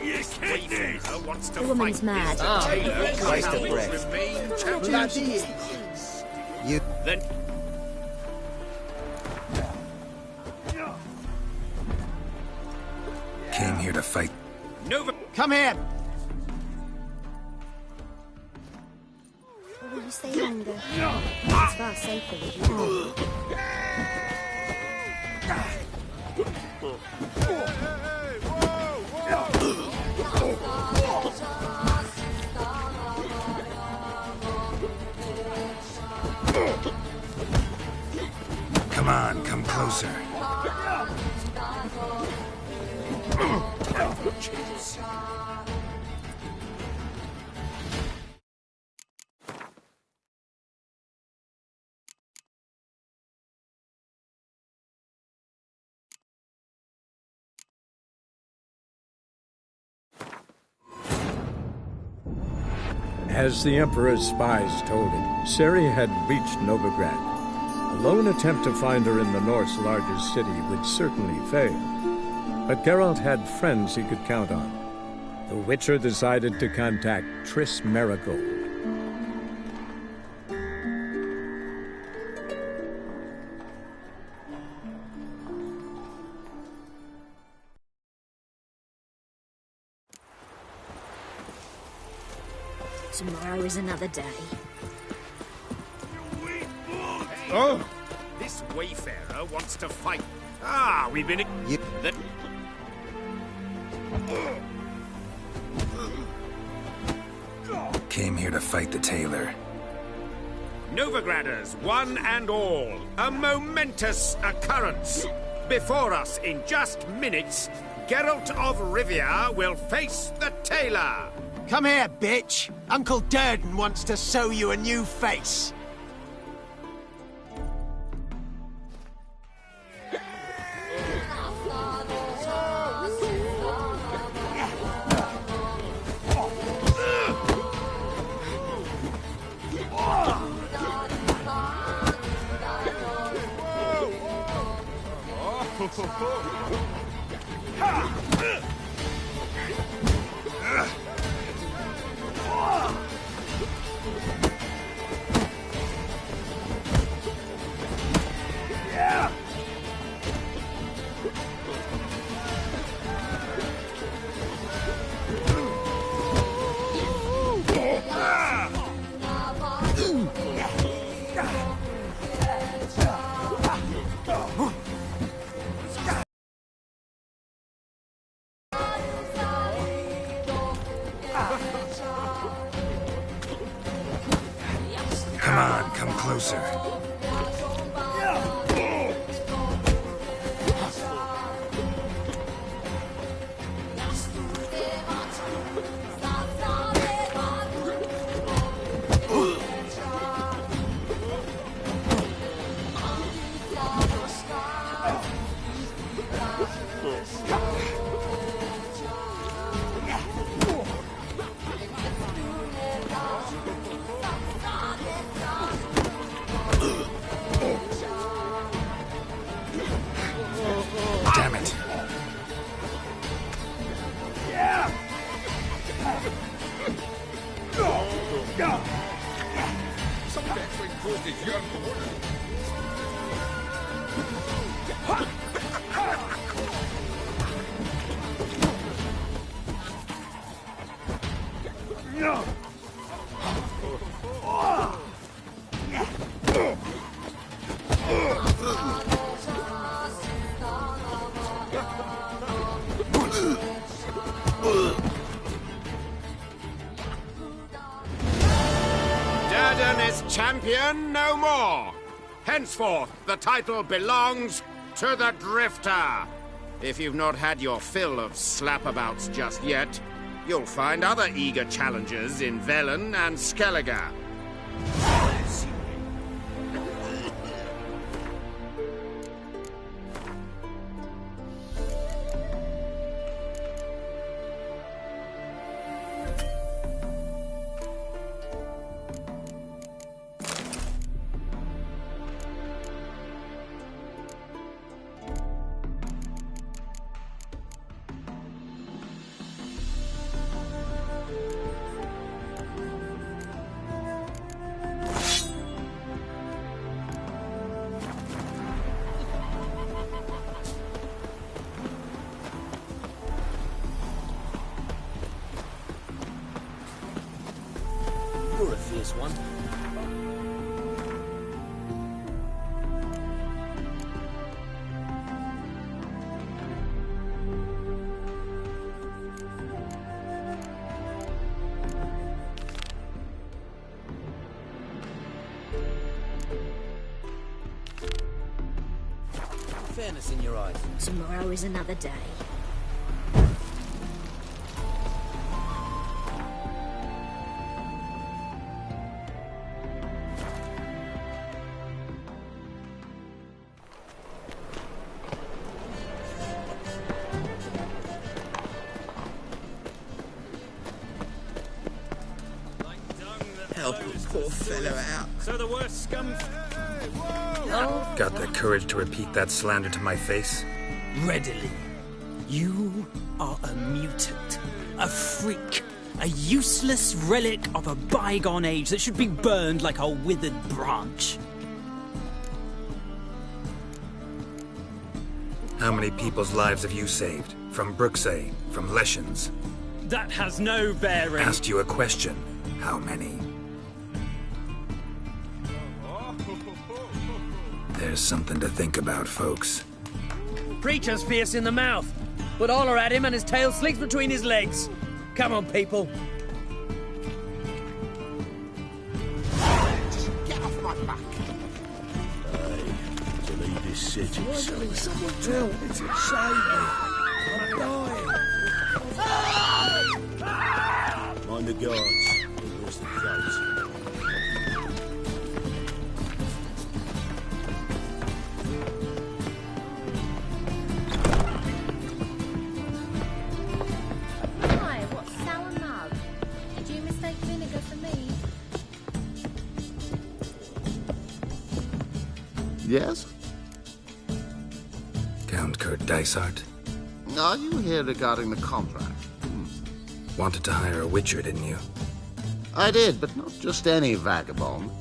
This wayfarer wants to The woman's fight mad. this tailor. Christ of Will breath. remain champion. Bloody. You Then came here to fight. Nova. Come here! Or will you stay longer? It's far safer with you. Come on, come closer. As the Emperor's spies told it, Ciri had reached Novigrad. A lone attempt to find her in the North's largest city would certainly fail. But Geralt had friends he could count on. The Witcher decided to contact Triss Merigold. Tomorrow is another day. Oh! This wayfarer wants to fight. Ah, we've been... You... That... Came here to fight the tailor. Novigraders, one and all, a momentous occurrence. Before us, in just minutes, Geralt of Rivia will face the tailor. Come here, bitch! Uncle Durden wants to sew you a new face. Come on, come closer. Damn it. Someone actually pulled his young order. Durden is champion no more. Henceforth, the title belongs to the Drifter. If you've not had your fill of slapabouts just yet, you'll find other eager challengers in Velen and Skellige. fairness in your eyes. Tomorrow is another day. Help a poor fellow out. So the worst scum... Got the courage to repeat that slander to my face? Readily. You are a mutant. A freak. A useless relic of a bygone age that should be burned like a withered branch. How many people's lives have you saved? From Brooksay? From Leshens? That has no bearing. Asked you a question. How many? There's something to think about, folks. Preacher's fierce in the mouth, but holler at him and his tail slinks between his legs. Come on, people. Just get off my back. To leave this city. Someone tell me to save me. I'm dying. Mind the guards. Where's the gate? Yes? Count Kurt Dysart? Are you here regarding the contract? Wanted to hire a witcher, didn't you? I did, but not just any vagabond.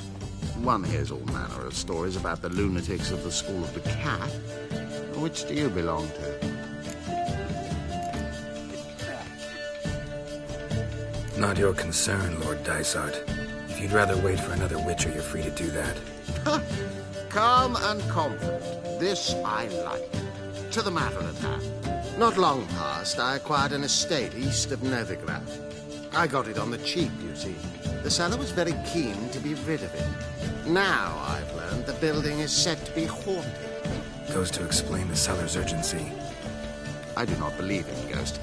One hears all manner of stories about the lunatics of the School of the Cat. Which do you belong to? Not your concern, Lord Dysart. If you'd rather wait for another witcher, you're free to do that. Calm and confident. This I like. To the matter at hand. Not long past, I acquired an estate east of Novigrad. I got it on the cheap, you see. The seller was very keen to be rid of it. Now I've learned the building is said to be haunted. Goes to explain the seller's urgency. I do not believe in ghosts.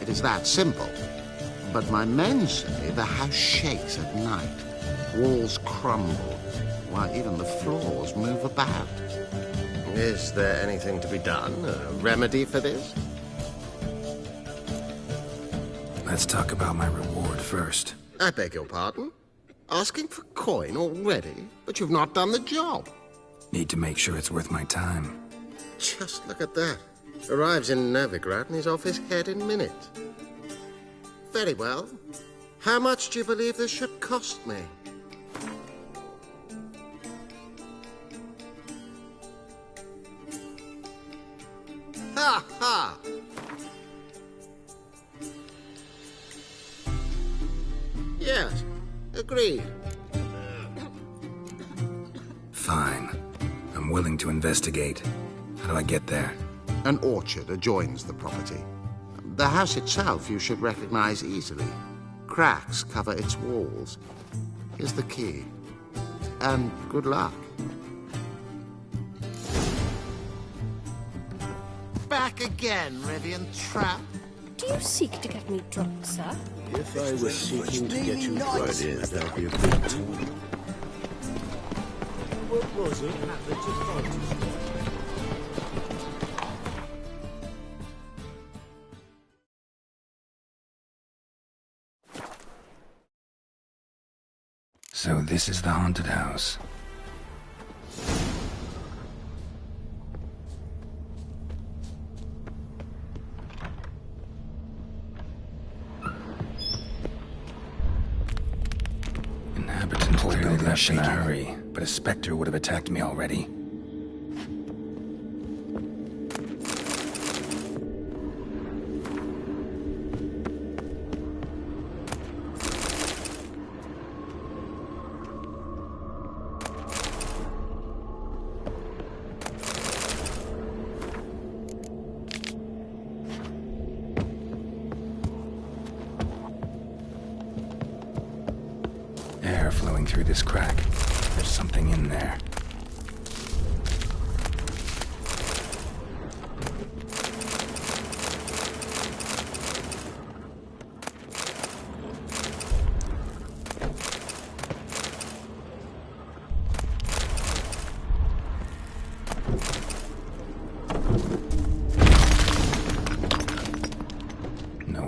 It is that simple. But my men say the house shakes at night. Walls crumble, while even the floors move about. Is there anything to be done? A remedy for this? Let's talk about my reward first. I beg your pardon? Asking for coin already? But you've not done the job. Need to make sure it's worth my time. Just look at that. Arrives in Novigrad and he's off his head in minutes. Very well. How much do you believe this should cost me? Ha ha! Yes, agreed. Fine. I'm willing to investigate. How do I get there? An orchard adjoins the property. The house itself you should recognize easily. Cracks cover its walls. Here's the key. And good luck. Back again, Rivian Trap. Do you seek to get me drunk, sir? If I was seeking to get you right in, that'd be a big tool. What was it? So this is the haunted house. Inhabitants clearly left in a hurry, but a specter would have attacked me already. Air flowing through this crack. There's something in there.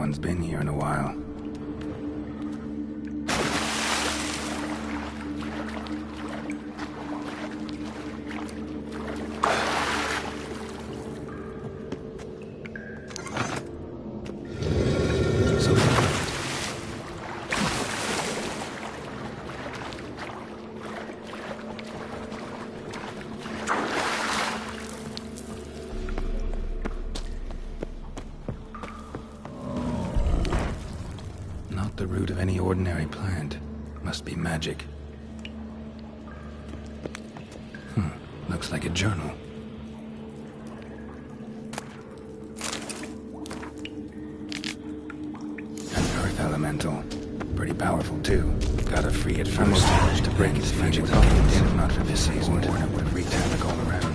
one's been here in a while. Not the root of any ordinary plant. Must be magic. Looks like a journal. An earth elemental. Pretty powerful, too. Gotta free it first to break its magic off. If not for this season, it would have wreaked havoc all around.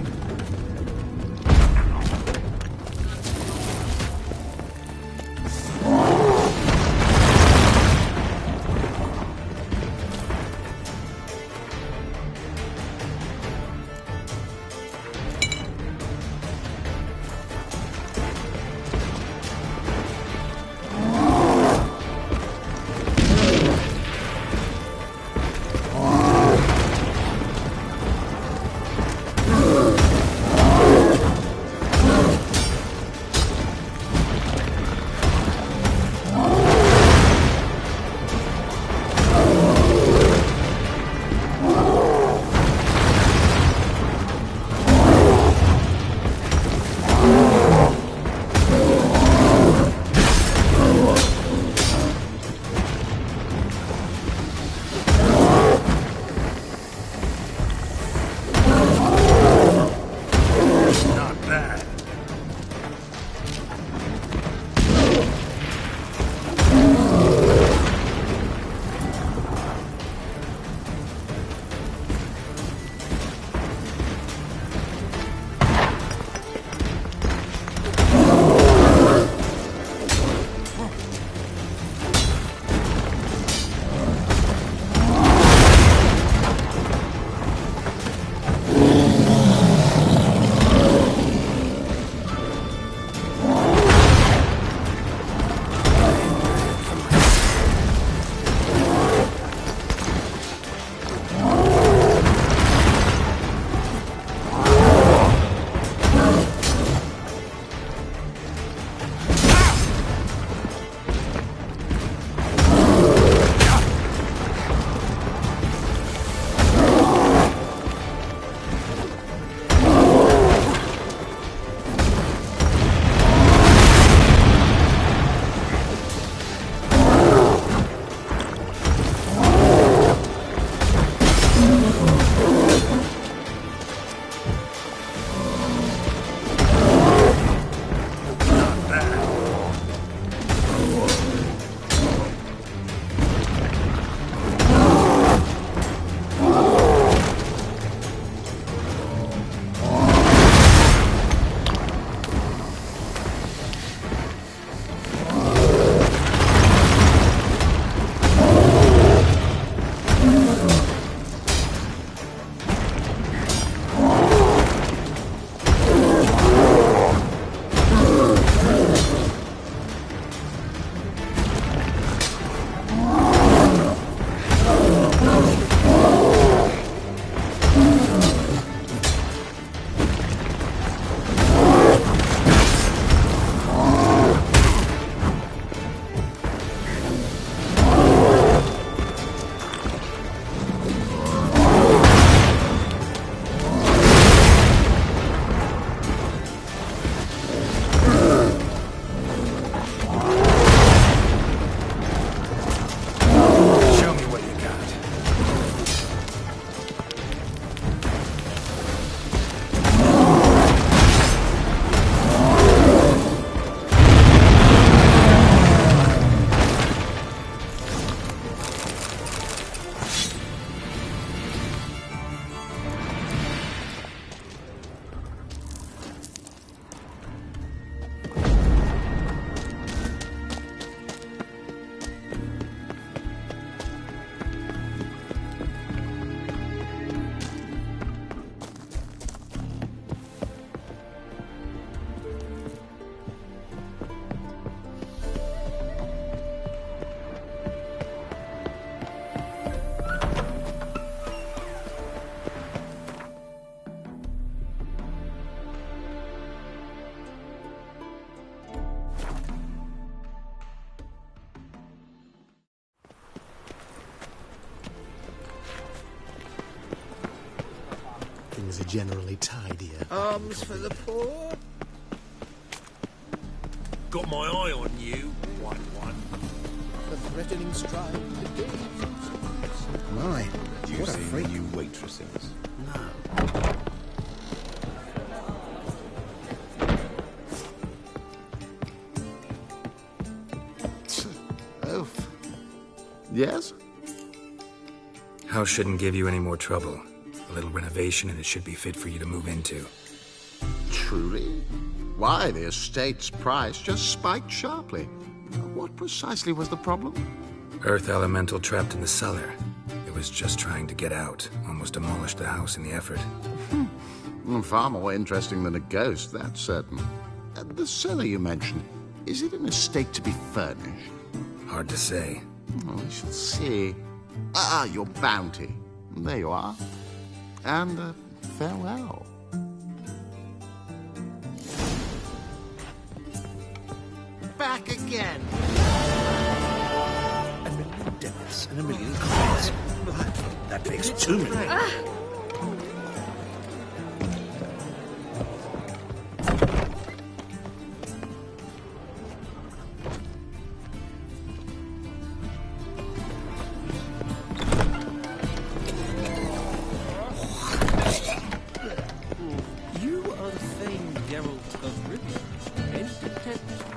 generally tidier. Arms for the poor. Got my eye on you, white one. The threatening stride begins. My, Did you what a see the freak. new waitresses? Oof. Yes? House shouldn't give you any more trouble. A little renovation and it should be fit for you to move into. Truly? Why, the estate's price just spiked sharply. What precisely was the problem? Earth elemental trapped in the cellar. It was just trying to get out. Almost demolished the house in the effort. Far more interesting than a ghost, that's certain. The cellar you mentioned, is it in a state to be furnished? Hard to say. We shall see. Ah, your bounty. There you are. And farewell. Back again. A million debts and a million coins. That makes 2 million. You are the famed Geralt of Rivia. Entertainment.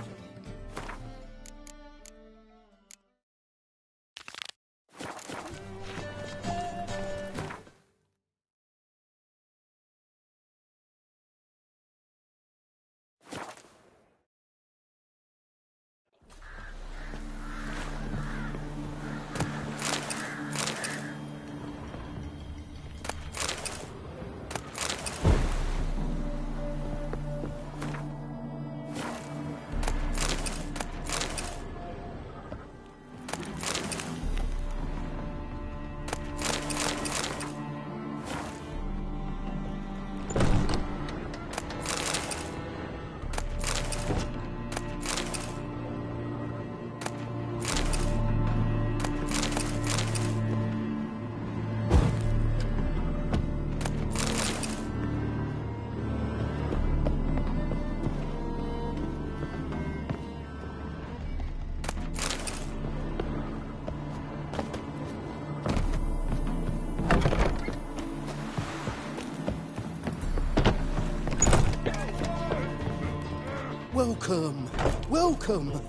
Welcome. Welcome.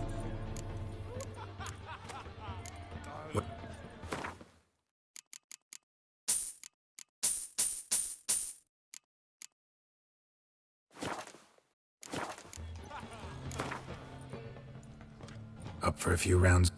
Up for a few rounds.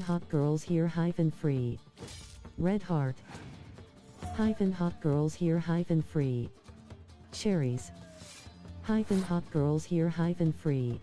Hot girls here free. Red heart. Hot girls here free. Cherries. Hot girls here free.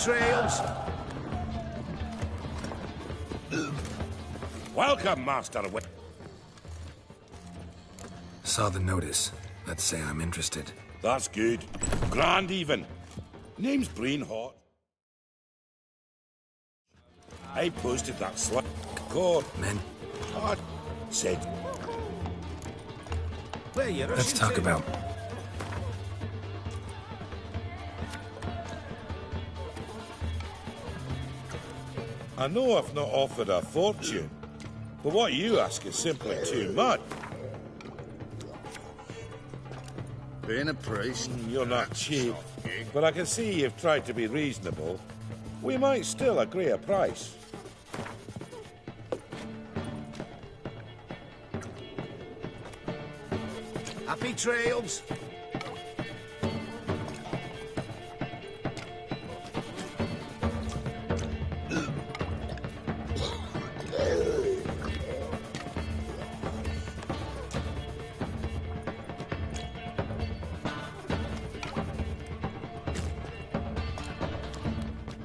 trails. Welcome, Master. Saw the notice. Let's say I'm interested. That's good. Grand even. Name's Brainhawk. I posted that slip. Core. Men, I said. let's talk about... I know I've not offered a fortune, but what you ask is simply too much. Being a priest, You're not cheap, but I can see you've tried to be reasonable. We might still agree a price. Happy trails.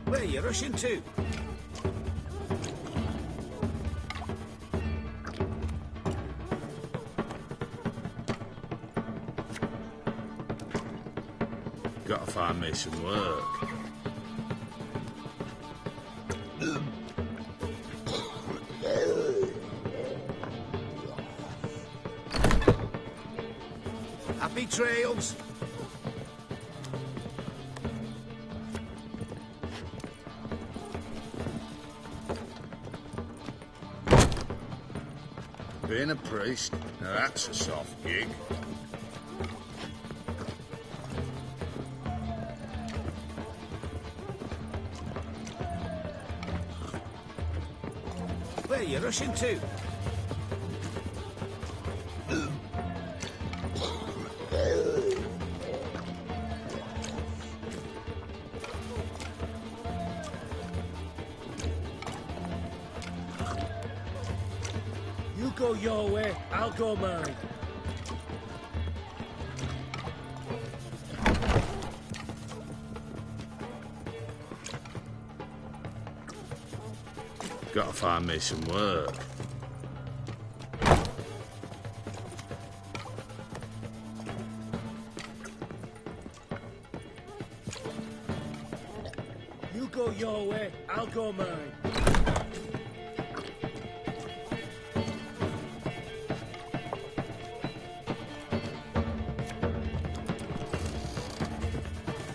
Where are you rushing to? gotta find me some work. Happy trails. Being a priest, now that's a soft gig. Where are you rushing to? You go your way, I'll go mine. Gotta find me some work. You go your way, I'll go mine.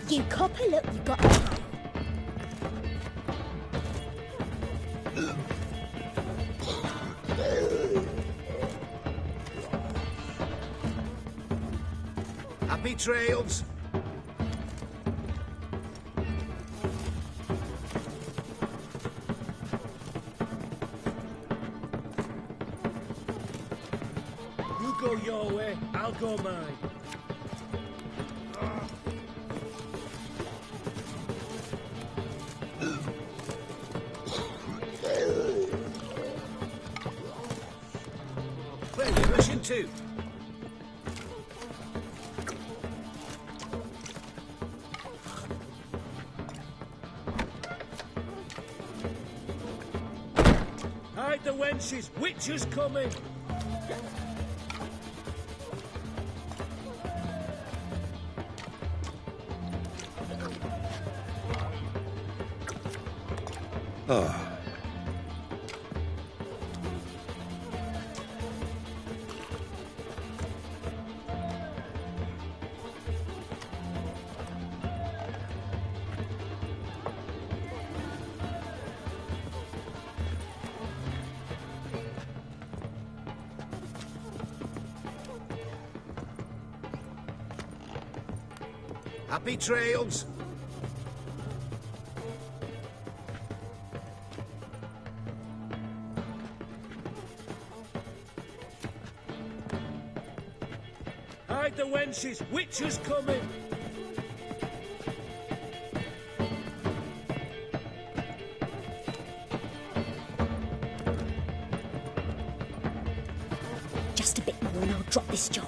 You copper, look, you got the hat. Happy trails. You go your way, I'll go mine. Where are you rushing to? Hide the wenches, witches coming! Ah. Happy trails. Hide the wenches, witches coming! Just a bit more and I'll drop this job.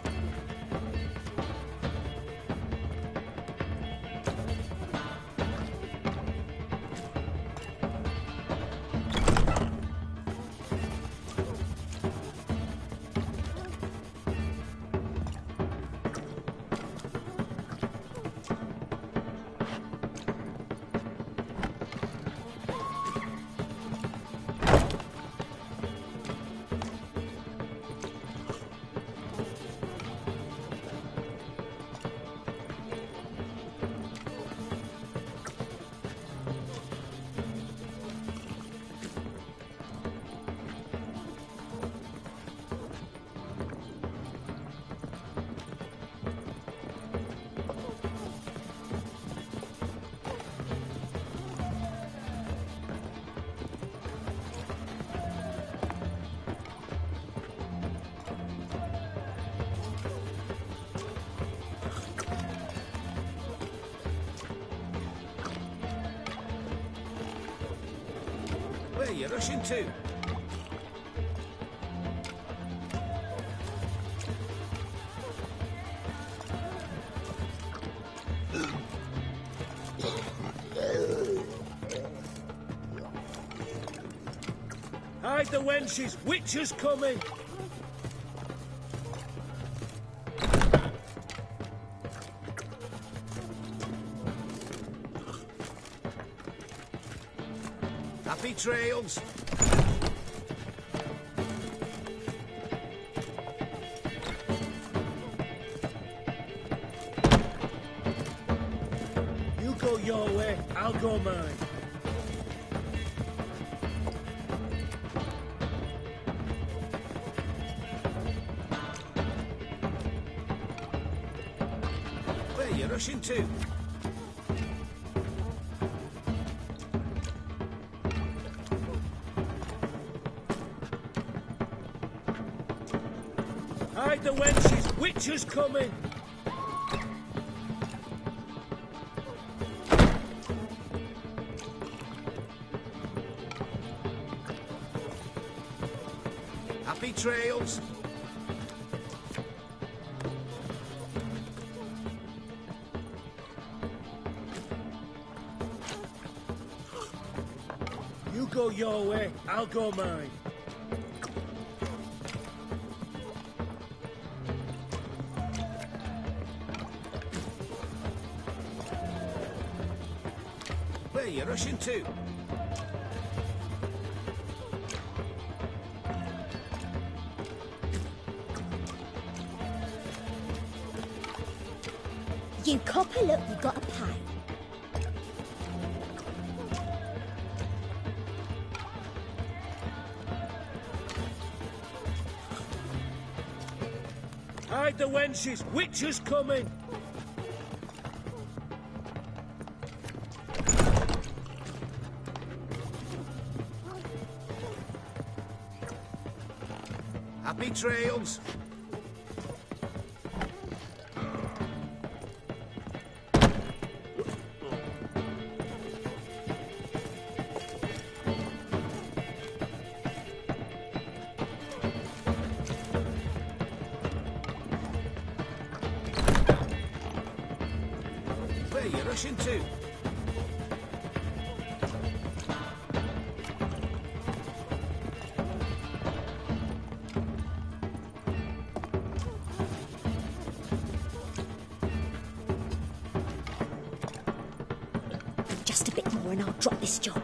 Where are you rushing to? Hide the wenches! Witcher's coming! Happy trails! You go your way, I'll go mine. Where are you rushing to? Hide the wenches! Witcher's coming! Happy trails! You go your way, I'll go mine. Where are you rushing to? You copper, look, you got a pie. Hide the wenches! Witcher's coming! Happy trails! Where are you rushing to? Just a bit more and I'll drop this job.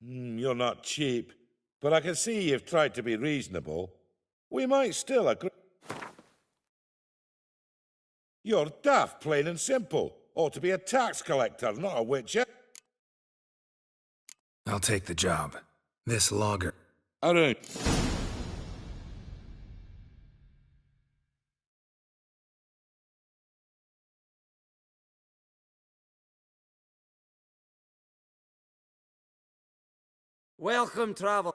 You're not cheap, but I can see you've tried to be reasonable. We might still agree. You're daft, plain and simple. Ought to be a tax collector, not a witcher. I'll take the job. This logger... I don't... Welcome, travel.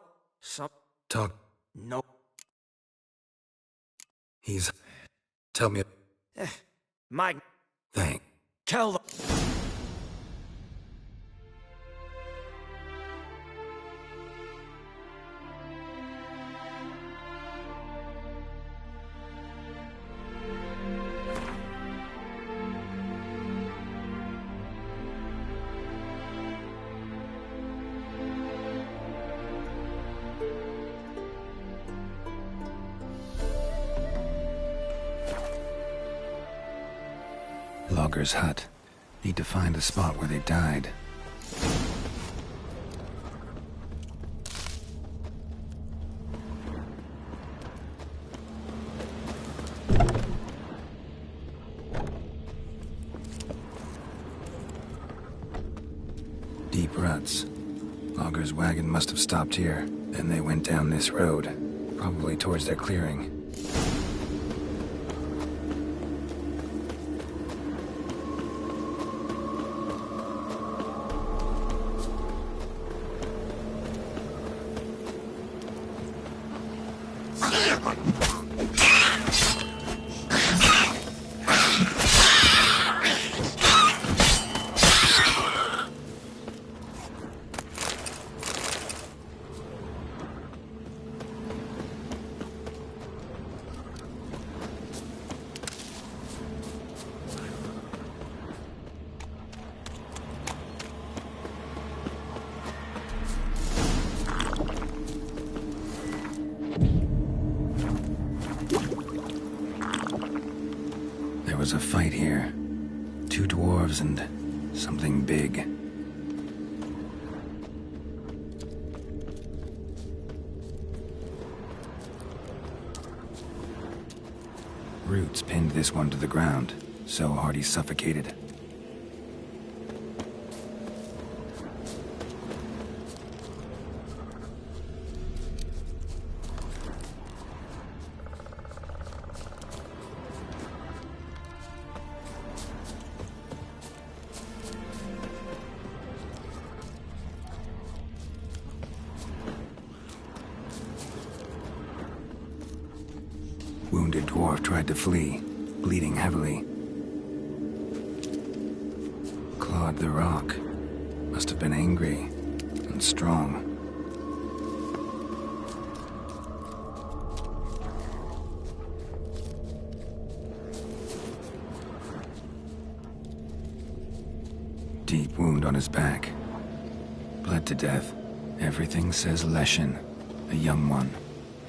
Talk... No. He's... Tell me... Mag... Thank... Kill them. Logger's hut. Need to find the spot where they died. Deep ruts. Logger's wagon must have stopped here. Then they went down this road, probably towards their clearing. There was a fight here. 2 dwarves and something big. Roots pinned this one to the ground, so hard he suffocated. Wounded dwarf tried to flee, bleeding heavily. Clawed the rock. Must have been angry and strong. Deep wound on his back. Bled to death. Everything says Leshen, a young one.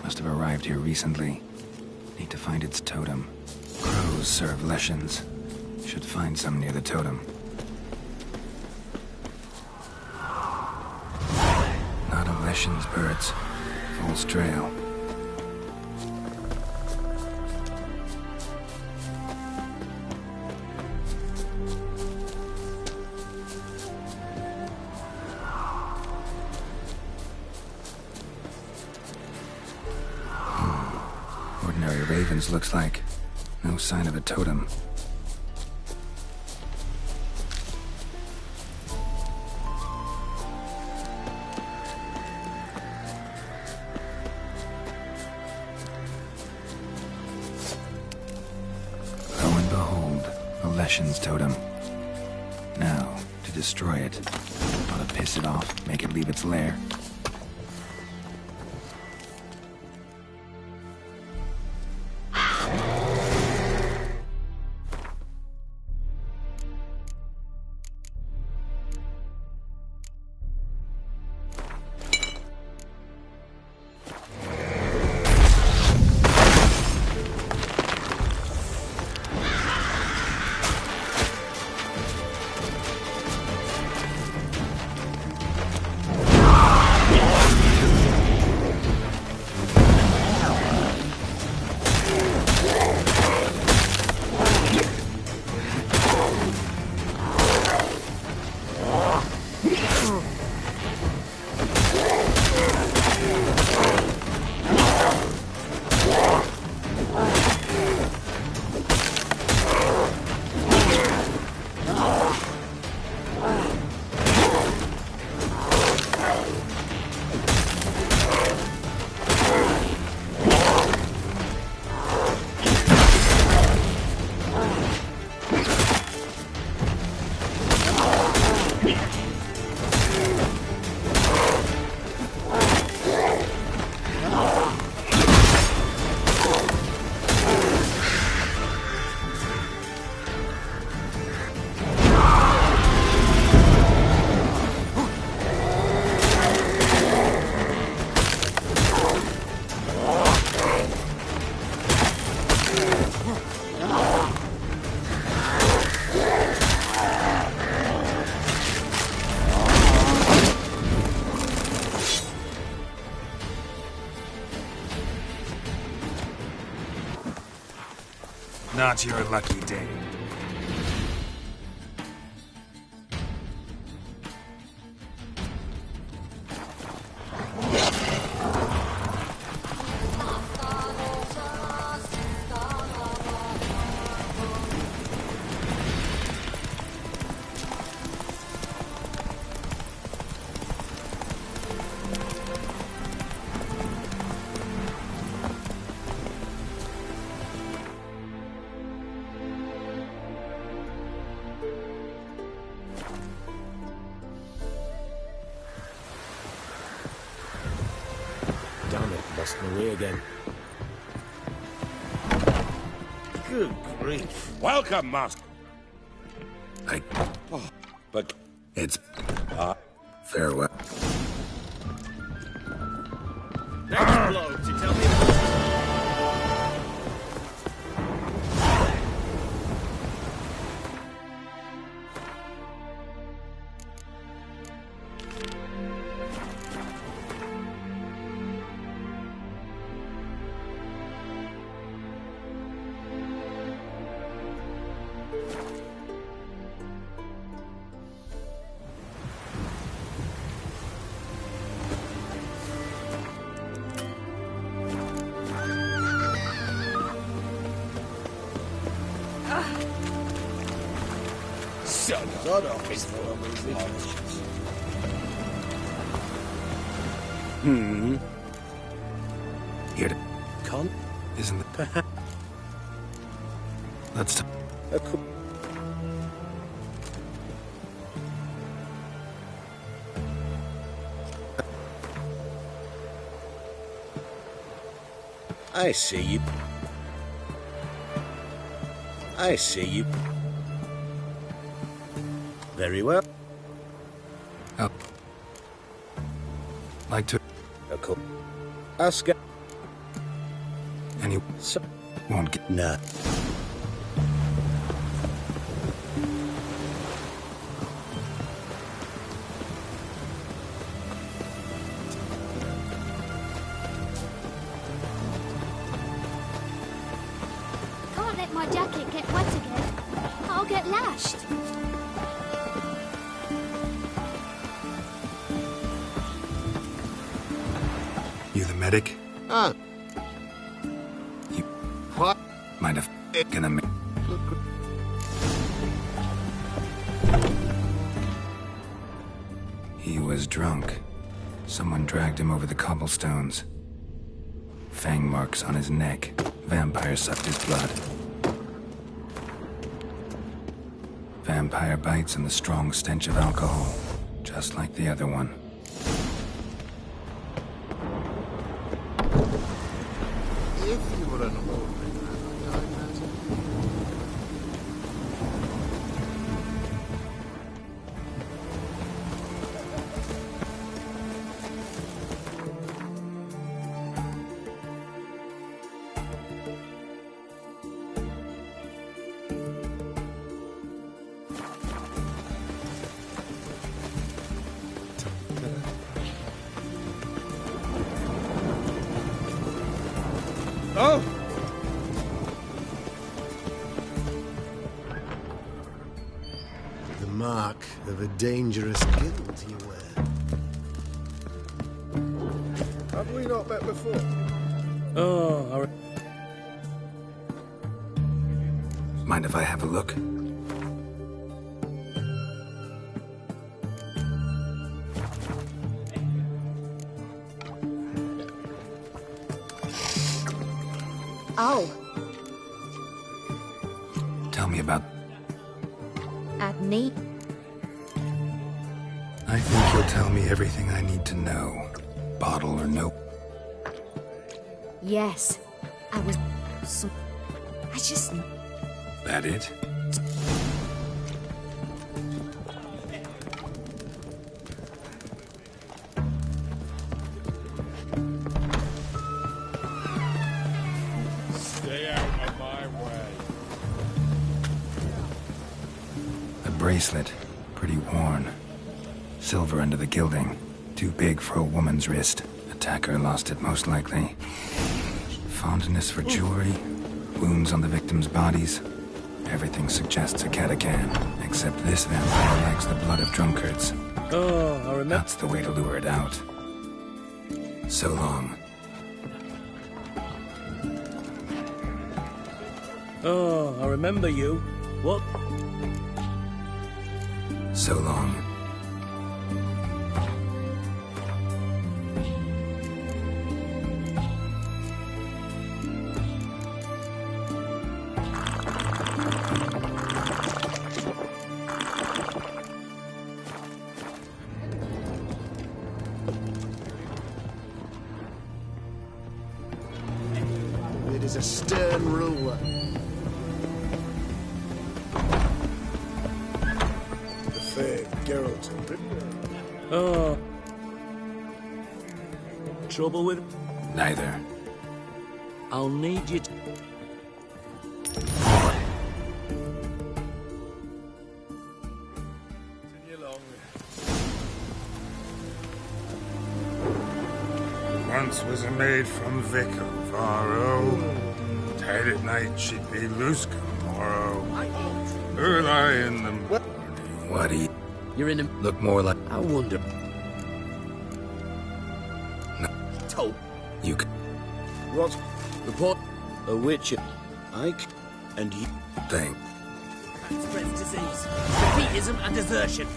Must have arrived here recently. Need to find its totem. Crows serve Leshens. Should find some near the totem. Not a Leshen's birds. False trail. Ordinary ravens, looks like. No sign of a totem. Lo and behold, a Leshen's totem. Now, to destroy it. Ought to piss it off, make it leave its lair. not your lucky day. Damn it, lost my way again. Good grief. Welcome, Master. But It's... farewell. Next blow to tell me. Sod off is full of these nonsense. Here to... Con? Isn't it? Perhaps. Let's... A cool. I see you. I see you. Very well. Oh. Like to... A cool. Ask. And you So. won't get... Nah. Can't let my jacket get wet again. I'll get lashed. You the medic? Ah, You what? might have... gonna make... He was drunk. Someone dragged him over the cobblestones. Fang marks on his neck. Vampire sucked his blood. Vampire bites and the strong stench of alcohol. Just like the other one. If you were an old man, I'd imagine. Oh! The mark of a dangerous guild you wear. Have we not met before? Oh, all right. Mind if I have a look? Oh, Tell me about... at me? I think you'll tell me everything I need to know. Bottle or no. Yes. I was... so... I just... That it? stay out of my way. A bracelet. Pretty worn. Silver under the gilding. Too big for a woman's wrist. Attacker lost it most likely. Fondness for jewelry. wounds on the victims' bodies. Everything suggests a Catacan, except this vampire likes the blood of drunkards. Oh, I remember. That's the way to lure it out. So long. Oh, I remember you. What? So long. It is a stern ruler. The fair Geralt of Rivendell. Oh. Trouble with... Neither. I'll need you to... Once was a maid from Vic of Varro. Tight at night she'd be loose come morrow. Early in the morning. What do you... You're in a... Look more like... I wonder... No. Told... You c... What? Report... A witch... Ike... And you... Thing. Spreads disease, defeatism and desertion.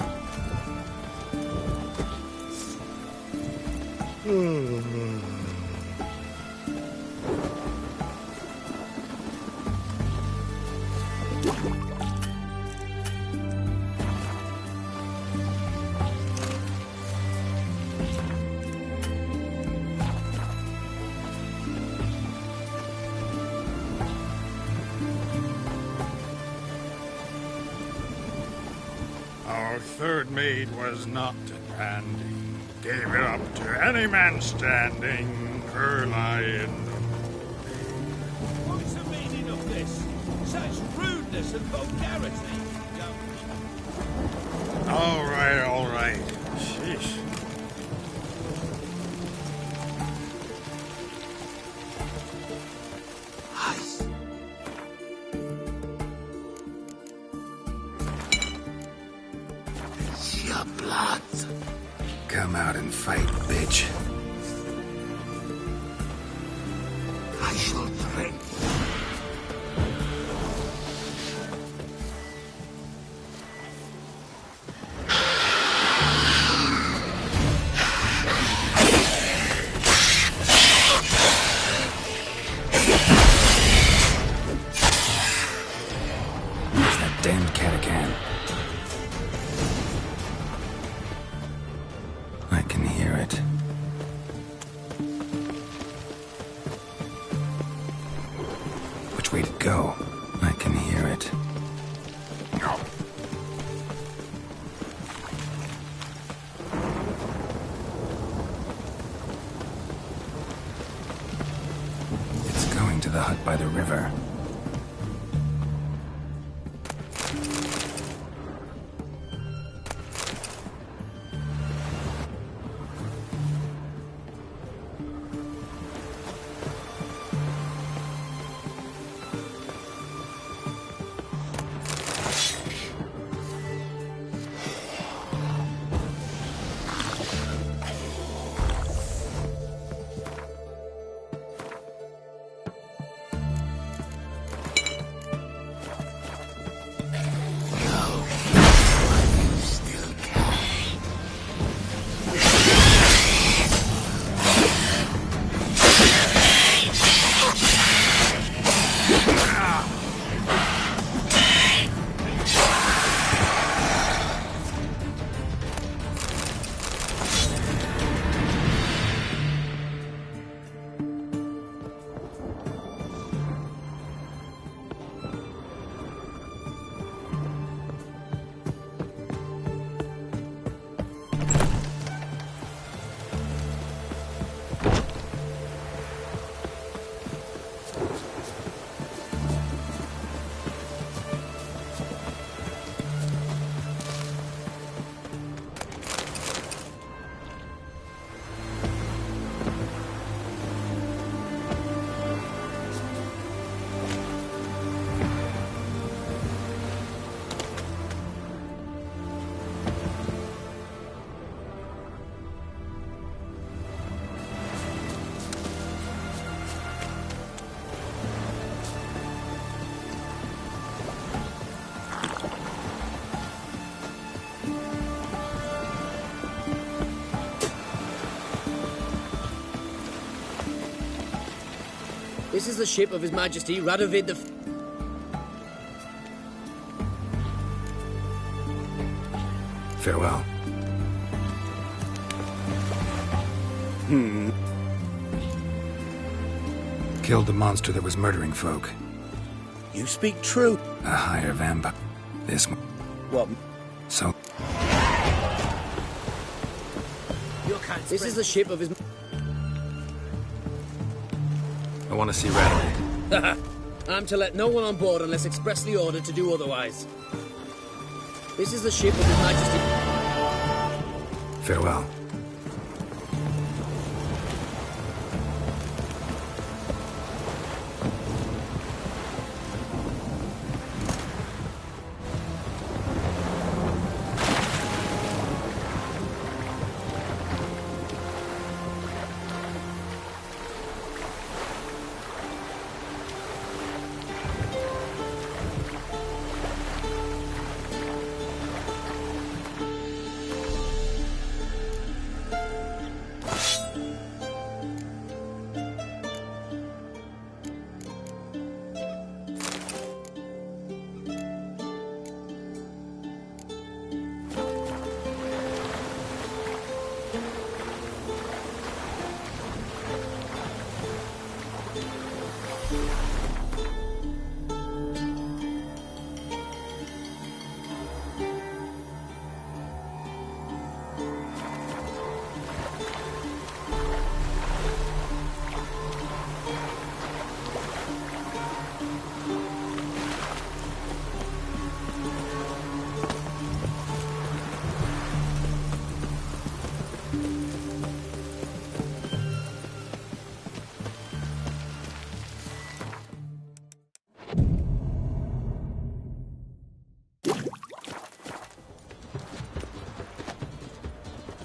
Our third maid was not a dandy. Gave it up to any man standing, early in the What's the meaning of this? Such rudeness and vulgarity. All right. Sheesh. It's your blood. Come out and fight, bitch. I shall drink. It's that damned Catacan. I can hear it. Which way to go? I can hear it. It's going to the hut by the river. This is the ship of His Majesty Radovid the... Farewell. Killed the monster that was murdering folk. You speak true. A higher vampire. This one. What? So. This is the ship of His... I want to see Radovid. I'm to let no one on board unless expressly ordered to do otherwise. This is the ship of His Majesty... Farewell.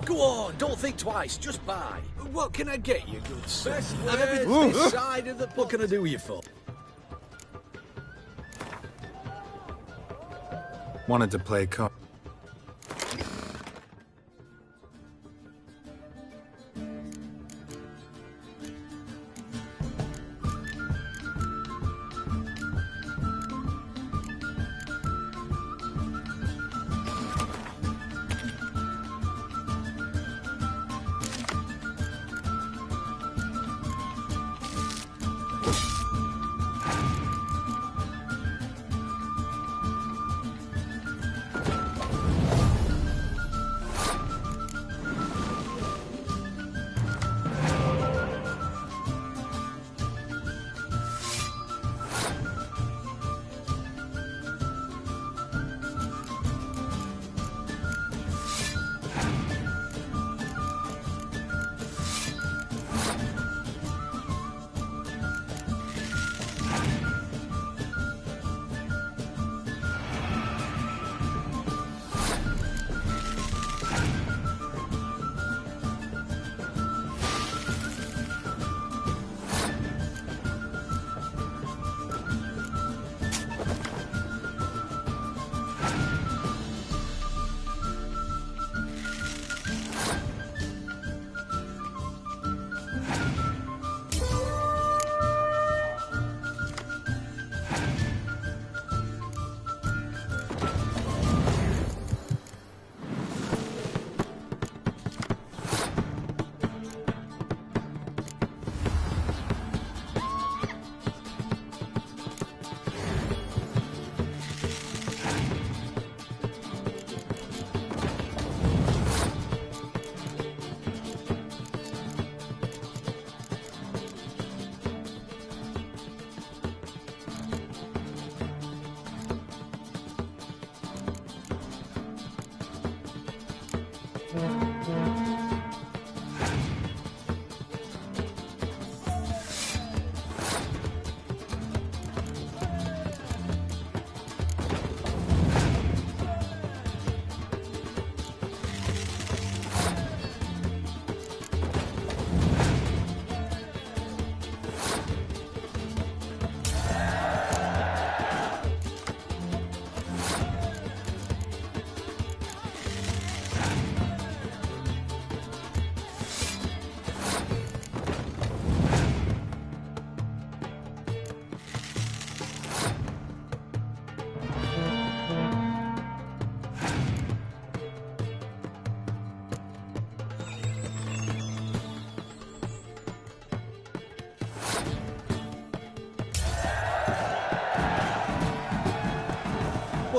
Go on, don't think twice, just buy. What can I get you, good sir? I've everything this side of the... What can I do you for? Wanted to play cards.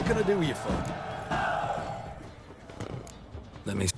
can I do you for? Let me...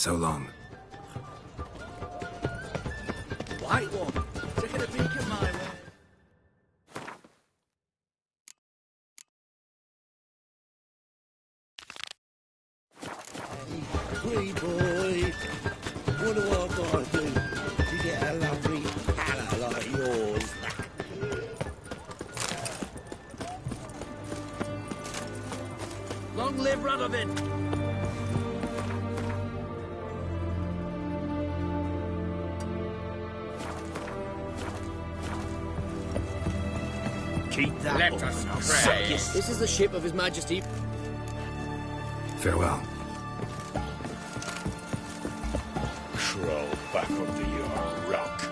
So long. White one. Taking a peek at my way. Free boy. What do I gotta do to get a lovely palla like yours? Long live Radovid! Keep that Let up us and I'll pray. suck you. This is the ship of His Majesty. Farewell. Crawl back under your rock.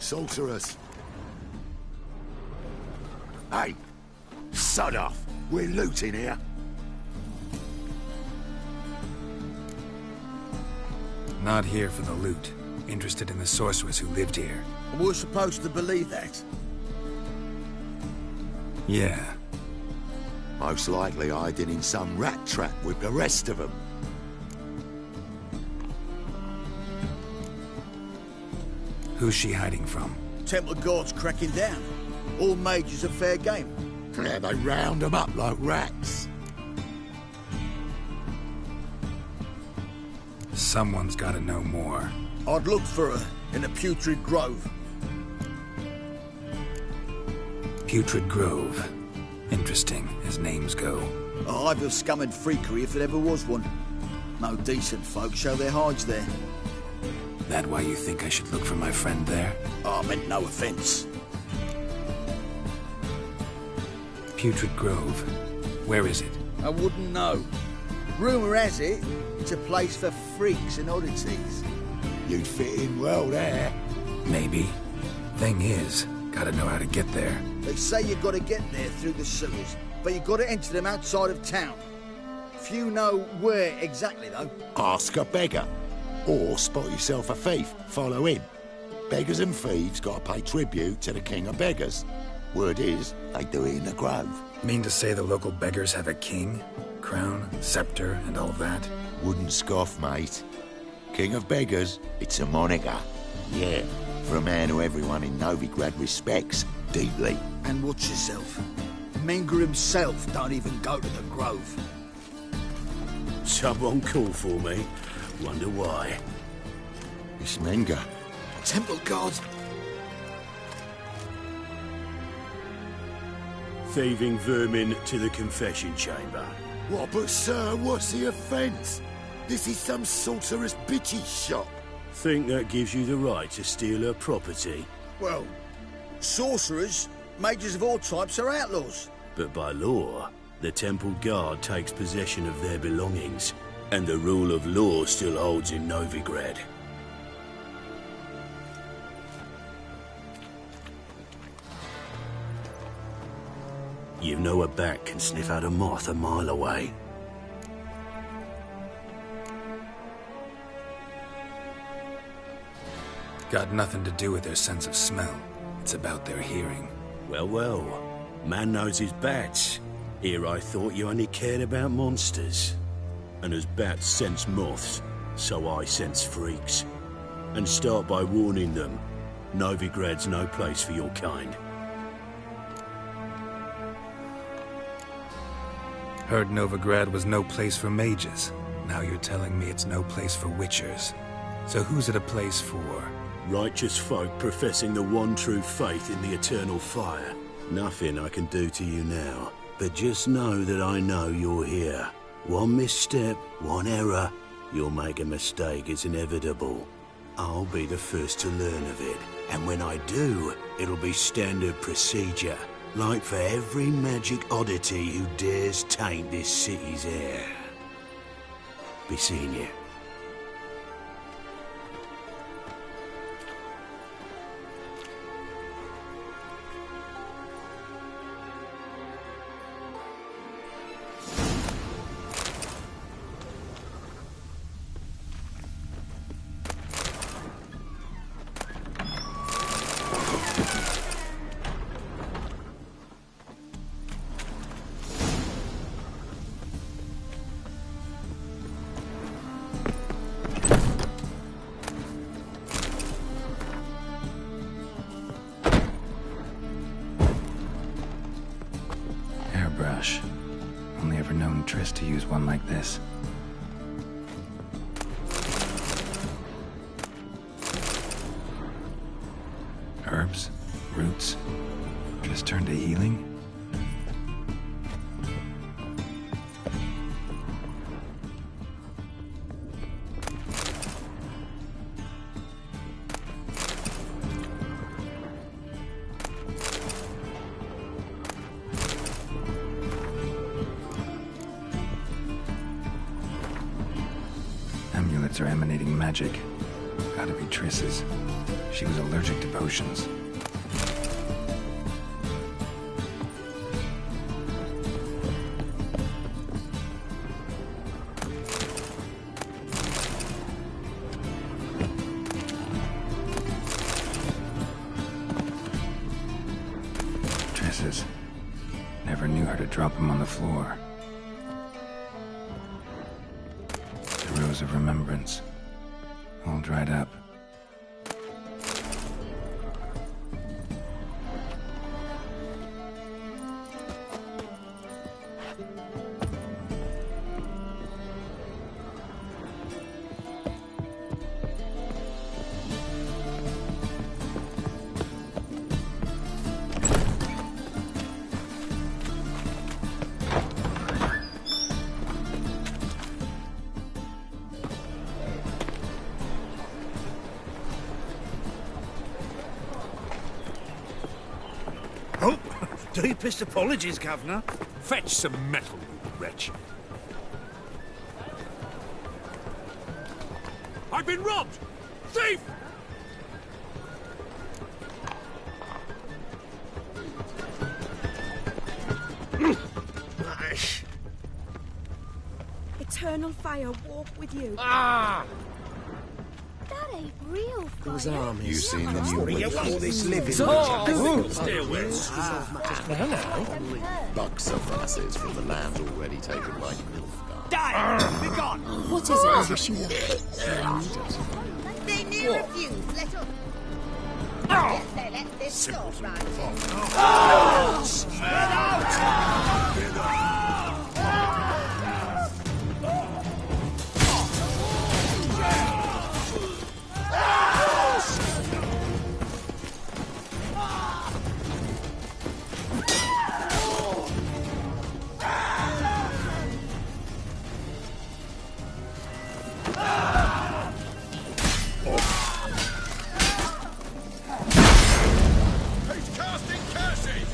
Sorceress. Hey, sod off. We're looting here. Not here for the loot. Interested in the sorceress who lived here. We're supposed to believe that. Yeah. Most likely hiding in some rat trap with the rest of them. Who's she hiding from? Temple Guard's cracking down. All mages are fair game. Yeah, they round them up like rats. Someone's gotta know more. I'd look for her in the Putrid Grove. Putrid Grove. Interesting, as names go. A hive of scum and freakery if there ever was one. No decent folk show their hides there. That why you think I should look for my friend there? I meant no offense. Putrid Grove. Where is it? I wouldn't know. Rumour has it, it's a place for freaks and oddities. You'd fit in well there. Maybe. Thing is, gotta know how to get there. They say you gotta get there through the sewers, but you gotta enter them outside of town. Few know where exactly, though. Ask a beggar. Or spot yourself a thief. Follow him. Beggars and thieves gotta pay tribute to the king of beggars. Word is, they do it in the grove. Mean to say the local beggars have a king? Crown, scepter, and all that? Wouldn't scoff, mate. King of beggars, it's a moniker. Yeah, for a man who everyone in Novigrad respects deeply. And watch yourself. Menger himself don't even go to the grove. Someone called for me. Wonder why. It's Menger. Temple Guard. Thieving vermin to the confession chamber. What, but sir, what's the offence? This is some sorcerer's bitchy shop. Think that gives you the right to steal her property? Well, sorcerers, mages of all types are outlaws. But by law, the Temple Guard takes possession of their belongings, and the rule of law still holds in Novigrad. You know a bat can sniff out a moth a mile away. Got nothing to do with their sense of smell. It's about their hearing. Well, well. Man knows his bats. Here I thought you only cared about monsters. And as bats sense moths, so I sense freaks. And start by warning them, Novigrad's no place for your kind. Heard Novigrad was no place for mages. Now you're telling me it's no place for witchers. So who's it a place for? Righteous folk professing the one true faith in the eternal fire. Nothing I can do to you now. But just know that I know you're here. One misstep, one error, you'll make a mistake, it's inevitable. I'll be the first to learn of it. And when I do, it'll be standard procedure. Like for every magic oddity who dares taint this city's air. Be seeing you. Hairbrush. Only ever known Triss to use one like this. Herbs? Roots? Just turned to healing? Amulets are emanating magic. Gotta be Triss's. She was allergic to potions. Triss's. Never knew her to drop them on the floor. The Rose of Remembrance. All dried up. Oh, deepest apologies, Governor. Fetch some metal, you wretch. I've been robbed! Thief! Eternal fire walk with you. Ah! That ain't real fire. Those armies. You seen the new way all this living? Stay away. bucks of asses from the lands already taken by Nilfgaard. Die! Be gone! What is it, as she wants? They near refuse. Let up. Yes, they let this stop right. Spread out! He's casting curses!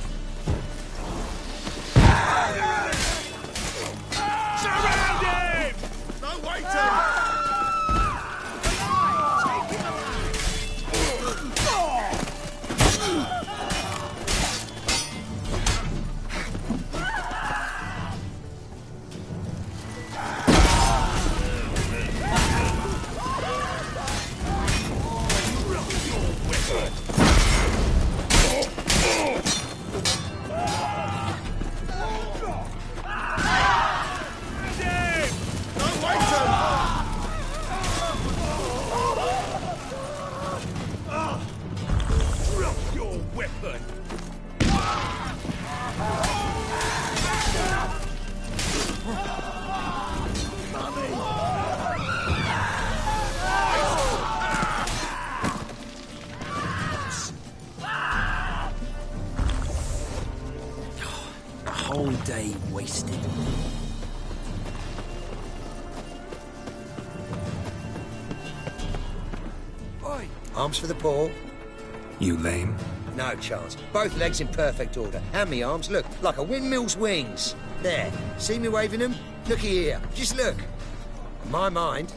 Oi! Arms for the poor. You lame? No chance. Both legs in perfect order. And me arms, look, like a windmill's wings. There. See me waving them? Looky here. Just look. In my mind,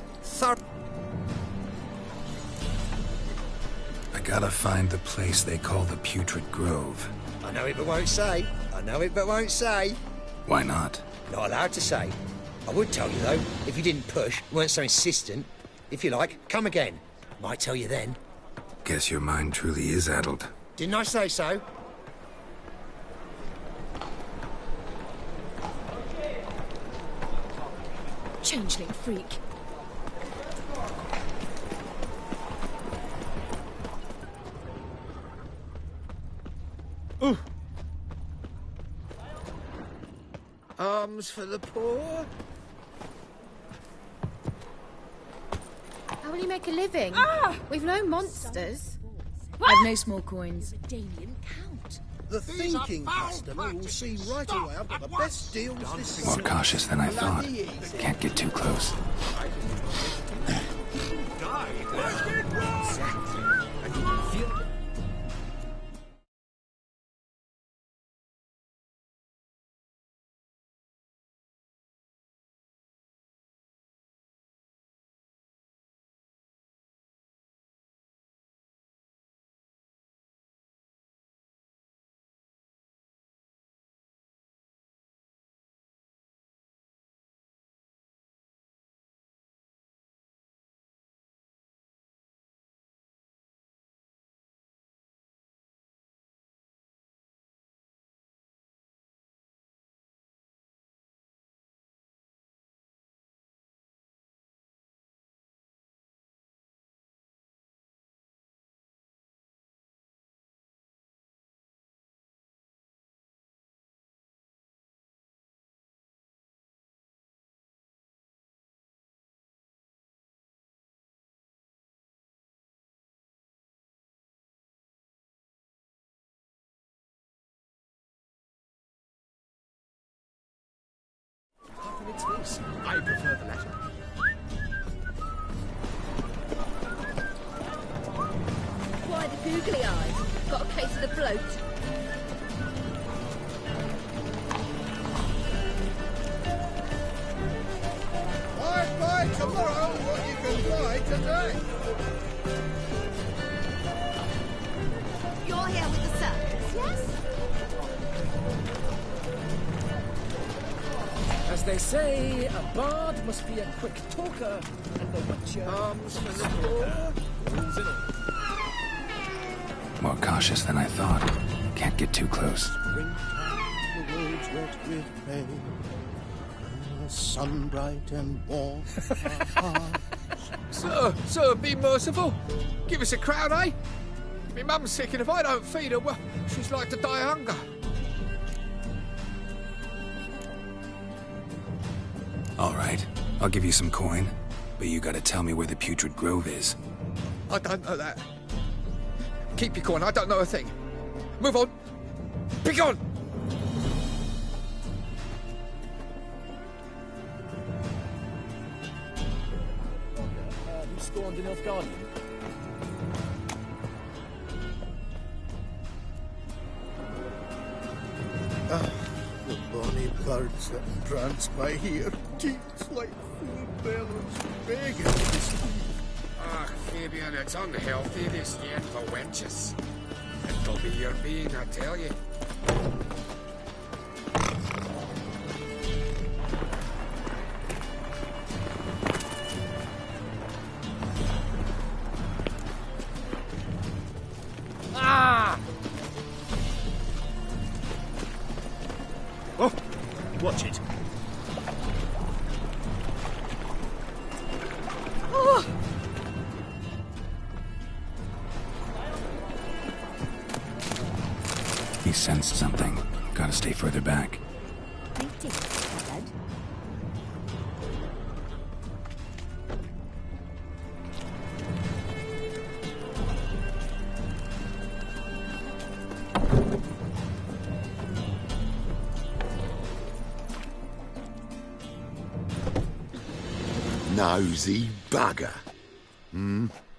I gotta find the place they call the Putrid Grove. I know it but won't say. I know it but won't say. Why not? Not allowed to say. I would tell you, though, if you didn't push, weren't so insistent. If you like, come again. Might tell you then. Guess your mind truly is addled. Didn't I say so? Changeling freak. Ooh. Arms for the poor. How will you make a living? We've no monsters. I've no small coins. The thinking customer will see right away I've got the best deals this More cautious than I thought. Can't get too close. I prefer the latter. Why the googly eyes? Got a case of the bloat. Buy tomorrow what you can buy today. You're here with the circus, yes? As they say, a bard must be a quick talker and a watcher. Arms for the poor. More cautious than I thought. Can't get too close. Springtime, the roads wet with rain. The sun bright and warm. Sir, be merciful. Give us a crown, eh? My mum's sick, and if I don't feed her, well, she's like to die of hunger. All right, I'll give you some coin, but you gotta tell me where the Putrid Grove is. I don't know that. Keep your coin, I don't know a thing. Move on. Be gone! Who spawned in Nilfgaardian? The bonny birds that prance by here, teats like full bellows, begging to sleep. Ah, Fabian, it's unhealthy, this yet for wenches. It'll be your being, I tell you. Ah! Oh, watch it. Oh. He sensed something. Gotta stay further back. Nosy bugger.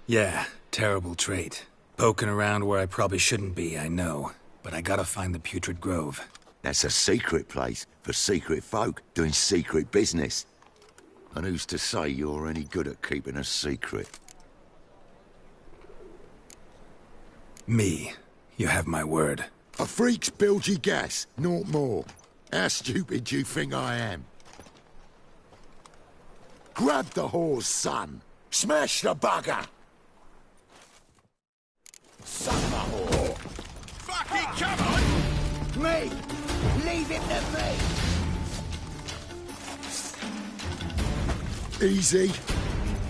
Yeah, terrible trait. Poking around where I probably shouldn't be, I know. But I gotta find the Putrid Grove. That's a secret place for secret folk doing secret business. And who's to say you're any good at keeping a secret? Me. You have my word. A freak's bilgy gas, naught more. How stupid do you think I am? Grab the whore's son. Smash the bugger! Suck the whore! Fucking come on! Me! Leave it to me! Easy.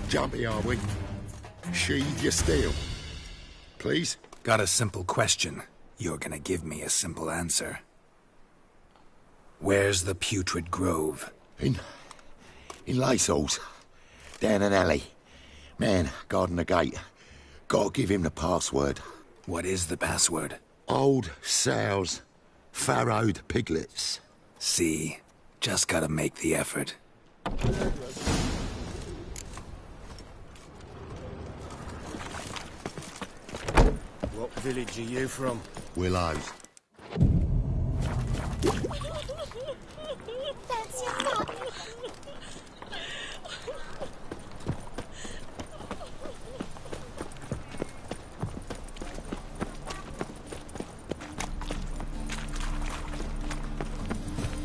Jumpy, are we? Sheathe your steel. Please? Got a simple question. You're gonna give me a simple answer. Where's the Putrid Grove? In Lacehalls. Down an alley. Man, guarding the gate. Gotta give him the password. What is the password? Old sows. Farrowed piglets. See? Just gotta make the effort. What village are you from? Willows. That's your mum.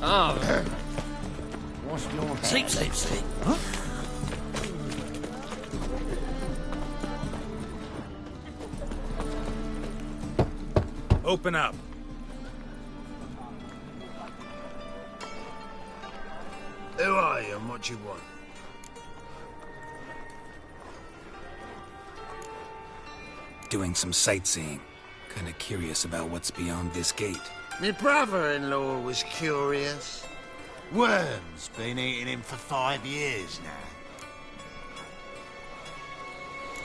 Oh. What's your name? Sleep, sleep, sleep. Huh? Open up. Who are you and what do you want? Doing some sightseeing. Kinda curious about what's beyond this gate. My brother-in-law was curious. Worms been eating him for 5 years now.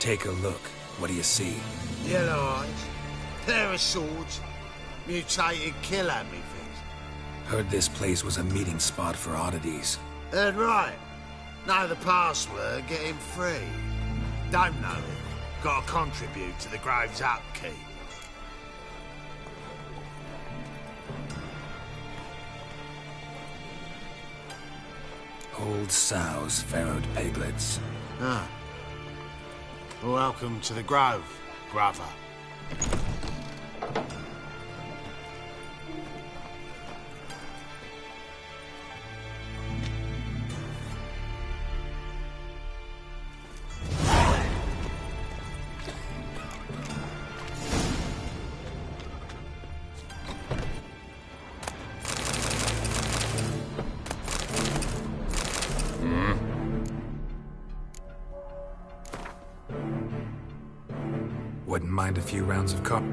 Take a look. What do you see? Yellow eyes, pair of swords, mutated killer, methinks. Heard this place was a meeting spot for oddities. Heard right. Know the password, get him free. Don't know it. Gotta contribute to the Grove's upkeep. Old sows, farrowed piglets. Ah. Welcome to the Grove, brother. Wouldn't mind a few rounds of copper.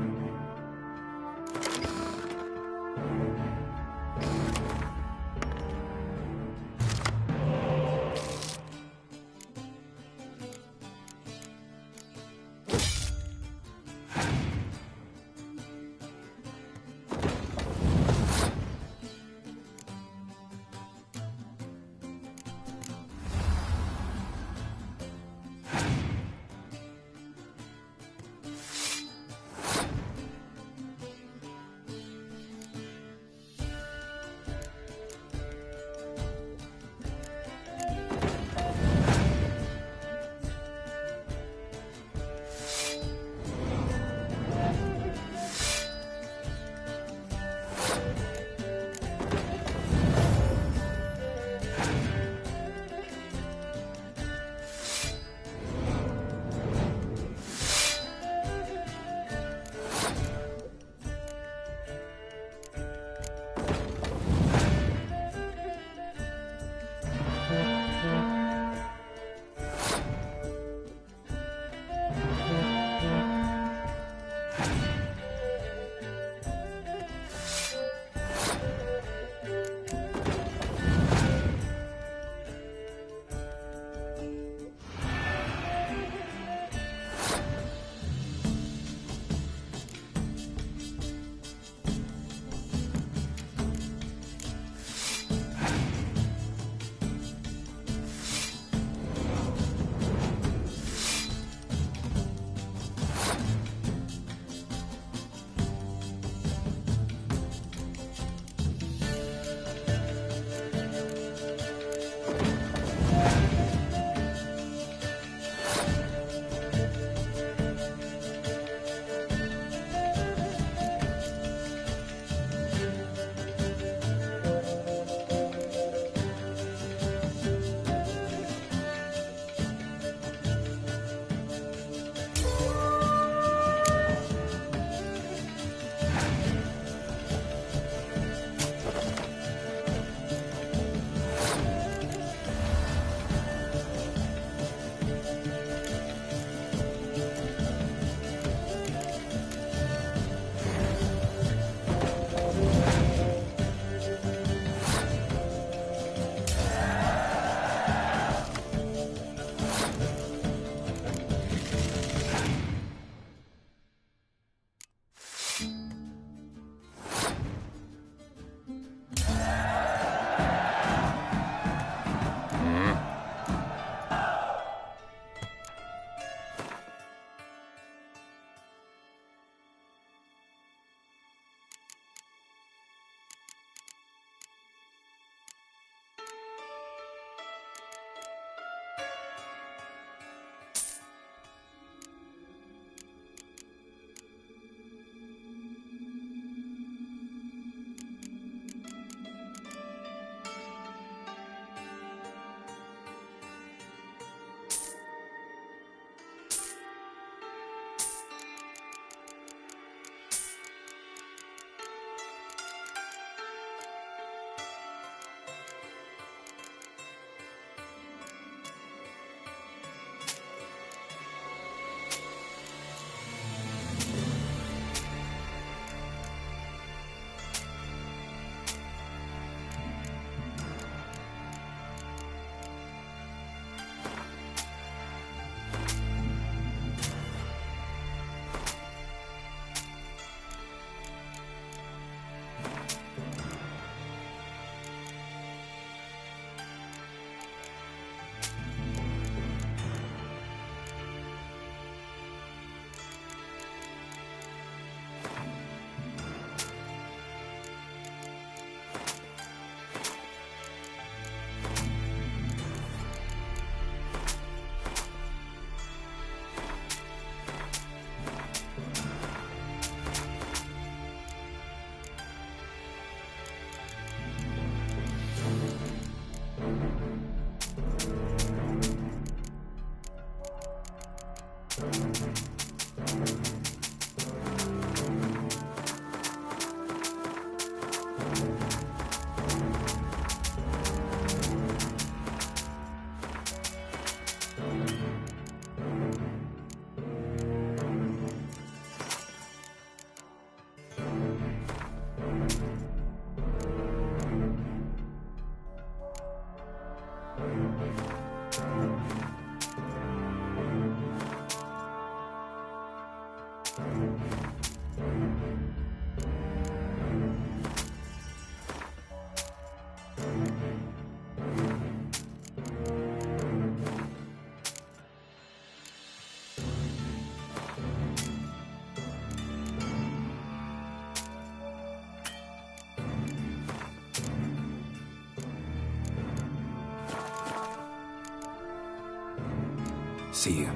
See you.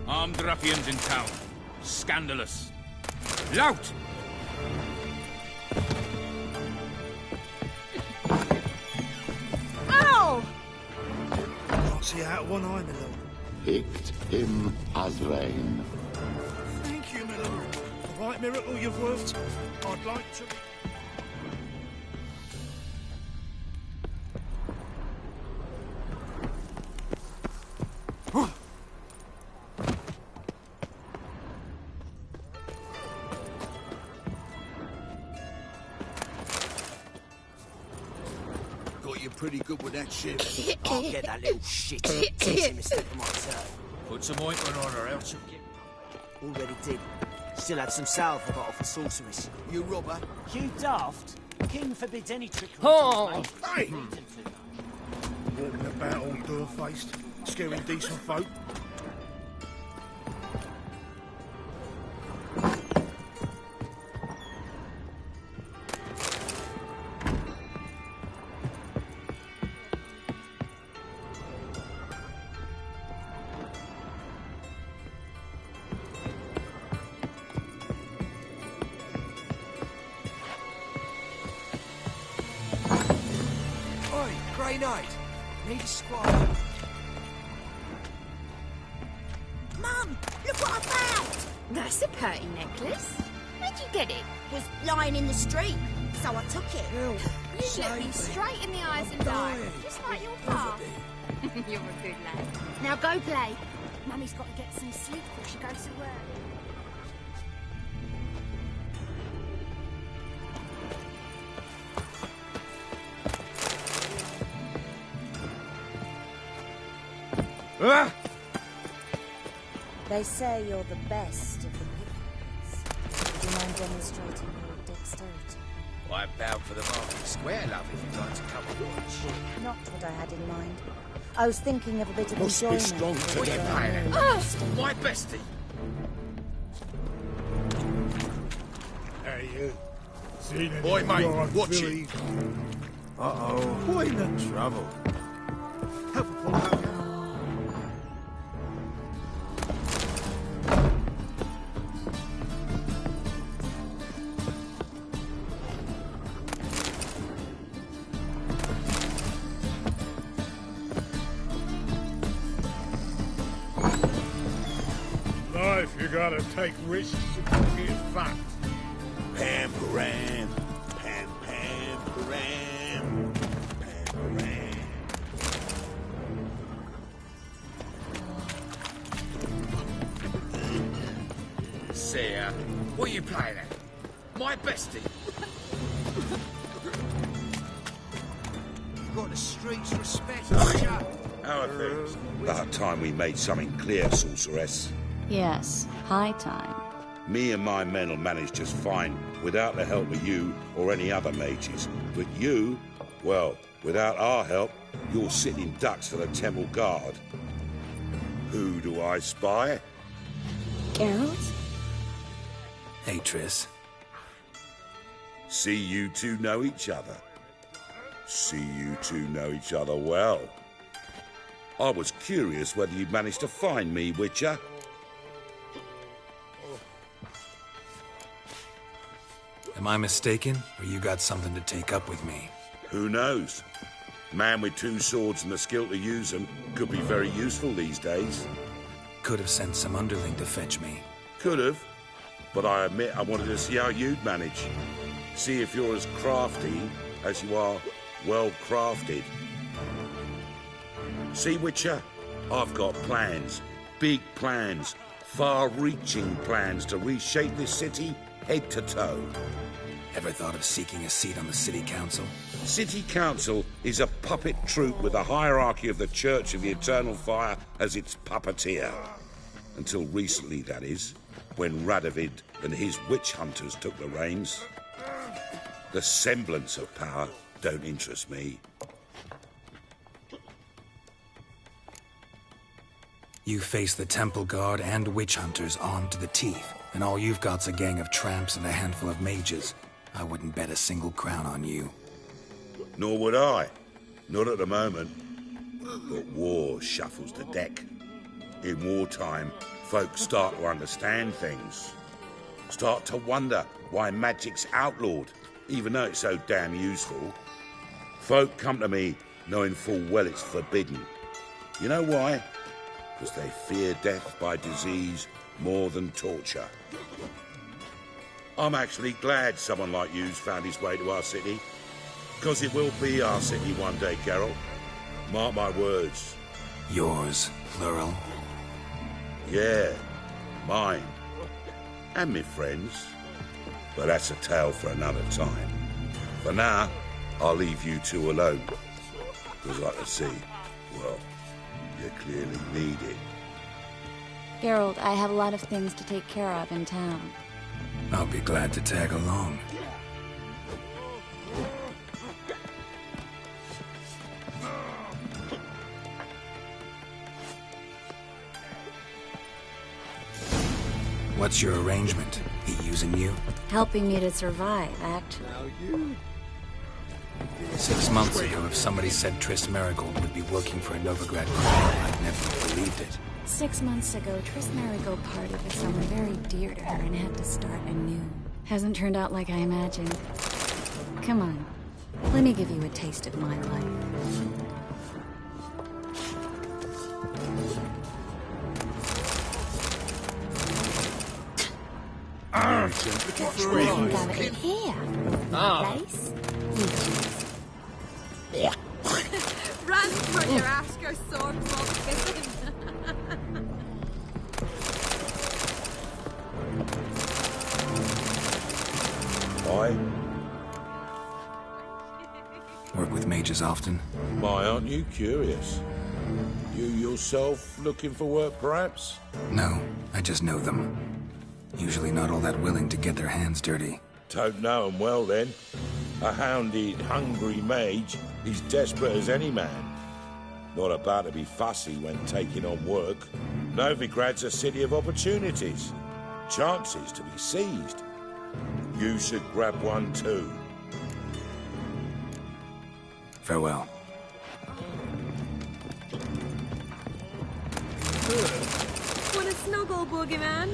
Armed ruffians in town. Scandalous. Lout! Ow! Can't see out of one eye, my lord. Picked him as rain. Thank you, my lord. The right miracle you've worked. I'd like to... Pretty good with that shit. I'll get that little shit. Teach him a step for myself. Put some ointment on her, else you'll get... Already did. Still had some salve I got off a sorceress. You robber? You daft. King forbids any trickery. Oh! Hey! Walking about all door-faced, scaring decent folk. Grey Knight. Need a squire. Mum, look what I found! That's a pretty necklace. Where'd you get it? Was lying in the street, so I took it. You look me straight in the eyes and die, just like your pa. You're a good lad. Now go play. Mummy's got to get some sleep before she goes to work. They say you're the best of the pickers. Would you mind demonstrating your dexterity? I'm bound for the market square, love, if you'd like to come and watch. Not what I had in mind. I was thinking of a bit of Must be enjoyment. strong for today, the mate. moon. My bestie. Hey, you. Seen any Boy, mate, yard watch fillies? it. Uh-oh. Why the trouble? Help a pull out. Life, you gotta take risks to get fat. Pam, param. Pam, pam, param. Pam, param. See ya. What are you playing at? My bestie. You've got the streets respect, haven't you? How are things? About time we made something clear, sorceress. Yes, high time. Me and my men will manage just fine without the help of you or any other mages. But you, well, without our help, you're sitting ducks for the temple guard. Who do I spy? Geralt? Hey, Triss. See you two know each other. See you two know each other well. I was curious whether you'd managed to find me, Witcher. Am I mistaken, or you got something to take up with me? Who knows? Man with 2 swords and the skill to use them could be very useful these days. Could have sent some underling to fetch me. Could have, but I admit I wanted to see how you'd manage. See if you're as crafty as you are well-crafted. See, Witcher? I've got plans. Big plans. Far-reaching plans to reshape this city head to toe. Ever thought of seeking a seat on the city council? City Council is a puppet troupe with a hierarchy of the Church of the Eternal Fire as its puppeteer. Until recently, that is, when Radovid and his witch hunters took the reins. The semblance of power don't interest me. You face the Temple Guard and witch hunters armed to the teeth, and all you've got's a gang of tramps and a handful of mages. I wouldn't bet a single crown on you. Nor would I. Not at the moment. But war shuffles the deck. In wartime, folk start to understand things. Start to wonder why magic's outlawed, even though it's so damn useful. Folk come to me knowing full well it's forbidden. You know why? Because they fear death by disease more than torture. I'm actually glad someone like you's found his way to our city. Because it will be our city one day, Geralt. Mark my words. Yours, plural. Yeah, mine. And me friends. But that's a tale for another time. For now, I'll leave you two alone. Because I can see, well, you clearly need it. Geralt, I have a lot of things to take care of in town. I'll be glad to tag along. What's your arrangement? He using you? Helping me to survive, actually. 6 months ago, if somebody said Triss Merigold would be working for a Novigrad crime, I'd never have believed it. 6 months ago, Triss Merigold parted with someone very dear to her and had to start anew. Hasn't turned out like I imagined. Come on, let me give you a taste of my life. What do you think of it here? Place? Run for your Ashko sword while kissing. Work with mages often? Why, aren't you curious? You yourself looking for work, perhaps? No, I just know them. Usually not all that willing to get their hands dirty. Don't know 'em well, then. A hounded, hungry mage is desperate as any man. Not about to be fussy when taking on work. Novigrad's a city of opportunities. Chances to be seized. You should grab one too. Farewell. Want a snuggle, boogeyman?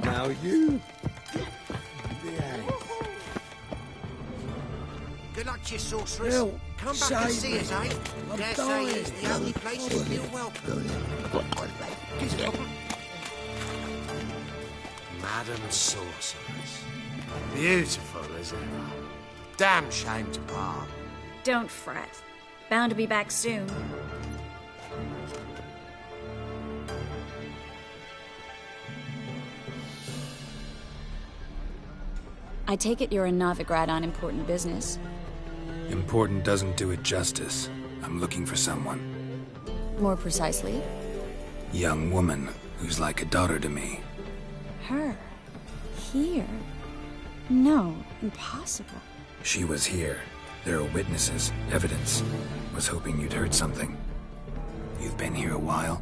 Now you. Good luck to you, sorceress. Well, come back and save see me. us, eh? I'm Dare dying. say it's the only place you feel welcome. Madam Sorceress. Beautiful as ever. Damn shame to part. Don't fret. Bound to be back soon. I take it you're in Novigrad on important business. Important doesn't do it justice. I'm looking for someone. More precisely? Young woman who's like a daughter to me. Her? Here? No, impossible. She was here. There are witnesses, evidence. Was hoping you'd heard something. You've been here a while?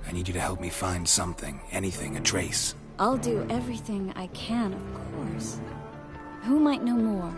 I need you to help me find something, anything, a trace. I'll do everything I can, of course. Who might know more?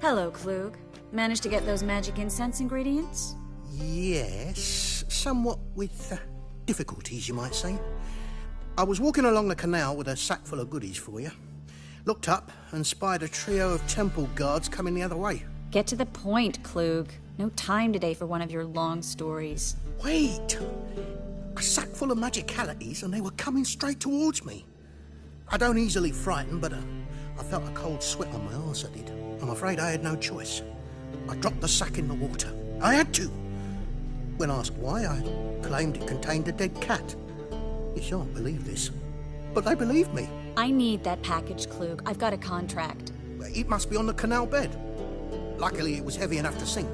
Hello, Klug. Managed to get those magic incense ingredients? Yes, somewhat with difficulties, you might say. I was walking along the canal with a sack full of goodies for you. Looked up and spied a trio of temple guards coming the other way. Get to the point, Klug. No time today for one of your long stories. Wait! A sack full of magicalities and they were coming straight towards me. I don't easily frighten, but I felt a cold sweat on my arse, I did. I'm afraid I had no choice. I dropped the sack in the water. I had to. When asked why, I claimed it contained a dead cat. You shan't believe this, but they believed me. I need that package, Klug. I've got a contract. It must be on the canal bed. Luckily, it was heavy enough to sink.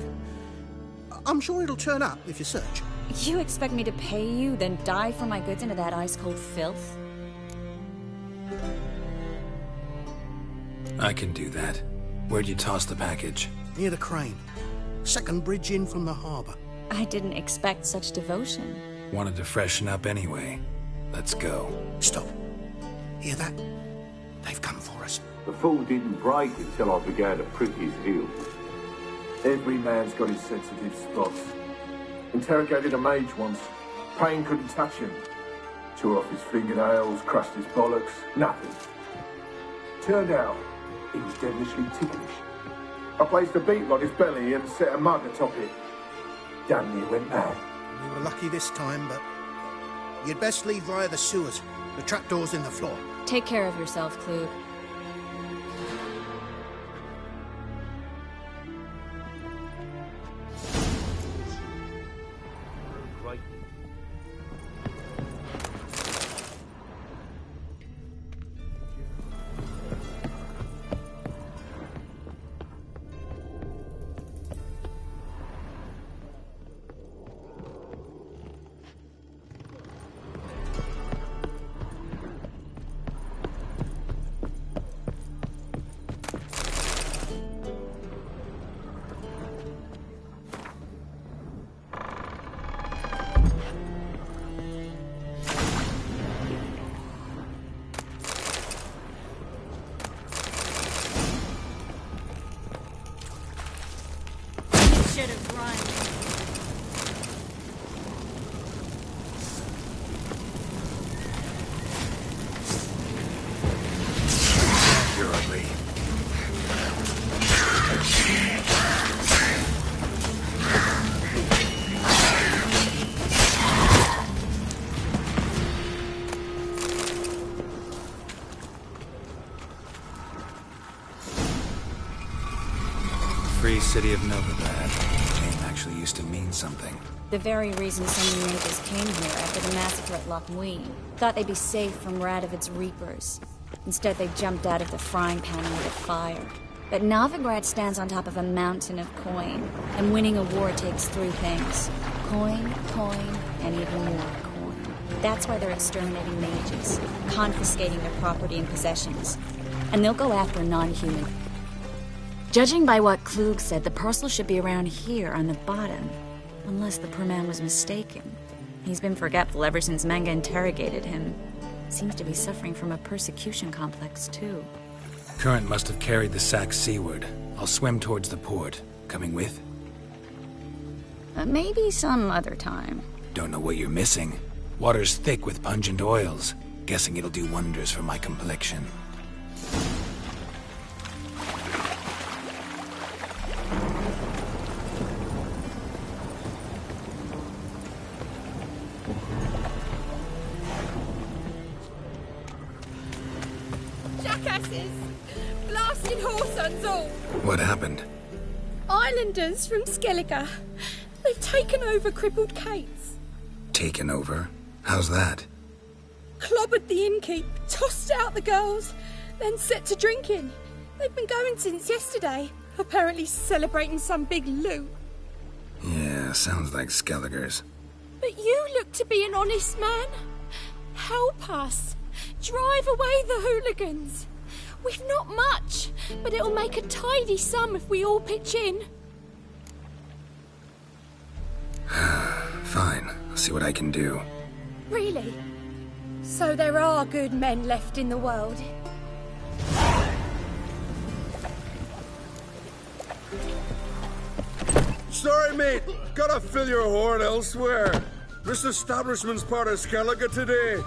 I'm sure it'll turn up if you search. You expect me to pay you, then dive for my goods into that ice-cold filth? I can do that. Where'd you toss the package? Near the crane. Second bridge in from the harbour. I didn't expect such devotion. Wanted to freshen up anyway. Let's go. Stop. Hear that? They've come for us. The fall didn't break until I began to prick his heels. Every man's got his sensitive spots. Interrogated a mage once. Pain couldn't touch him. Tore off his fingernails, crushed his bollocks. Nothing. Turned out, he was devilishly ticklish. I placed a beetle on his belly and set a mug atop it. Damn near went mad. We were lucky this time, but you'd best leave via the sewers. The trapdoor's in the floor. Take care of yourself, Klug. Should have run. You're ugly. Free city of Novigrad. Name actually used to mean something. The very reason so many mages came here after the massacre at Loch Muin. Thought they'd be safe from Radovid's reapers. Instead, they jumped out of the frying pan into the fire. But Novigrad stands on top of a mountain of coin, and winning a war takes three things. Coin, coin, and even more coin. That's why they're exterminating mages, confiscating their property and possessions. And they'll go after non-human. Judging by what Klug said, the parcel should be around here on the bottom. Unless the poor man was mistaken. He's been forgetful ever since Manga interrogated him. Seems to be suffering from a persecution complex, too. Current must have carried the sack seaward. I'll swim towards the port. Coming with? Maybe some other time. Don't know what you're missing. Water's thick with pungent oils. Guessing it'll do wonders for my complexion. Jackasses! Blasted Whoresons all! What happened? Islanders from Skellige. They've taken over crippled Kate's. Taken over? How's that? Clobbered the innkeep, tossed out the girls, then set to drinking. They've been going since yesterday. Apparently celebrating some big loot. Yeah, sounds like Skelliger's. But you look to be an honest man. Help us. Drive away the hooligans. We've not much, but it'll make a tidy sum if we all pitch in. Fine, I'll see what I can do. Really? So there are good men left in the world? Sorry, mate. Gotta fill your horn elsewhere. This establishment's part of Skellige today.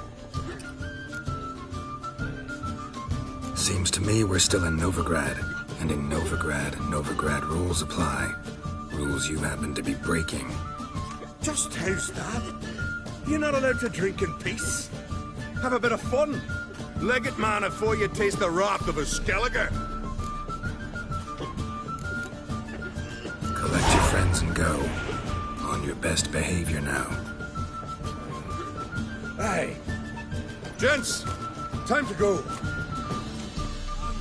Seems to me we're still in Novigrad. And in Novigrad, Novigrad rules apply. Rules you happen to be breaking. Just how's that? You're not allowed to drink in peace? Have a bit of fun. Leg it, man, before you taste the wrath of a Skellige. Collect your friends and go. On your best behavior now. Hey. Gents, time to go.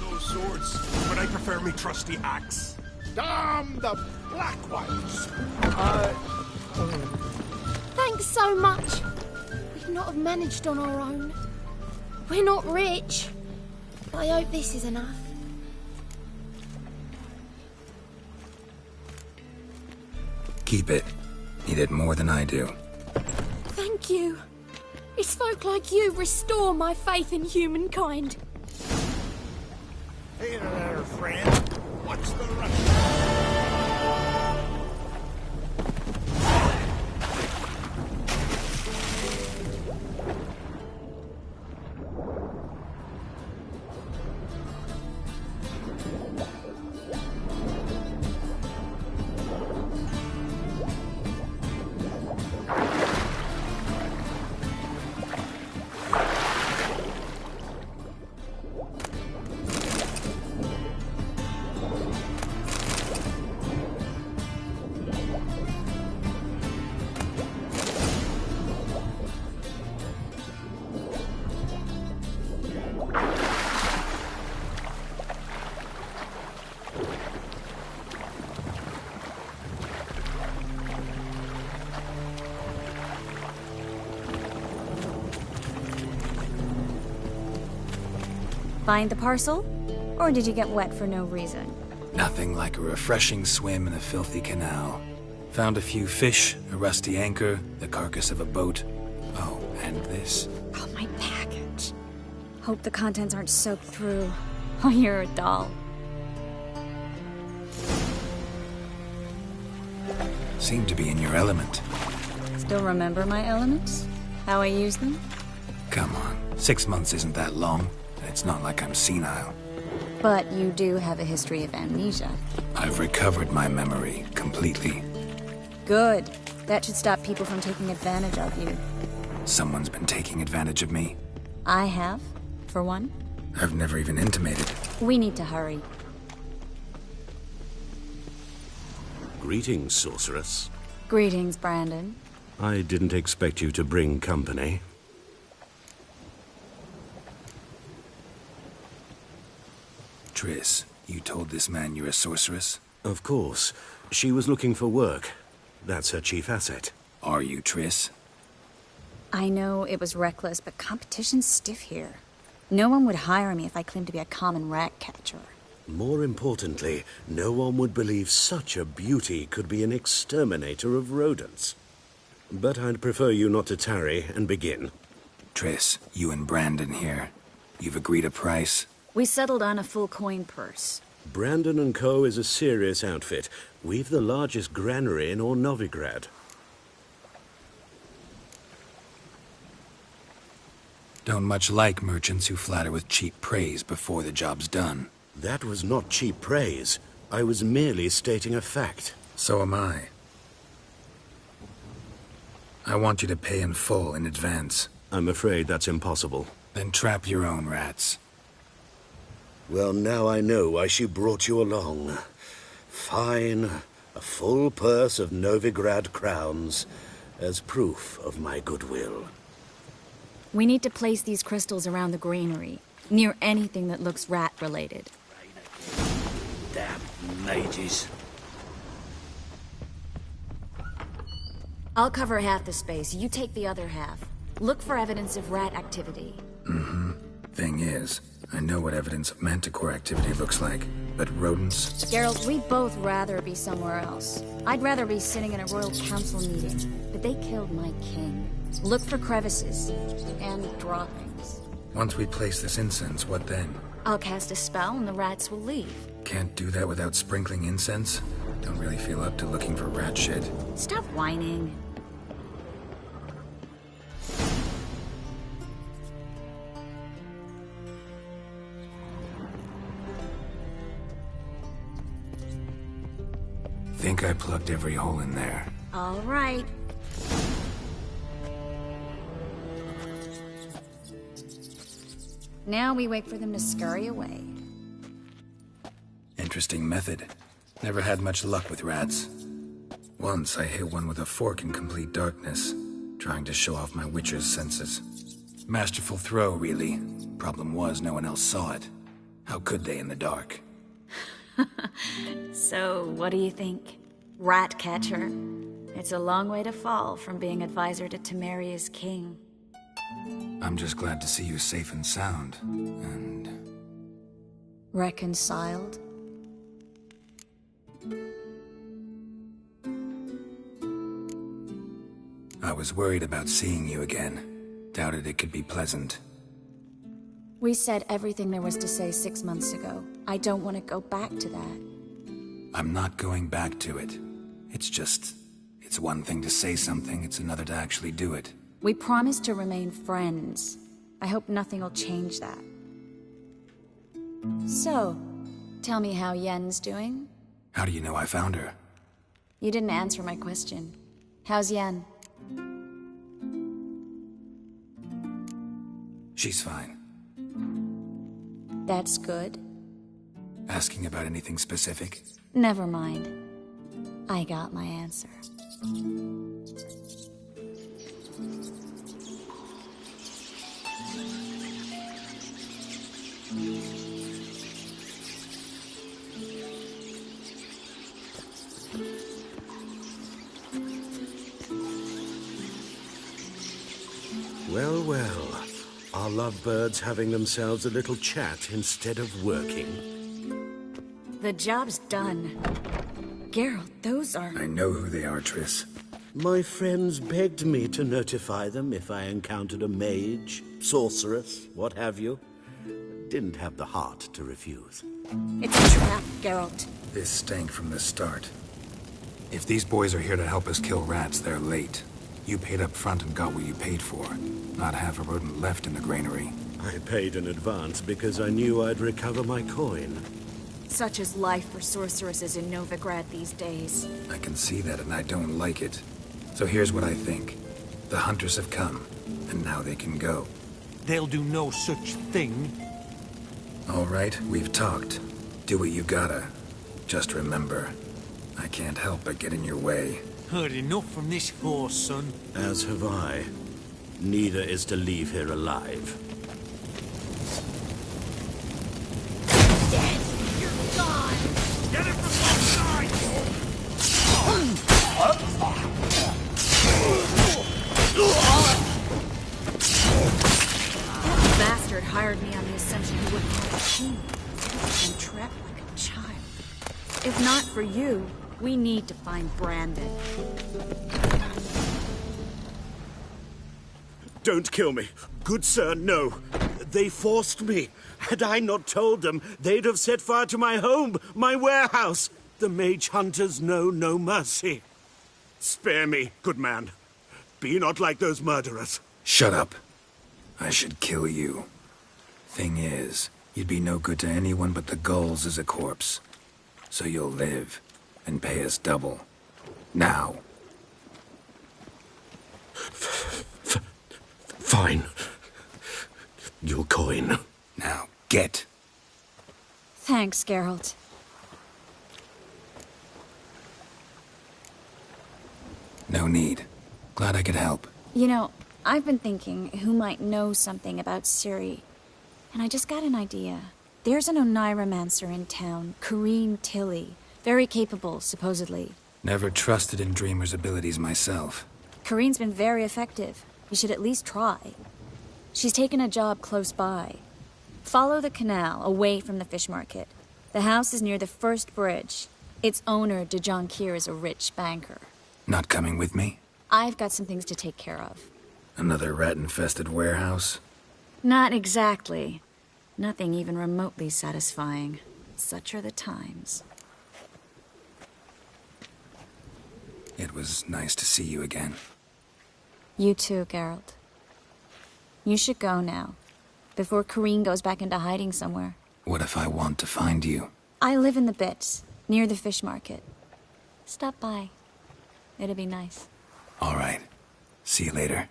Those swords, but I prefer me trusty axe. Damn the black ones! Thanks so much. We'd not have managed on our own. We're not rich. But I hope this is enough. Keep it. You did more than I do. Thank you. It's folk like you restore my faith in humankind. Hey there, friend. What's the rush? Find the parcel? Or did you get wet for no reason? Nothing like a refreshing swim in a filthy canal. Found a few fish, a rusty anchor, the carcass of a boat. Oh, and this. Oh, my package. Hope the contents aren't soaked through. Oh, you're a doll. Seem to be in your element. Still remember my elements? How I use them? Come on, 6 months isn't that long. It's not like I'm senile. But you do have a history of amnesia. I've recovered my memory completely. Good. That should stop people from taking advantage of you. Someone's been taking advantage of me. I have, for one. I've never even intimated. We need to hurry. Greetings, sorceress. Greetings, Brandon. I didn't expect you to bring company. Triss, you told this man you're a sorceress? Of course. She was looking for work. That's her chief asset. Are you, Triss? I know it was reckless, but competition's stiff here. No one would hire me if I claimed to be a common rat catcher. More importantly, no one would believe such a beauty could be an exterminator of rodents. But I'd prefer you not to tarry and begin. Triss, you and Brandon here. You've agreed a price? We settled on a full coin purse. Brandon & Co. is a serious outfit. We've the largest granary in all Novigrad. Don't much like merchants who flatter with cheap praise before the job's done. That was not cheap praise. I was merely stating a fact. So am I. I want you to pay in full in advance. I'm afraid that's impossible. Then trap your own rats. Well, now I know why she brought you along. Fine. A full purse of Novigrad crowns as proof of my goodwill. We need to place these crystals around the granary, near anything that looks rat-related. Damn. Mages. I'll cover half the space, you take the other half. Look for evidence of rat activity. Mm-hmm. Thing is, I know what evidence of manticore activity looks like, but rodents... Geralt, we'd both rather be somewhere else. I'd rather be sitting in a royal council meeting, but they killed my king. Look for crevices and droppings. Once we place this incense, what then? I'll cast a spell and the rats will leave. Can't do that without sprinkling incense? Don't really feel up to looking for rat shit. Stop whining. Think I plugged every hole in there. All right. Now we wait for them to scurry away. Interesting method. Never had much luck with rats. Once I hit one with a fork in complete darkness, trying to show off my witcher's senses. Masterful throw, really. Problem was, no one else saw it. How could they in the dark? So, what do you think? Rat catcher? It's a long way to fall from being advisor to Temeria's king. I'm just glad to see you safe and sound, and... Reconciled? I was worried about seeing you again. Doubted it could be pleasant. We said everything there was to say 6 months ago. I don't want to go back to that. I'm not going back to it. It's just... It's one thing to say something, it's another to actually do it. We promised to remain friends. I hope nothing will change that. So, tell me how Yen's doing? How do you know I found her? You didn't answer my question. How's Yen? She's fine. That's good. Asking about anything specific? Never mind. I got my answer. Well, well. Are lovebirds having themselves a little chat instead of working? The job's done. Geralt, those are... I know who they are, Triss. My friends begged me to notify them if I encountered a mage, sorceress, what have you. Didn't have the heart to refuse. It's a trap, Geralt. This stank from the start. If these boys are here to help us kill rats, they're late. You paid up front and got what you paid for. Not half a rodent left in the granary. I paid in advance because I knew I'd recover my coin. Such is life for sorceresses in Novigrad these days. I can see that and I don't like it. So here's what I think. The hunters have come, and now they can go. They'll do no such thing. All right, we've talked. Do what you gotta. Just remember, I can't help but get in your way. Heard enough from this horse, son. As have I. Neither is to leave here alive. Dead! You're gone! Get it from both sides! That bastard hired me on the assumption he wouldn't have to see me. I'm trapped like a child. If not for you, we need to find Brandon. Don't kill me. Good sir, no. They forced me. Had I not told them, they'd have set fire to my home, my warehouse. The mage hunters know no mercy. Spare me, good man. Be not like those murderers. Shut up. I should kill you. Thing is, you'd be no good to anyone but the gulls as a corpse. So you'll live, and pay us double. Now. Fine. Your coin. Now, get. Thanks, Geralt. No need. Glad I could help. You know, I've been thinking who might know something about Ciri. And I just got an idea. There's an Oneiromancer in town, Kareem Tilly. Very capable, supposedly. Never trusted in Dreamer's abilities myself. Kareem's been very effective. You should at least try. She's taken a job close by. Follow the canal, away from the fish market. The house is near the first bridge. Its owner, Dejonkir, is a rich banker. Not coming with me? I've got some things to take care of. Another rat-infested warehouse? Not exactly. Nothing even remotely satisfying. Such are the times. It was nice to see you again. You too, Geralt. You should go now, before Kareem goes back into hiding somewhere. What if I want to find you? I live in the Bits, near the fish market. Stop by. It'd be nice. All right. See you later.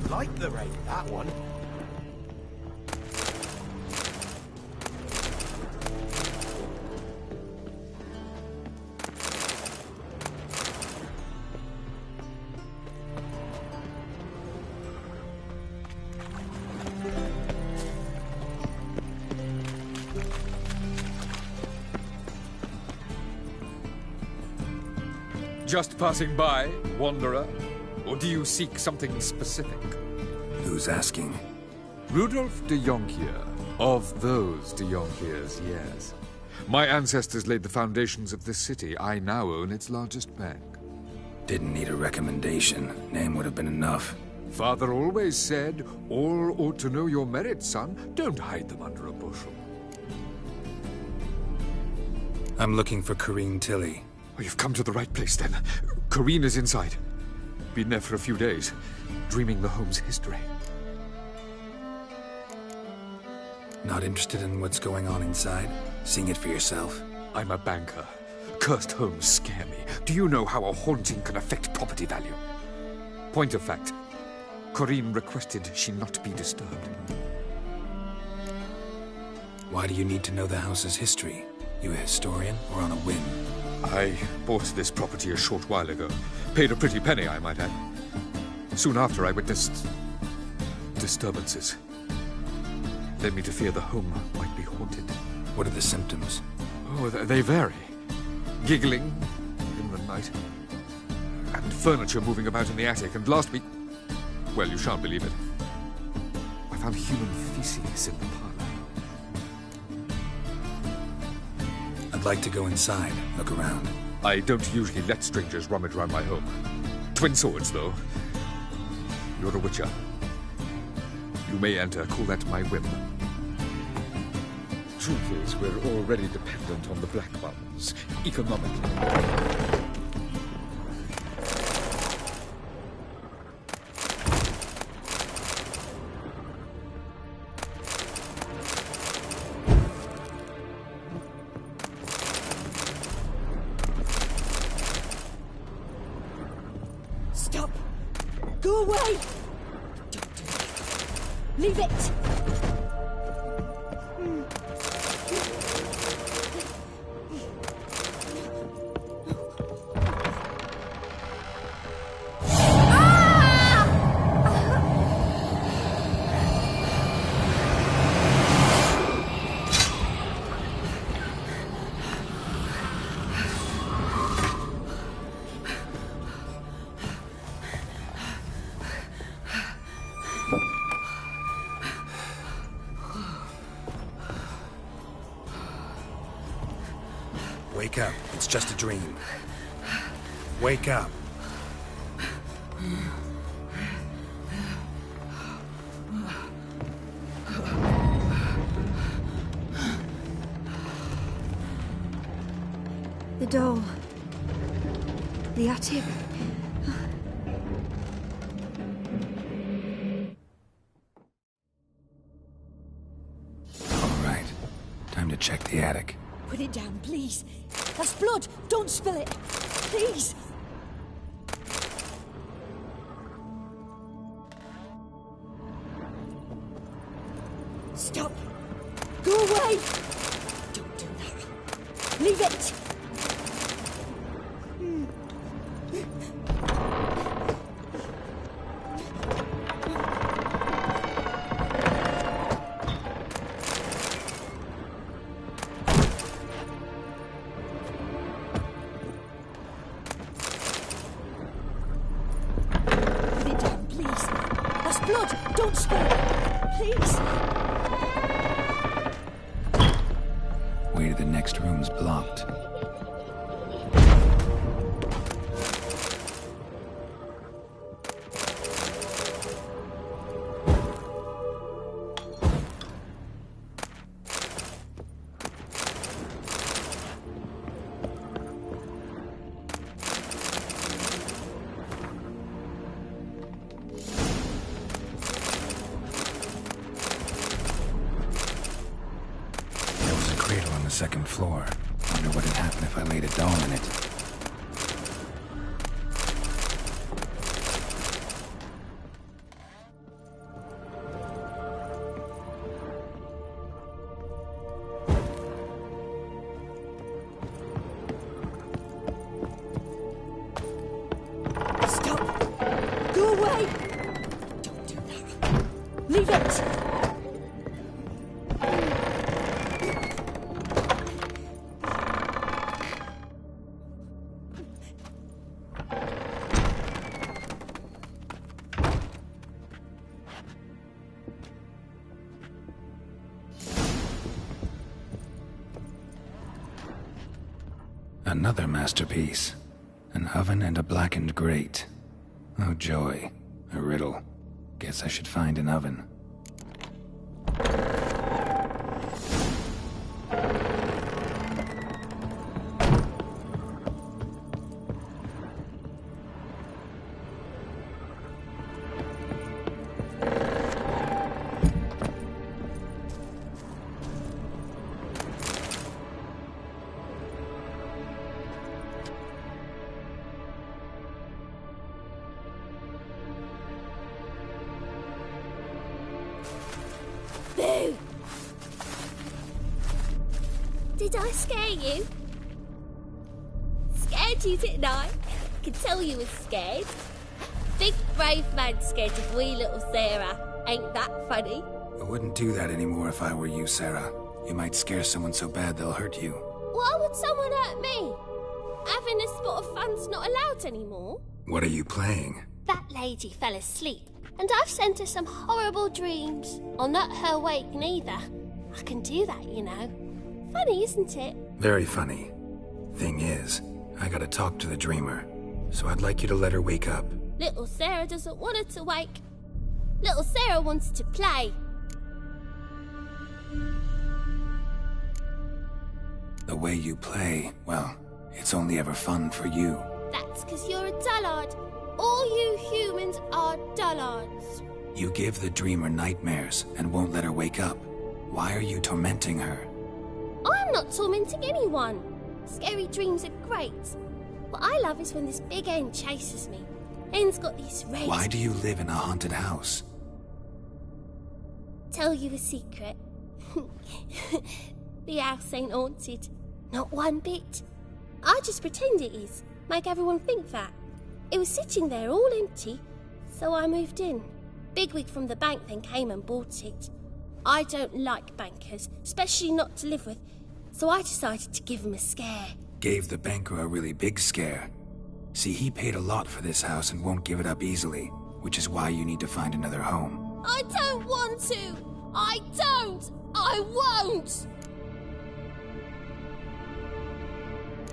Like the rain, that one. Just passing by, wanderer? Or do you seek something specific? Who's asking? Rudolf de Jonkheer. Of those de Jonkheers, yes. My ancestors laid the foundations of this city. I now own its largest bank. Didn't need a recommendation. Name would have been enough. Father always said, all ought to know your merits, son. Don't hide them under a bushel. I'm looking for Kareem Tilly. Oh, you've come to the right place, then. Kareem is inside. Been there for a few days, dreaming the home's history. Not interested in what's going on inside? Seeing it for yourself? I'm a banker. Cursed homes scare me. Do you know how a haunting can affect property value? Point of fact, Kareem requested she not be disturbed. Why do you need to know the house's history? You a historian or on a whim? I bought this property a short while ago. Paid a pretty penny, I might add. Soon after, I witnessed disturbances. Led me to fear the home might be haunted. What are the symptoms? Oh, they vary. Giggling in the night. And furniture moving about in the attic. And last week... well, you shan't believe it. I found human feces in the parlor. I'd like to go inside, look around. I don't usually let strangers rummage around my home. Twin swords, though. You're a witcher. You may enter, call that my whim. Truth is, we're already dependent on the Black Ones, economically. Stop! Go away! Don't do it. Leave it! Wake up. It's just a dream. Wake up. The doll. The attic. All right. Time to check the Put it down, please. That's blood. Don't spill it. Please. Stop. Go away. Don't do that. Leave it. Second floor. Wonder what would happen if I laid a doll in it. Stop! Go away! Don't do that. Leave it! Another masterpiece. An oven and a blackened grate. Oh joy. A riddle. Guess I should find an oven. Boo! Did I scare you? Scared you, didn't I? I can tell you was scared. Big brave man scared of wee little Sarah. Ain't that funny? I wouldn't do that anymore if I were you, Sarah. You might scare someone so bad they'll hurt you. Why would someone hurt me? Having a spot of fun's not allowed anymore. What are you playing? That lady fell asleep, and I've sent her some horrible dreams. I'll not her wake neither. I can do that, you know. Funny, isn't it? Very funny. Thing is, I gotta talk to the dreamer, so I'd like you to let her wake up. Little Sarah doesn't want her to wake. Little Sarah wants to play. The way you play, well, it's only ever fun for you. That's because you're a dullard. All you humans are dullards. You give the dreamer nightmares and won't let her wake up. Why are you tormenting her? I'm not tormenting anyone. Scary dreams are great. What I love is when this big N chases me. N's got these red... Why do you live in a haunted house? Tell you a secret. The house ain't haunted. Not one bit. I just pretend it is. Make everyone think that. It was sitting there all empty, so I moved in. Bigwig from the bank then came and bought it. I don't like bankers, especially not to live with, so I decided to give him a scare. Gave the banker a really big scare. See, he paid a lot for this house and won't give it up easily, which is why you need to find another home. I don't want to! I don't! I won't!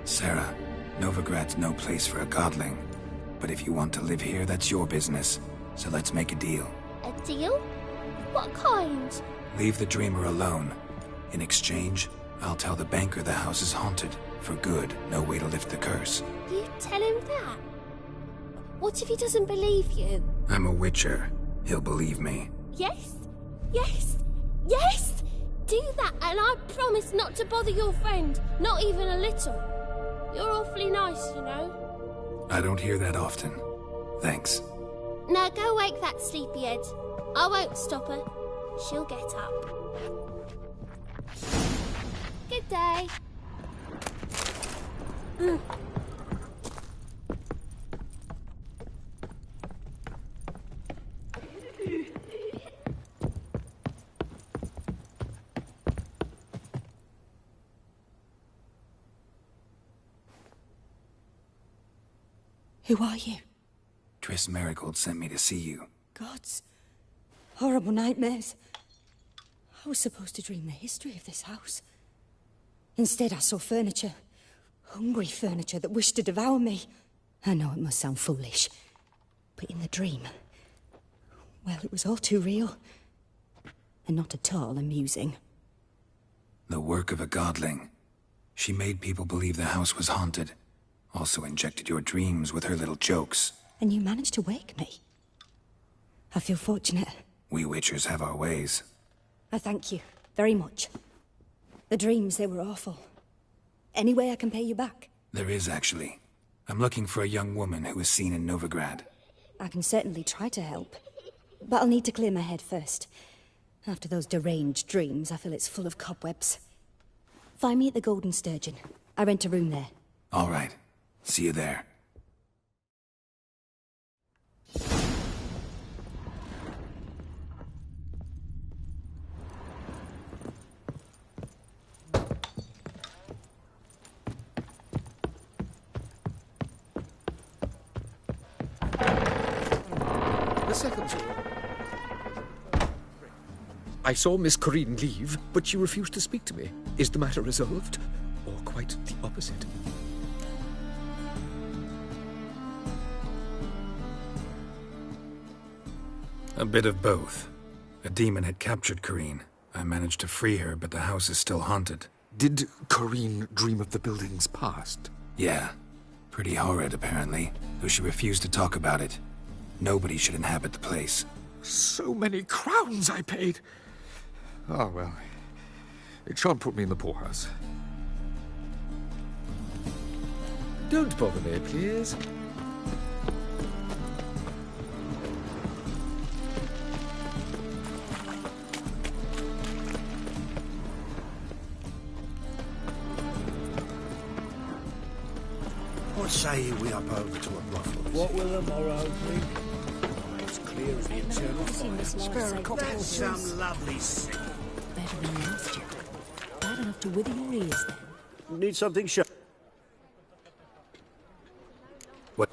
Sarah, Novigrad's no place for a godling. But if you want to live here, that's your business. So let's make a deal. A deal? What kind? Leave the dreamer alone. In exchange, I'll tell the banker the house is haunted. For good, no way to lift the curse. You tell him that? What if he doesn't believe you? I'm a witcher. He'll believe me. Yes? Yes? Yes? Do that, and I promise not to bother your friend, not even a little. You're awfully nice, you know. I don't hear that often. Thanks. Now go wake that sleepyhead. I won't stop her. She'll get up. Good day. Who are you? Triss Merigold sent me to see you. Gods. Horrible nightmares. I was supposed to dream the history of this house. Instead, I saw furniture. Hungry furniture that wished to devour me. I know it must sound foolish, but in the dream, well, it was all too real. And not at all amusing. The work of a godling. She made people believe the house was haunted. Also injected your dreams with her little jokes. And you managed to wake me. I feel fortunate. We Witchers have our ways. I thank you very much. The dreams, they were awful. Any way I can pay you back? There is, actually. I'm looking for a young woman who was seen in Novigrad. I can certainly try to help. But I'll need to clear my head first. After those deranged dreams, I feel it's full of cobwebs. Find me at the Golden Sturgeon. I rent a room there. All right. See you there. The second. I saw Miss Corinne leave, but she refused to speak to me. Is the matter resolved? Or quite the opposite? A bit of both. A demon had captured Corinne. I managed to free her, but the house is still haunted. Did Corinne dream of the building's past? Yeah. Pretty horrid, apparently, though she refused to talk about it. Nobody should inhabit the place. So many crowns I paid! Oh, well. It shan't put me in the poorhouse. Don't bother me, please. What say you we up over to a brothel? What will the morrow bring? It's clear as the eternal fire. That's some lovely sick. Better than last year. Bad enough to wither your ears, then. Need something sharp. What?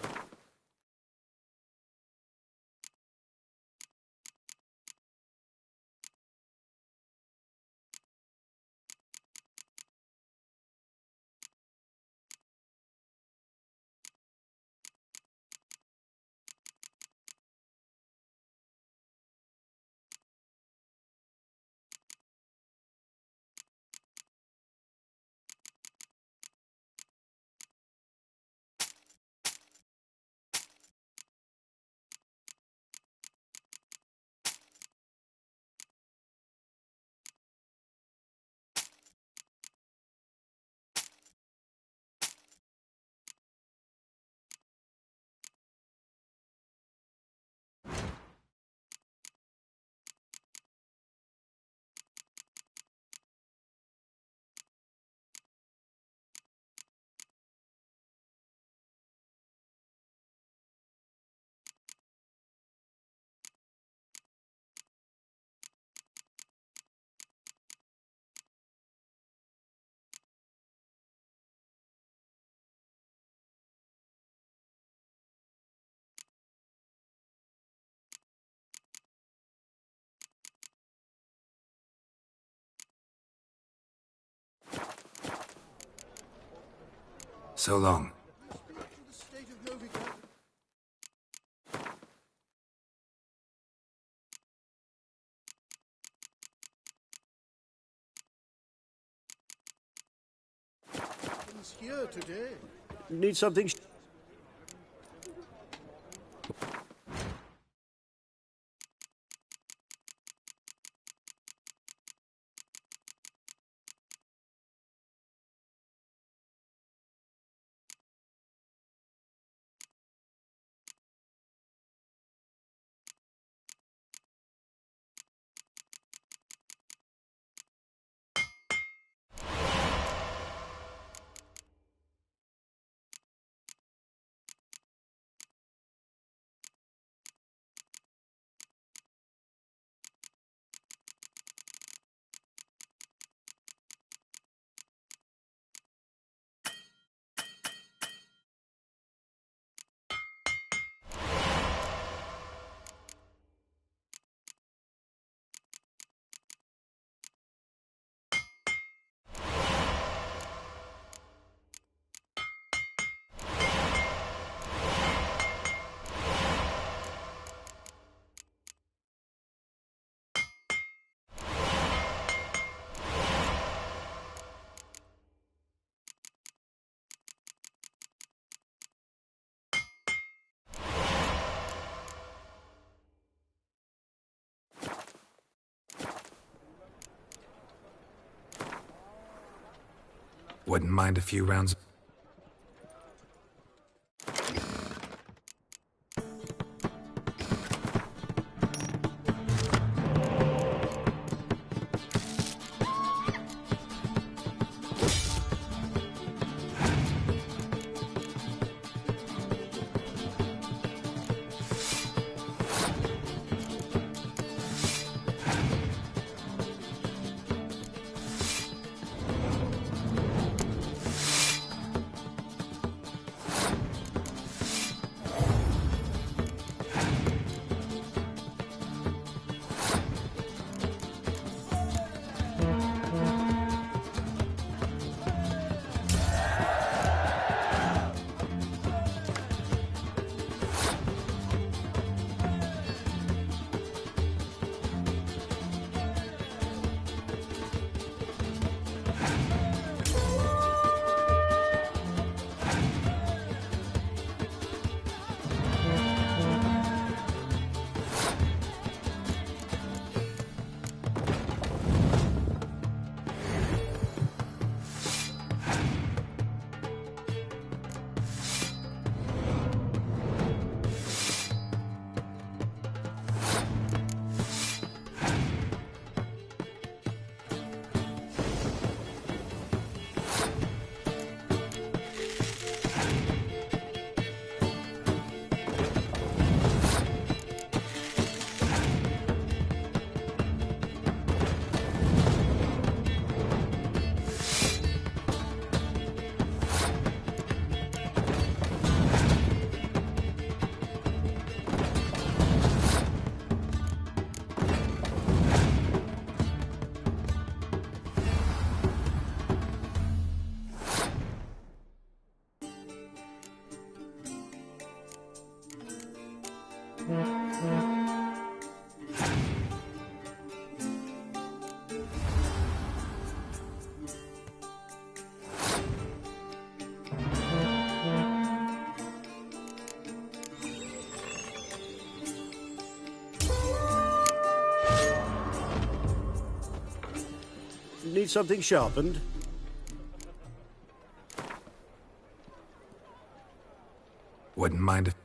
So long. He's here today. Need something. Wouldn't mind a few rounds. Need something sharpened? Wouldn't mind if...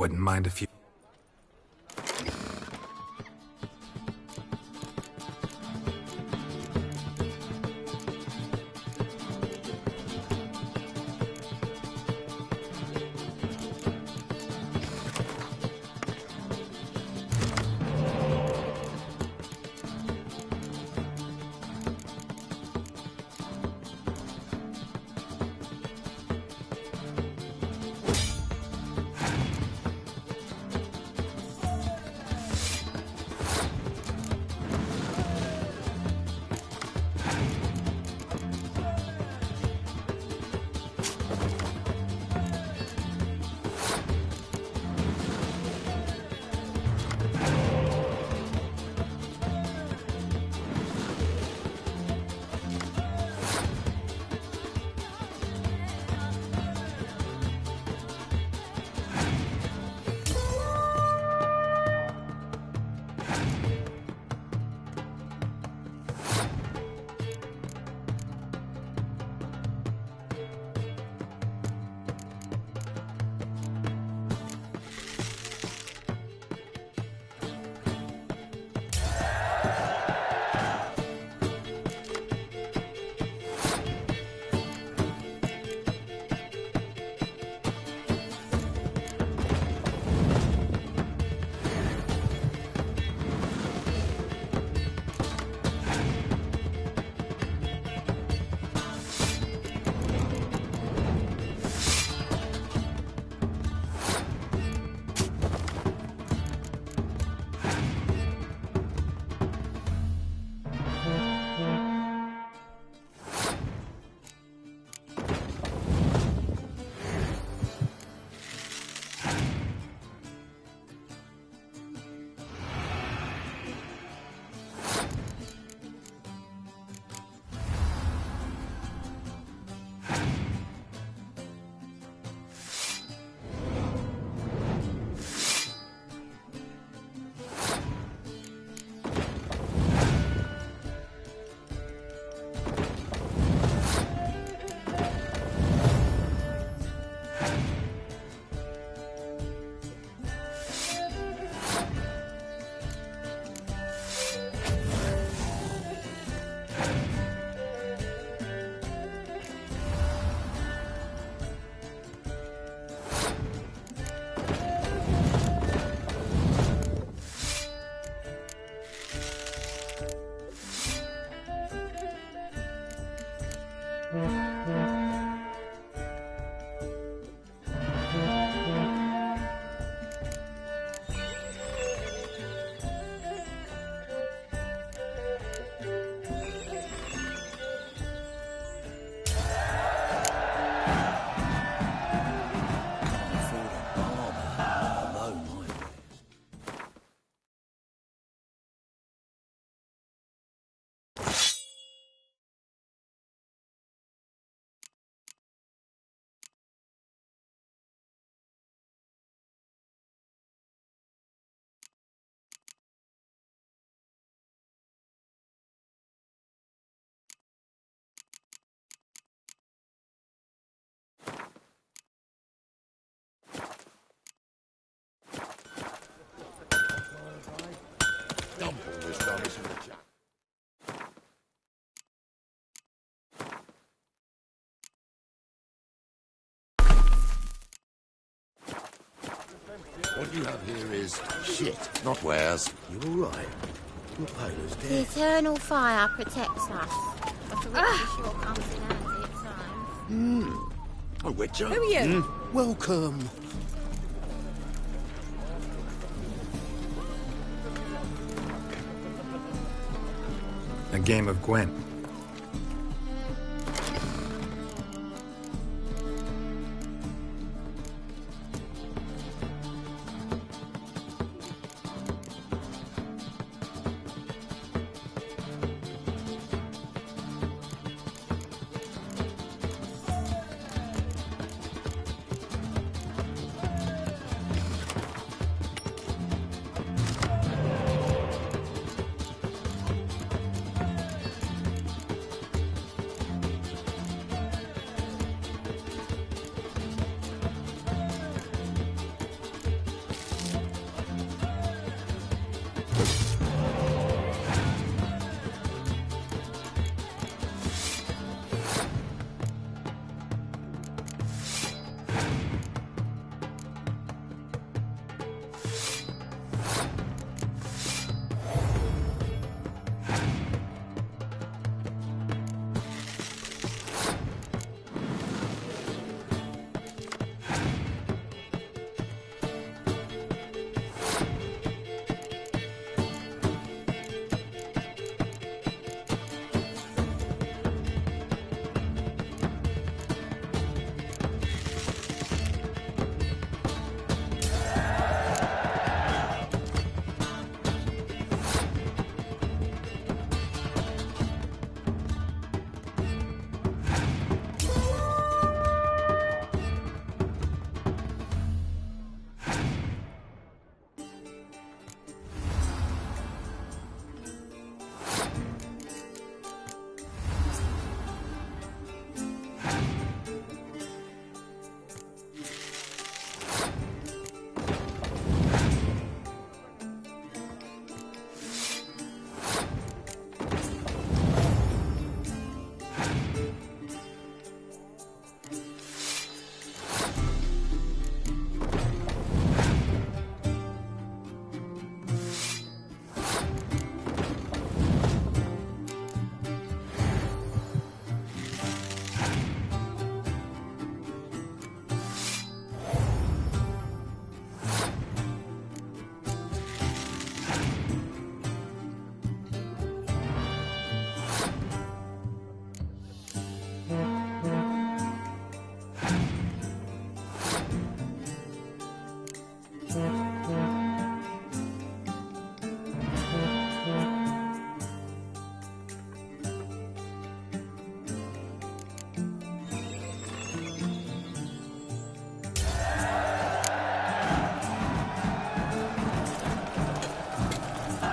Wouldn't mind if you... What you have here is shit, not wares. You all right? Your Paler's The dead. eternal fire protects us. But a witcher sure comes in handy at times. A witcher? Who are you? Welcome. A game of Gwent.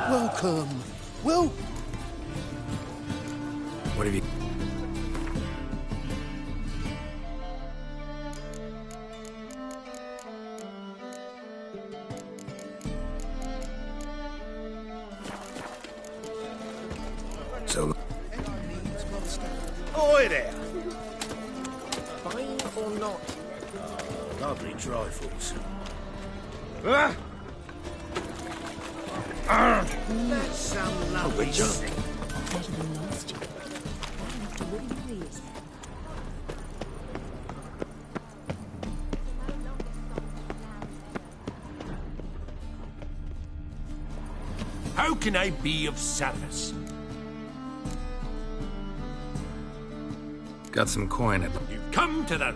Welcome. Well... What have you... So... Oi there! Fine or not? Lovely trifles. Ah! That's some lovely junk. Better than last year. I have to really please. How can I be of service? Got some coin at... You've come to the...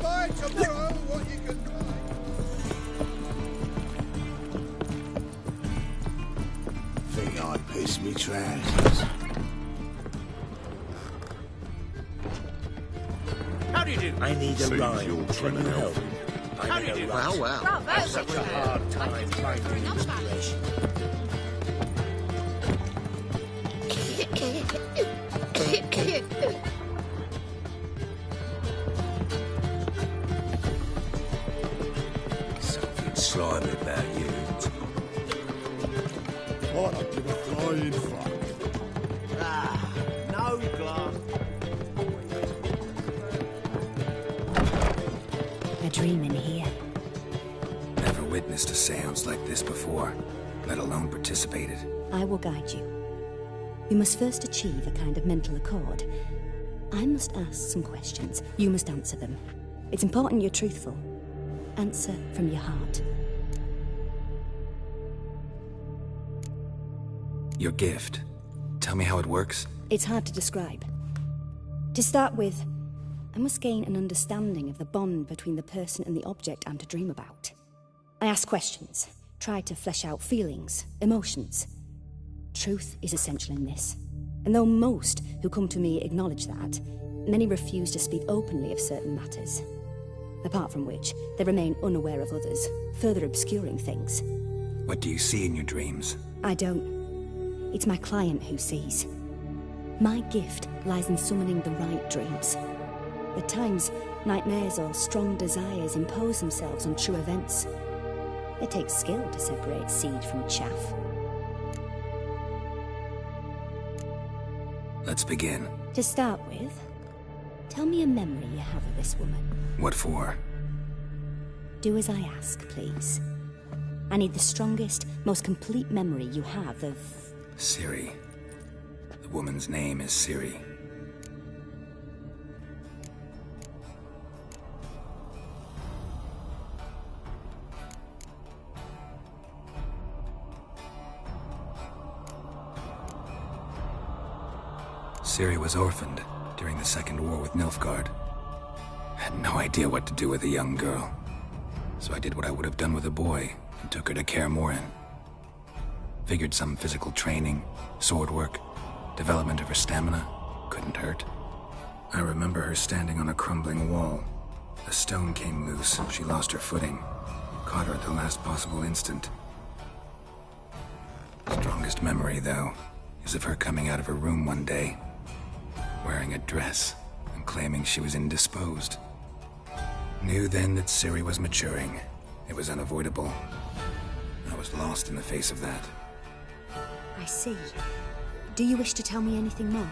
Buy tomorrow what you can buy. Think I pissed me trousers. How do you do? I need a Save rhyme. your Can you help? How do you do? Well, well. I've such a hard time finding inspiration. Something slimy about you. I don't give a flying fuck. Ah, no glass. A dream in here. Never witnessed a seance like this before, let alone participated. I will guide you. You must first achieve a kind of mental accord. I must ask some questions. You must answer them. It's important you're truthful. Answer from your heart. Your gift. Tell me how it works. It's hard to describe. To start with, I must gain an understanding of the bond between the person and the object I'm to dream about. I ask questions, try to flesh out feelings, emotions. Truth is essential in this. And though most who come to me acknowledge that, many refuse to speak openly of certain matters. Apart from which, they remain unaware of others, further obscuring things. What do you see in your dreams? I don't. It's my client who sees. My gift lies in summoning the right dreams. At times, nightmares or strong desires impose themselves on true events. It takes skill to separate seed from chaff. Let's begin. To start with, tell me a memory you have of this woman. What for? Do as I ask, please. I need the strongest, most complete memory you have of... Ciri. The woman's name is Ciri. Ciri was orphaned during the Second War with Nilfgaard. Had no idea what to do with a young girl. So I did what I would have done with a boy and took her to Kaer Morhen. Figured some physical training, sword work, development of her stamina couldn't hurt. I remember her standing on a crumbling wall. A stone came loose, she lost her footing. Caught her at the last possible instant. Strongest memory, though, is of her coming out of her room one day, wearing a dress and claiming she was indisposed. Knew then that Ciri was maturing. It was unavoidable. I was lost in the face of that. I see. Do you wish to tell me anything more?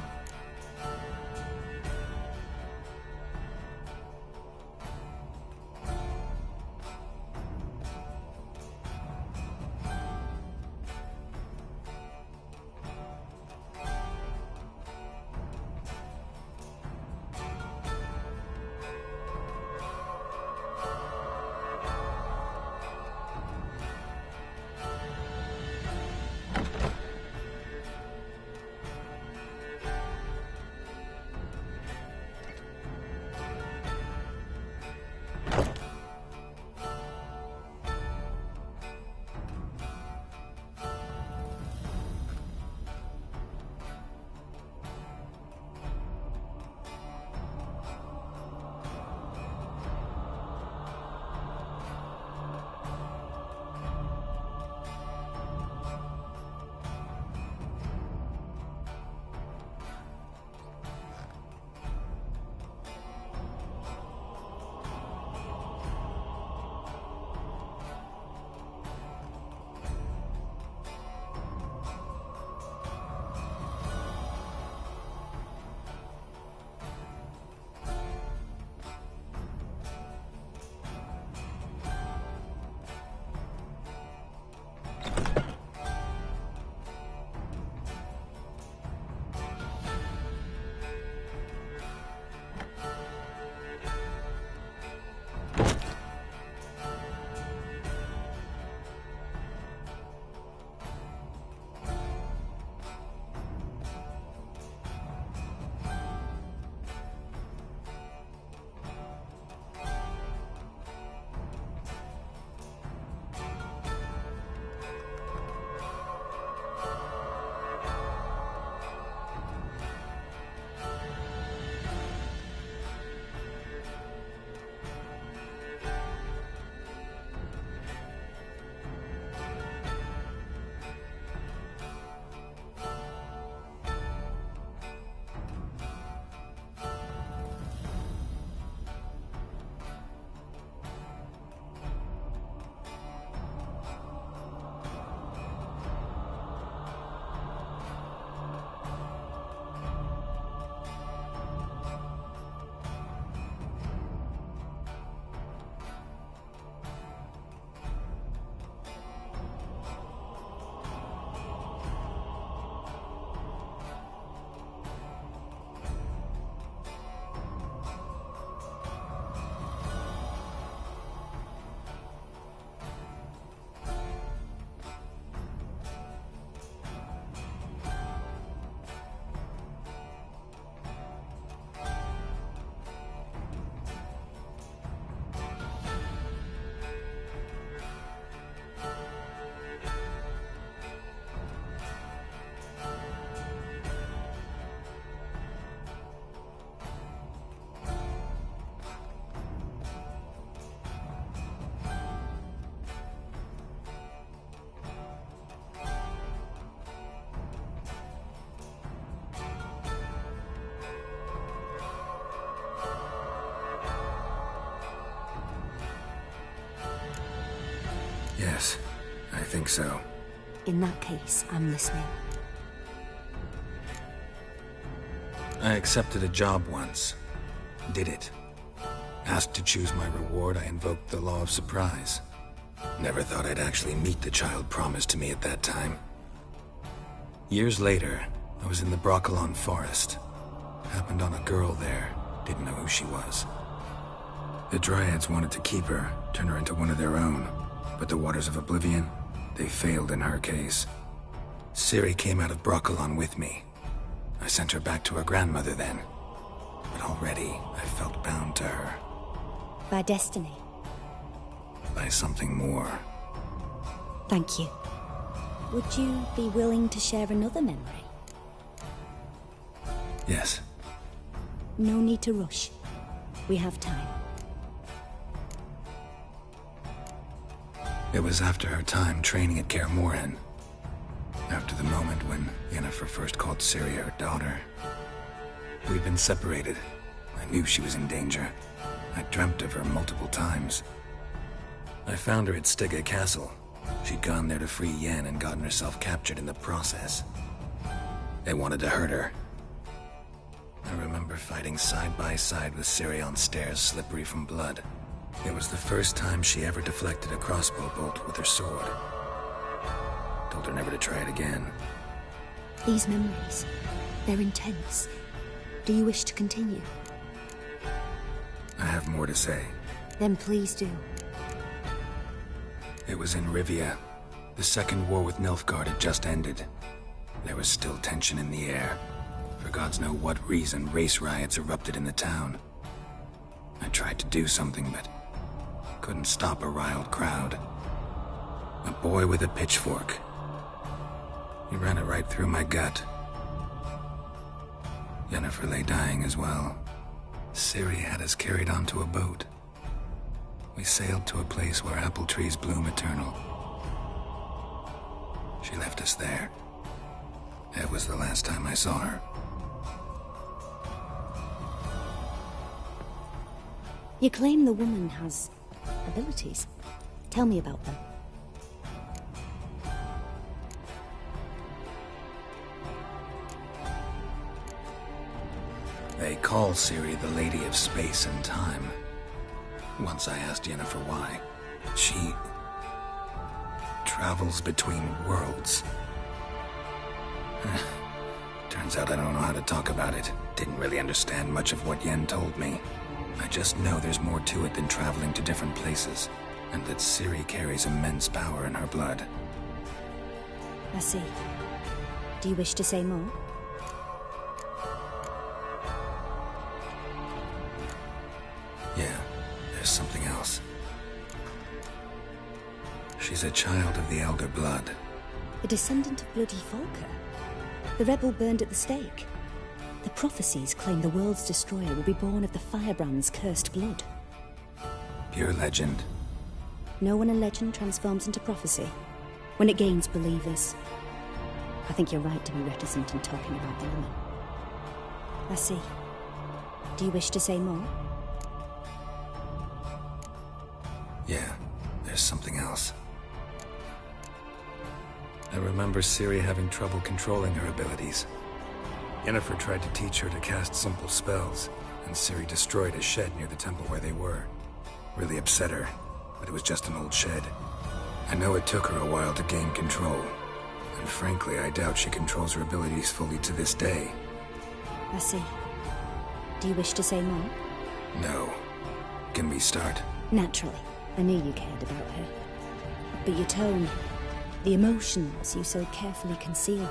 Yes, I think so. In that case, I'm listening. I accepted a job once. Did it. Asked to choose my reward, I invoked the law of surprise. Never thought I'd actually meet the child promised to me at that time. Years later, I was in the Broccolon forest. Happened on a girl there. Didn't know who she was. The Dryads wanted to keep her, turn her into one of their own. But the Waters of Oblivion, they failed in her case. Ciri came out of Broccolon with me. I sent her back to her grandmother then. But already, I felt bound to her. By destiny. By something more. Thank you. Would you be willing to share another memory? Yes. No need to rush. We have time. It was after her time training at Kaer Morhen. After the moment when Yennefer first called Ciri her daughter. We'd been separated. I knew she was in danger. I dreamt of her multiple times. I found her at Stygga Castle. She'd gone there to free Yen and gotten herself captured in the process. They wanted to hurt her. I remember fighting side by side with Ciri on stairs slippery from blood. It was the first time she ever deflected a crossbow bolt with her sword. Told her never to try it again. These memories, they're intense. Do you wish to continue? I have more to say. Then please do. It was in Rivia. The second war with Nilfgaard had just ended. There was still tension in the air. For gods know what reason, race riots erupted in the town. I tried to do something, but couldn't stop a riled crowd. A boy with a pitchfork. He ran it right through my gut. Yennefer lay dying as well. Ciri had us carried onto a boat. We sailed to a place where apple trees bloom eternal. She left us there. That was the last time I saw her. You claim the woman has abilities. Tell me about them. They call Ciri the Lady of Space and Time. Once I asked Yennefer why. She travels between worlds. Turns out I don't know how to talk about it. Didn't really understand much of what Yen told me. I just know there's more to it than traveling to different places, and that Ciri carries immense power in her blood. I see. Do you wish to say more? Yeah, there's something else. She's a child of the Elder Blood. A descendant of bloody Volker. The rebel burned at the stake. The prophecies claim the world's destroyer will be born of the Firebrand's cursed blood. Pure legend. Know when a legend transforms into prophecy? When it gains believers. I think you're right to be reticent in talking about the woman. I see. Do you wish to say more? Yeah, there's something else. I remember Ciri having trouble controlling her abilities. Yennefer tried to teach her to cast simple spells, and Ciri destroyed a shed near the temple where they were. Really upset her, but it was just an old shed. I know it took her a while to gain control, and frankly, I doubt she controls her abilities fully to this day. I see. Do you wish to say more? No. Can we start? Naturally. I knew you cared about her. But your tone, the emotions you so carefully conceal.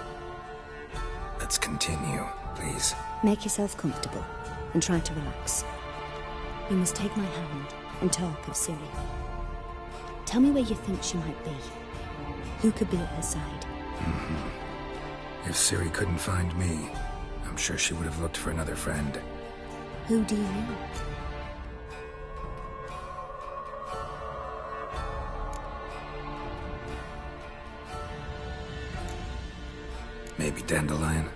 Let's continue, please. Make yourself comfortable and try to relax. You must take my hand and talk of Ciri. Tell me where you think she might be. Who could be at her side? If Ciri couldn't find me, I'm sure she would have looked for another friend. Who do you mean? Maybe Dandelion.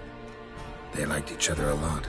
They liked each other a lot.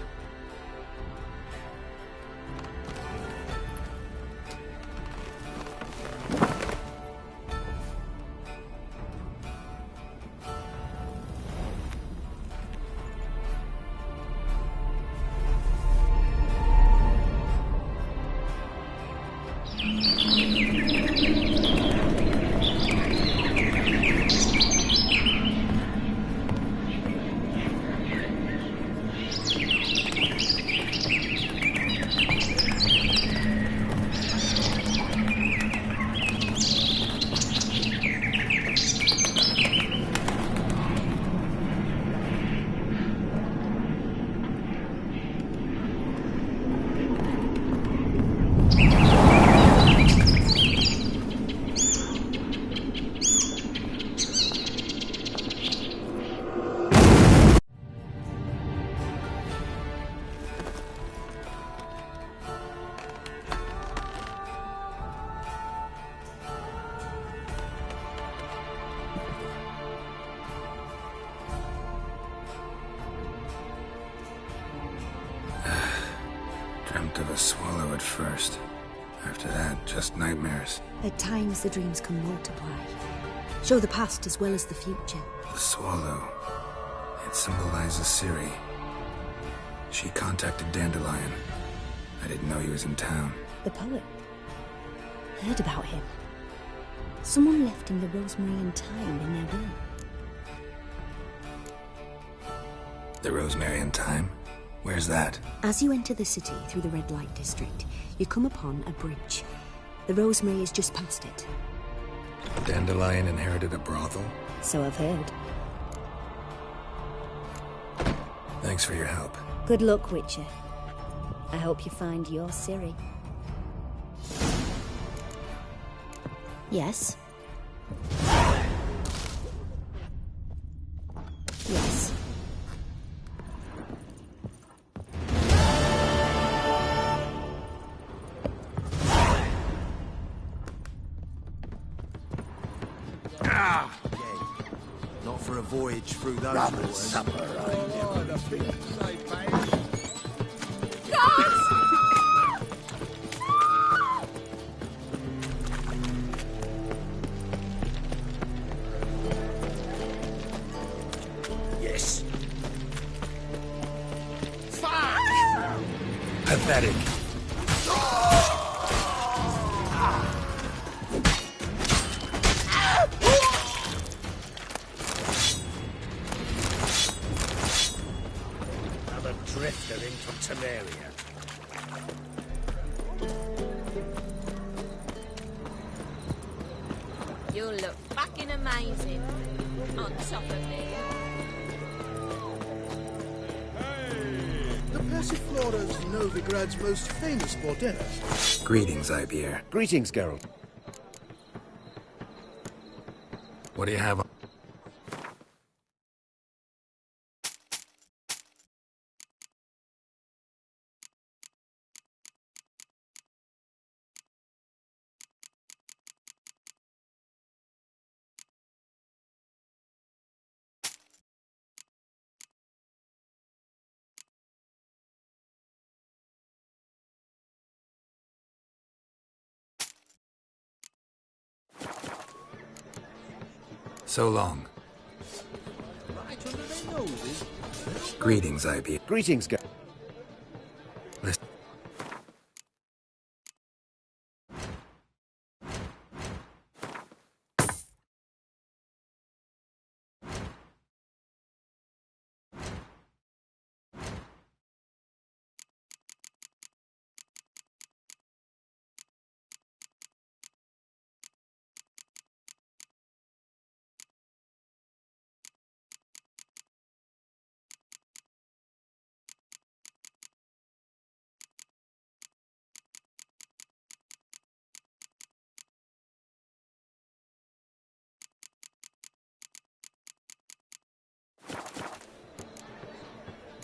Dreamt of a swallow at first. After that, just nightmares. At times, the dreams can multiply. Show the past as well as the future. The swallow. It symbolizes Ciri. She contacted Dandelion. I didn't know he was in town. The poet. Heard about him. Someone left him the rosemary and thyme in their will. The rosemary and thyme? Where's that? As you enter the city through the red light district, you come upon a bridge. The rosemary is just past it. Dandelion inherited a brothel? So I've heard. Thanks for your help. Good luck, Witcher. I hope you find your Ciri. Yes? Yes. Not for a voyage through those waters. Supper, Yes. Pathetic. Another drifter into Temeria. You look fucking amazing. On top of me. The Passiflora's Novigrad's most famous bordello. Greetings, Ibeer. Greetings, Geralt. What do you have? So long. Greetings, Ibeer. Greetings, Geralt. Listen.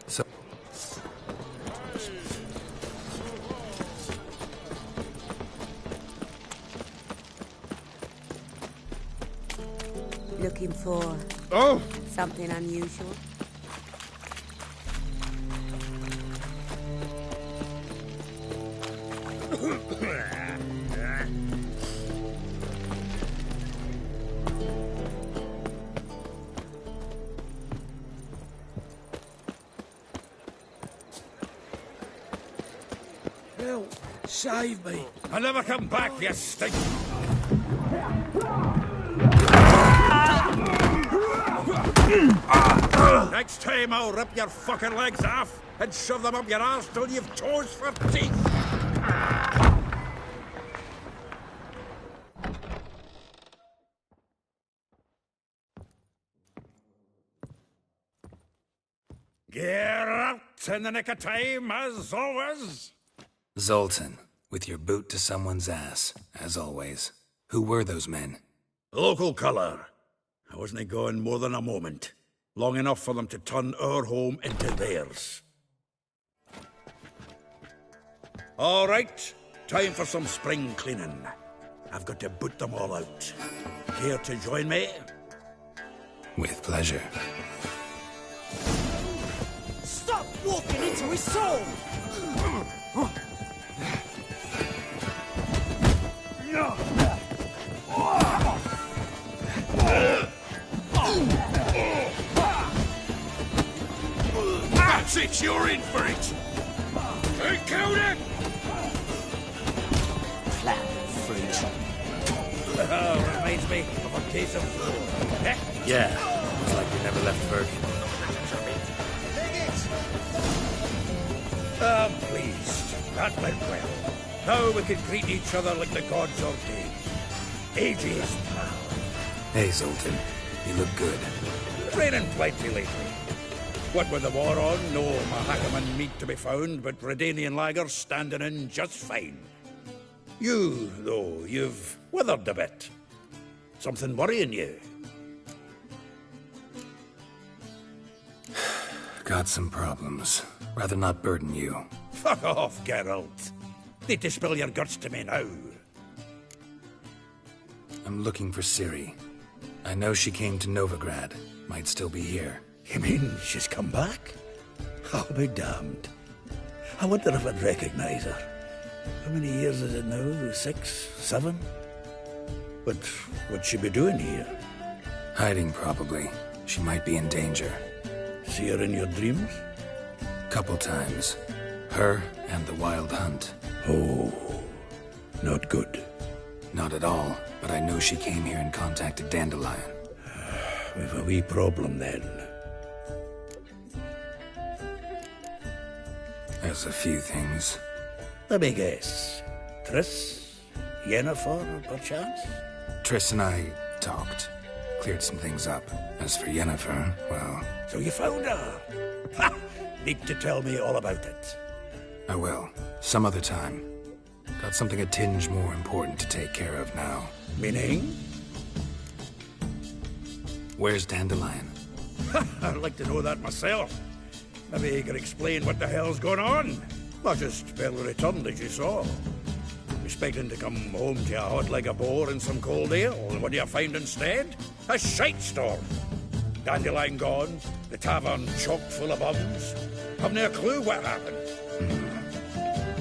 So, Looking for something unusual? Help! Save me! I'll never come back, you stink! Next time I'll rip your fucking legs off and shove them up your arse till you've toes for teeth! Get out in the nick of time, as always! Zoltan, with your boot to someone's ass, as always. Who were those men? Local colour. I wasn't going more than a moment. Long enough for them to turn our home into theirs. All right, time for some spring cleaning. I've got to boot them all out. Care to join me? With pleasure. Stop walking into his soul! That's it, you're in for it! Hey, count it! Flat fruit. Reminds me of a case of flu. Eh? Yeah, it's like you never left Birkin. I'm pleased. That went well. Now we can greet each other like the gods ordained. Ages, pal. Hey, Zoltan. You look good. Training plenty lately. What with the war on, no Mahakaman meat to be found, but Redanian lagers standing in just fine. You, though, you've withered a bit. Something worrying you? Got some problems. Rather not burden you. Fuck off, Geralt. Need to spill your guts to me now. I'm looking for Ciri. I know she came to Novigrad. Might still be here. You mean she's come back? I'll be damned. I wonder if I'd recognize her. How many years is it now? 6, 7? But what'd she be doing here? Hiding, probably. She might be in danger. See her in your dreams? Couple times. Her and the Wild Hunt. Oh, not good. Not at all, but I know she came here and contacted Dandelion. We've a wee problem then. There's a few things. Let me guess. Triss? Yennefer, perchance? Triss and I talked. Cleared some things up. As for Yennefer, well... So you found her? Ha! Need to tell me all about it. I will. Some other time. Got something a tinge more important to take care of now. Meaning? Where's Dandelion? I'd like to know that myself. Maybe you can explain what the hell's going on. Not just barely returned, as you saw. Expecting to come home to a hot like a boar and some cold ale, and what do you find instead? A shite storm. Dandelion gone, the tavern chock full of bums. Haven't a clue what happened.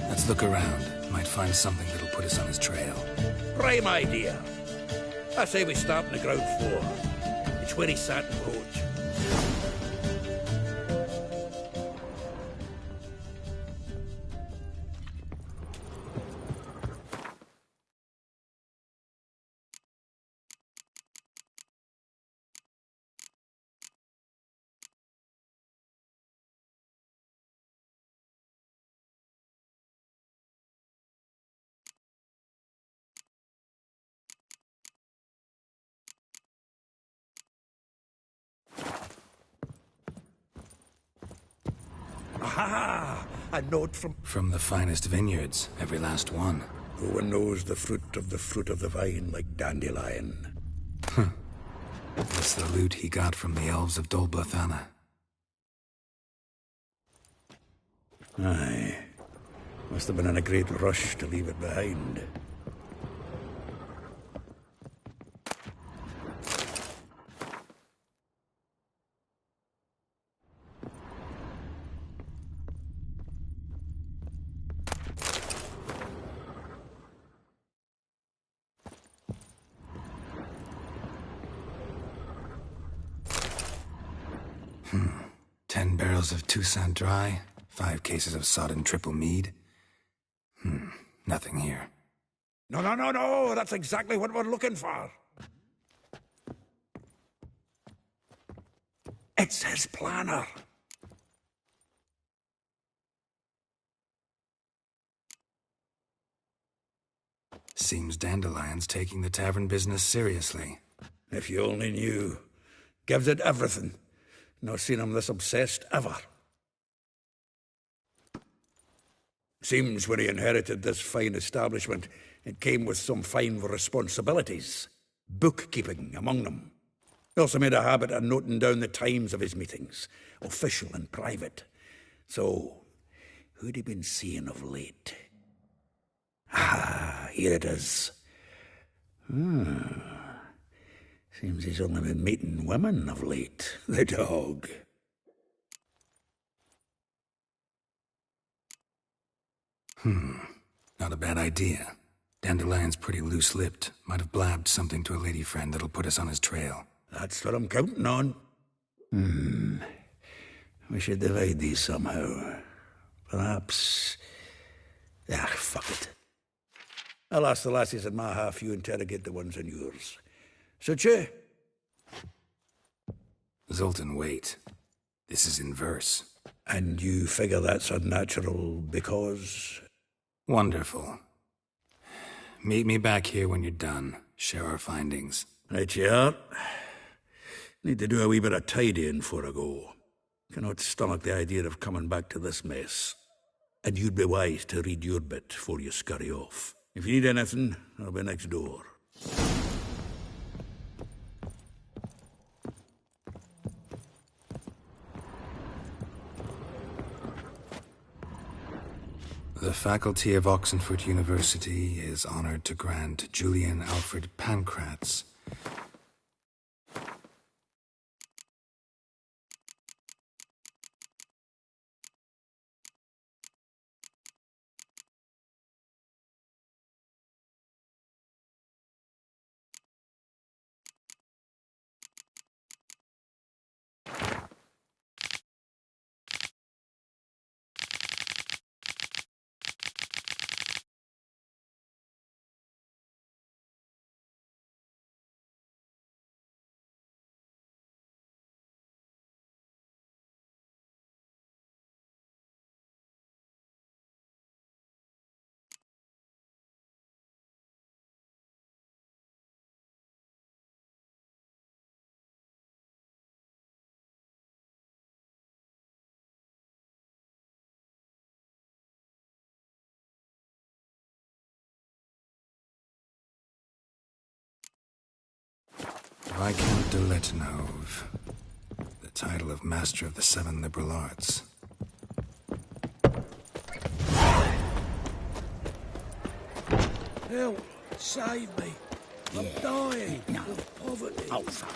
Let's look around. Might find something that'll put us on his trail. Prime idea. I say we start on the ground floor. It's where he sat and wrote. Aha! A note from... From the finest vineyards, every last one. No one knows the fruit of the vine like Dandelion. It's the loot he got from the elves of Dol Blathanna. Aye. Must have been in a great rush to leave it behind. Hmm. 10 barrels of Toussaint Dry, 5 cases of sodden triple mead. Nothing here. No, that's exactly what we're looking for. It's his planner. Seems Dandelion's taking the tavern business seriously. If you only knew. Gives it everything. Not seen him this obsessed ever. Seems when he inherited this fine establishment, it came with some fine responsibilities. Bookkeeping among them. He also made a habit of noting down the times of his meetings, official and private. So, who'd he been seeing of late? Ah, here it is. Seems he's only been meeting women of late, the dog. Not a bad idea. Dandelion's pretty loose-lipped. Might have blabbed something to a lady friend that'll put us on his trail. That's what I'm counting on. We should divide these somehow. Perhaps... Ah, fuck it. I'll ask the lassies in my half, you interrogate the ones in yours. Suche? Zoltan, wait. This is in verse. And you figure that's unnatural because... Wonderful. Meet me back here when you're done. Share our findings. Right you are. Need to do a wee bit of tidying before I go. Cannot stomach the idea of coming back to this mess. And you'd be wise to read your bit before you scurry off. If you need anything, I'll be next door. The faculty of Oxenford University is honored to grant Julian Alfred Pancratz Viscount de Lettenhove, the title of Master of the Seven Liberal Arts. Help! Save me! I'm dying of poverty. Oh, fuck,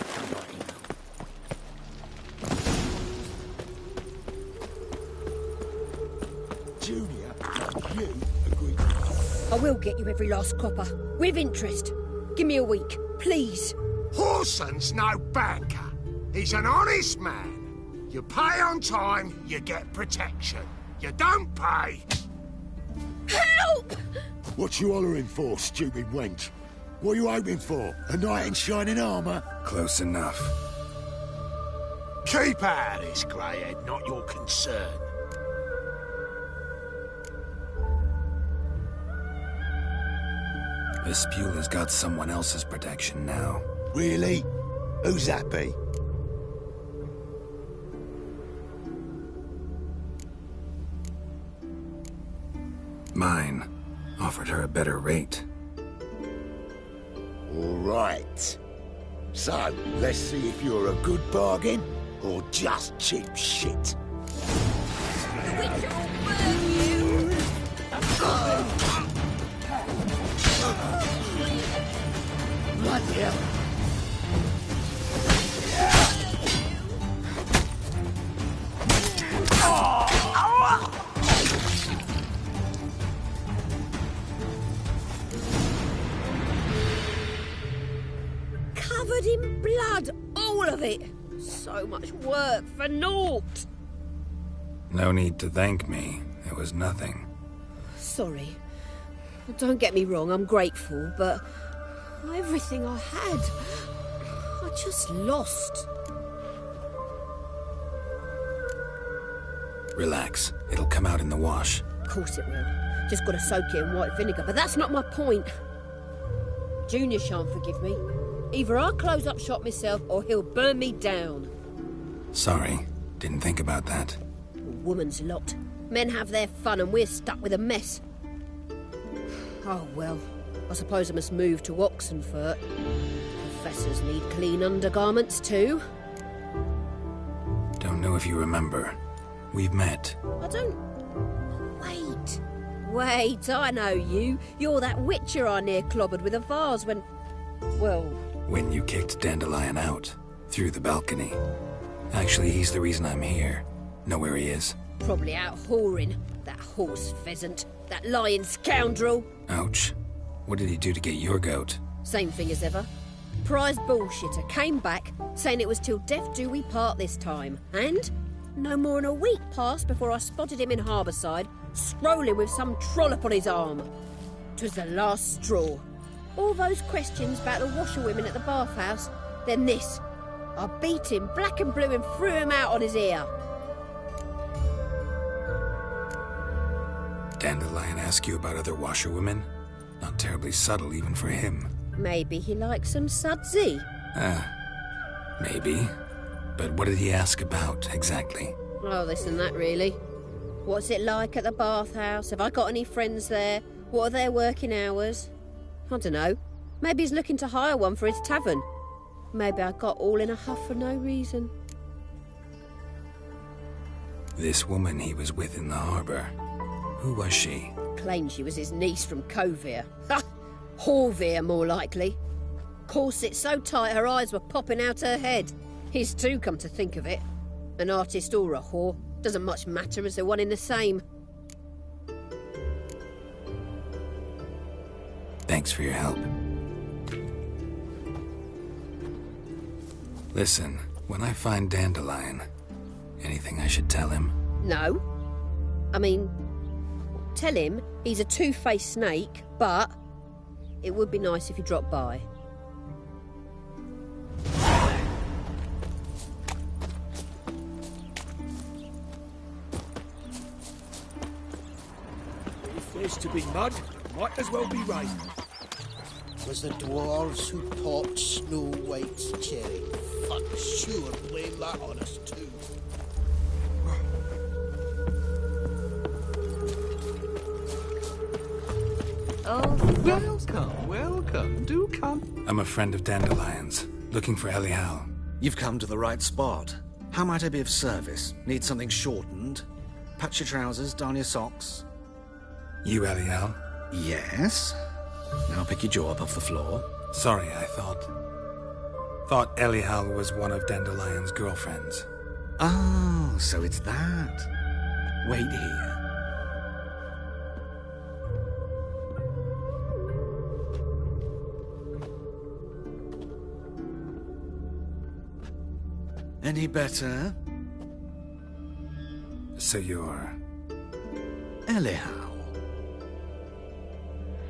Junior, you agree. I will get you every last copper. With interest. Give me a week, please. Horson's no banker. He's an honest man. You pay on time, you get protection. You don't pay... Help! What you hollering for, stupid wench? What are you hoping for? A knight in shining armour? Close enough. Keep out of this, Greyhead, not your concern. Vespula's got someone else's protection now. Really? Who's that be? Mine. Offered her a better rate. All right. So, let's see if you're a good bargain or just cheap shit. Bloody hell. Covered in blood, all of it. So much work for naught. No need to thank me. It was nothing. Sorry. Don't get me wrong, I'm grateful, but everything I had, I just lost. Relax. It'll come out in the wash. Of course it will. Just gotta soak it in white vinegar, but that's not my point. Junior shan't forgive me. Either I'll close up shop myself or he'll burn me down. Sorry. Didn't think about that. A woman's lot. Men have their fun and we're stuck with a mess. Oh well, I suppose I must move to Oxenfurt. Professors need clean undergarments too. Don't know if you remember. We've met. I don't... Wait, I know you. You're that witcher I near clobbered with a vase when... Well... When you kicked Dandelion out. Through the balcony. Actually, he's the reason I'm here. Know where he is? Probably out whoring. That horse pheasant. That lying scoundrel. Ouch. What did he do to get your goat? Same thing as ever. Prize bullshitter came back, saying it was till death do we part this time. And No more than a week passed before I spotted him in Harbourside, strolling with some trollop on his arm. 'Twas the last straw. All those questions about the washerwomen at the bathhouse, then this. I beat him black and blue and threw him out on his ear. Dandelion ask you about other washerwomen? Not terribly subtle even for him. Maybe he likes some sudsy. Maybe. But what did he ask about, exactly? Oh, this and that, really. What's it like at the bathhouse? Have I got any friends there? What are their working hours? I don't know. Maybe he's looking to hire one for his tavern. Maybe I got all in a huff for no reason. This woman he was with in the harbour, who was she? Claimed she was his niece from Kovir. Ha! Horvir, more likely. Corset so tight her eyes were popping out her head. His too, come to think of it. An artist or a whore. Doesn't much matter as they're one in the same. Thanks for your help. Listen, when I find Dandelion, anything I should tell him? No. I mean, tell him he's a two-faced snake, but it would be nice if he dropped by. If there's to be mud, might as well be rain. Was the dwarves who popped Snow White's cherry. Fuck, sure, blame that on us too. Oh, welcome. Do come. I'm a friend of Dandelion's, looking for Elial. You've come to the right spot. How might I be of service? Need something shortened? Patch your trousers, darn your socks. You Elial? Yes. Now pick your jaw up off the floor. Sorry, I thought Elial was one of Dandelion's girlfriends. Oh, so it's that. Wait here. Any better? So you're... Elial.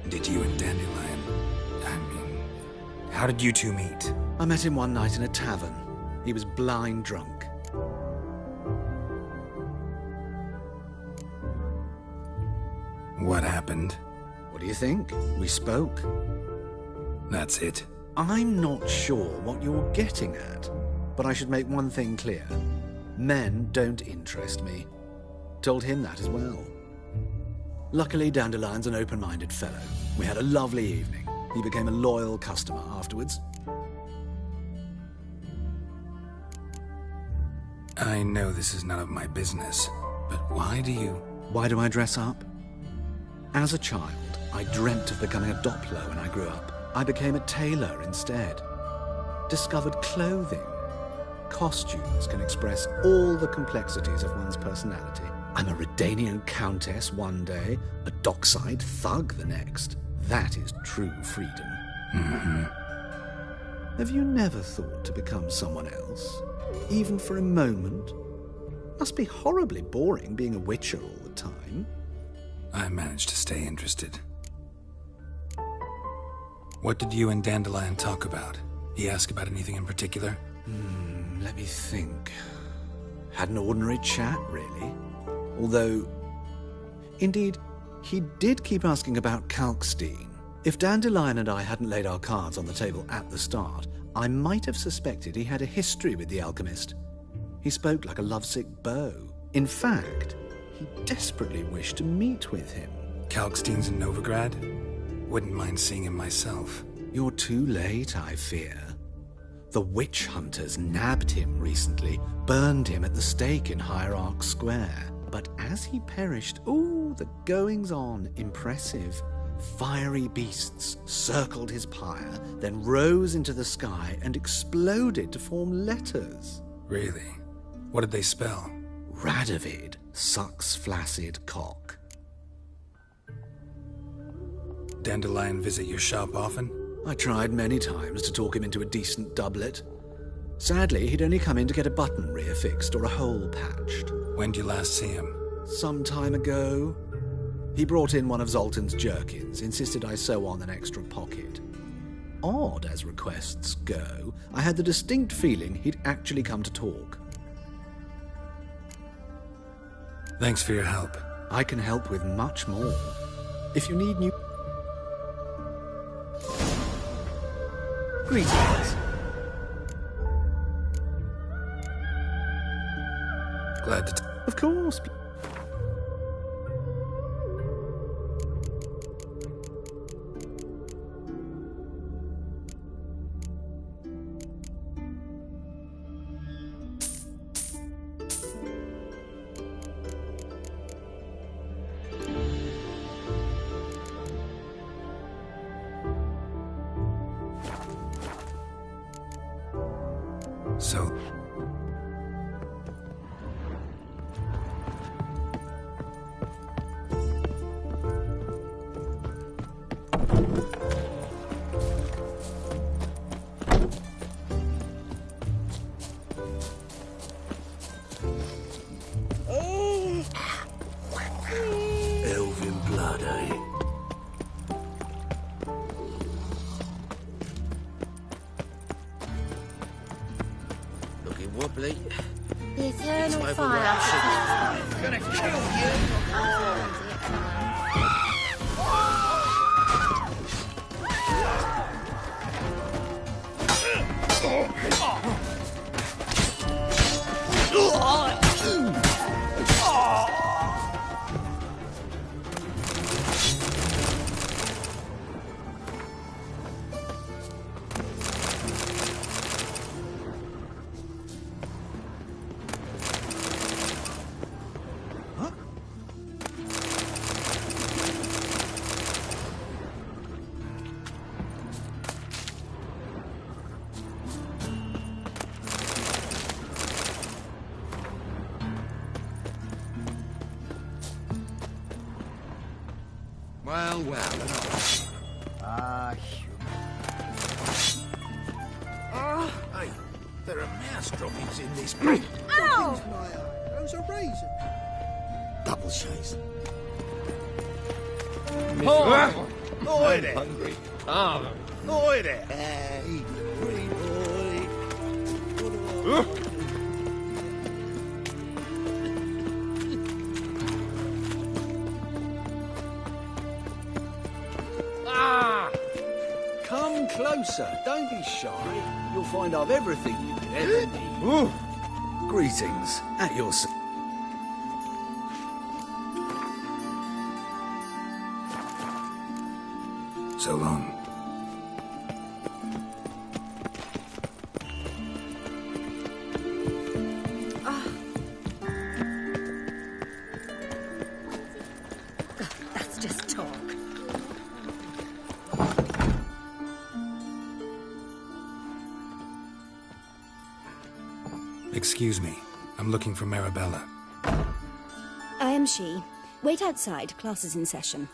Did you and Dandelion... how did you two meet? I met him one night in a tavern. He was blind drunk. What happened? What do you think? We spoke. That's it? I'm not sure what you're getting at, but I should make one thing clear. Men don't interest me. Told him that as well. Luckily, Dandelion's an open-minded fellow. We had a lovely evening. He became a loyal customer afterwards. I know this is none of my business, but why do you... Why do I dress up? As a child, I dreamt of becoming a Doppler when I grew up. I became a tailor instead. Discovered clothing. Costumes can express all the complexities of one's personality. I'm a Redanian countess one day, a dockside thug the next. That is true freedom. Mm-hmm. Have you never thought to become someone else? Even for a moment? Must be horribly boring being a witcher all the time. I managed to stay interested. What did you and Dandelion talk about? He asked about anything in particular? Let me think. Had an ordinary chat, really. Although, indeed, he did keep asking about Kalkstein. If Dandelion and I hadn't laid our cards on the table at the start, I might have suspected he had a history with the alchemist. He spoke like a lovesick beau. In fact, he desperately wished to meet with him. Kalkstein's in Novigrad? Wouldn't mind seeing him myself. You're too late, I fear. The witch hunters nabbed him recently, burned him at the stake in Hierarch Square. But as he perished, the goings-on, impressive. Fiery beasts circled his pyre, then rose into the sky and exploded to form letters. Really? What did they spell? Radovid sucks flaccid cock. Dandelion visit your shop often? I tried many times to talk him into a decent doublet. Sadly, he'd only come in to get a button reaffixed or a hole patched. When did you last see him? Some time ago. He brought in one of Zoltan's jerkins, insisted I sew on an extra pocket. Odd as requests go, I had the distinct feeling he'd actually come to talk. Thanks for your help. I can help with much more. If you need new... Greetings. Glad to... Of course. So... Elven blood, eh? Looking wobbly. The eternal It's fire. Gonna kill you! Well, well, and all. Hey, there are mouse droppings in this bag. Ow! Those are razor. Double chase. Oh, oi there. Hungry. Oi there. Hey, free boy. Come closer, don't be shy. You'll find I've everything you could ever need. Greetings, at your... So long. That's just talk. Excuse me. I'm looking for Marabella. I am she. Wait outside. Class is in session.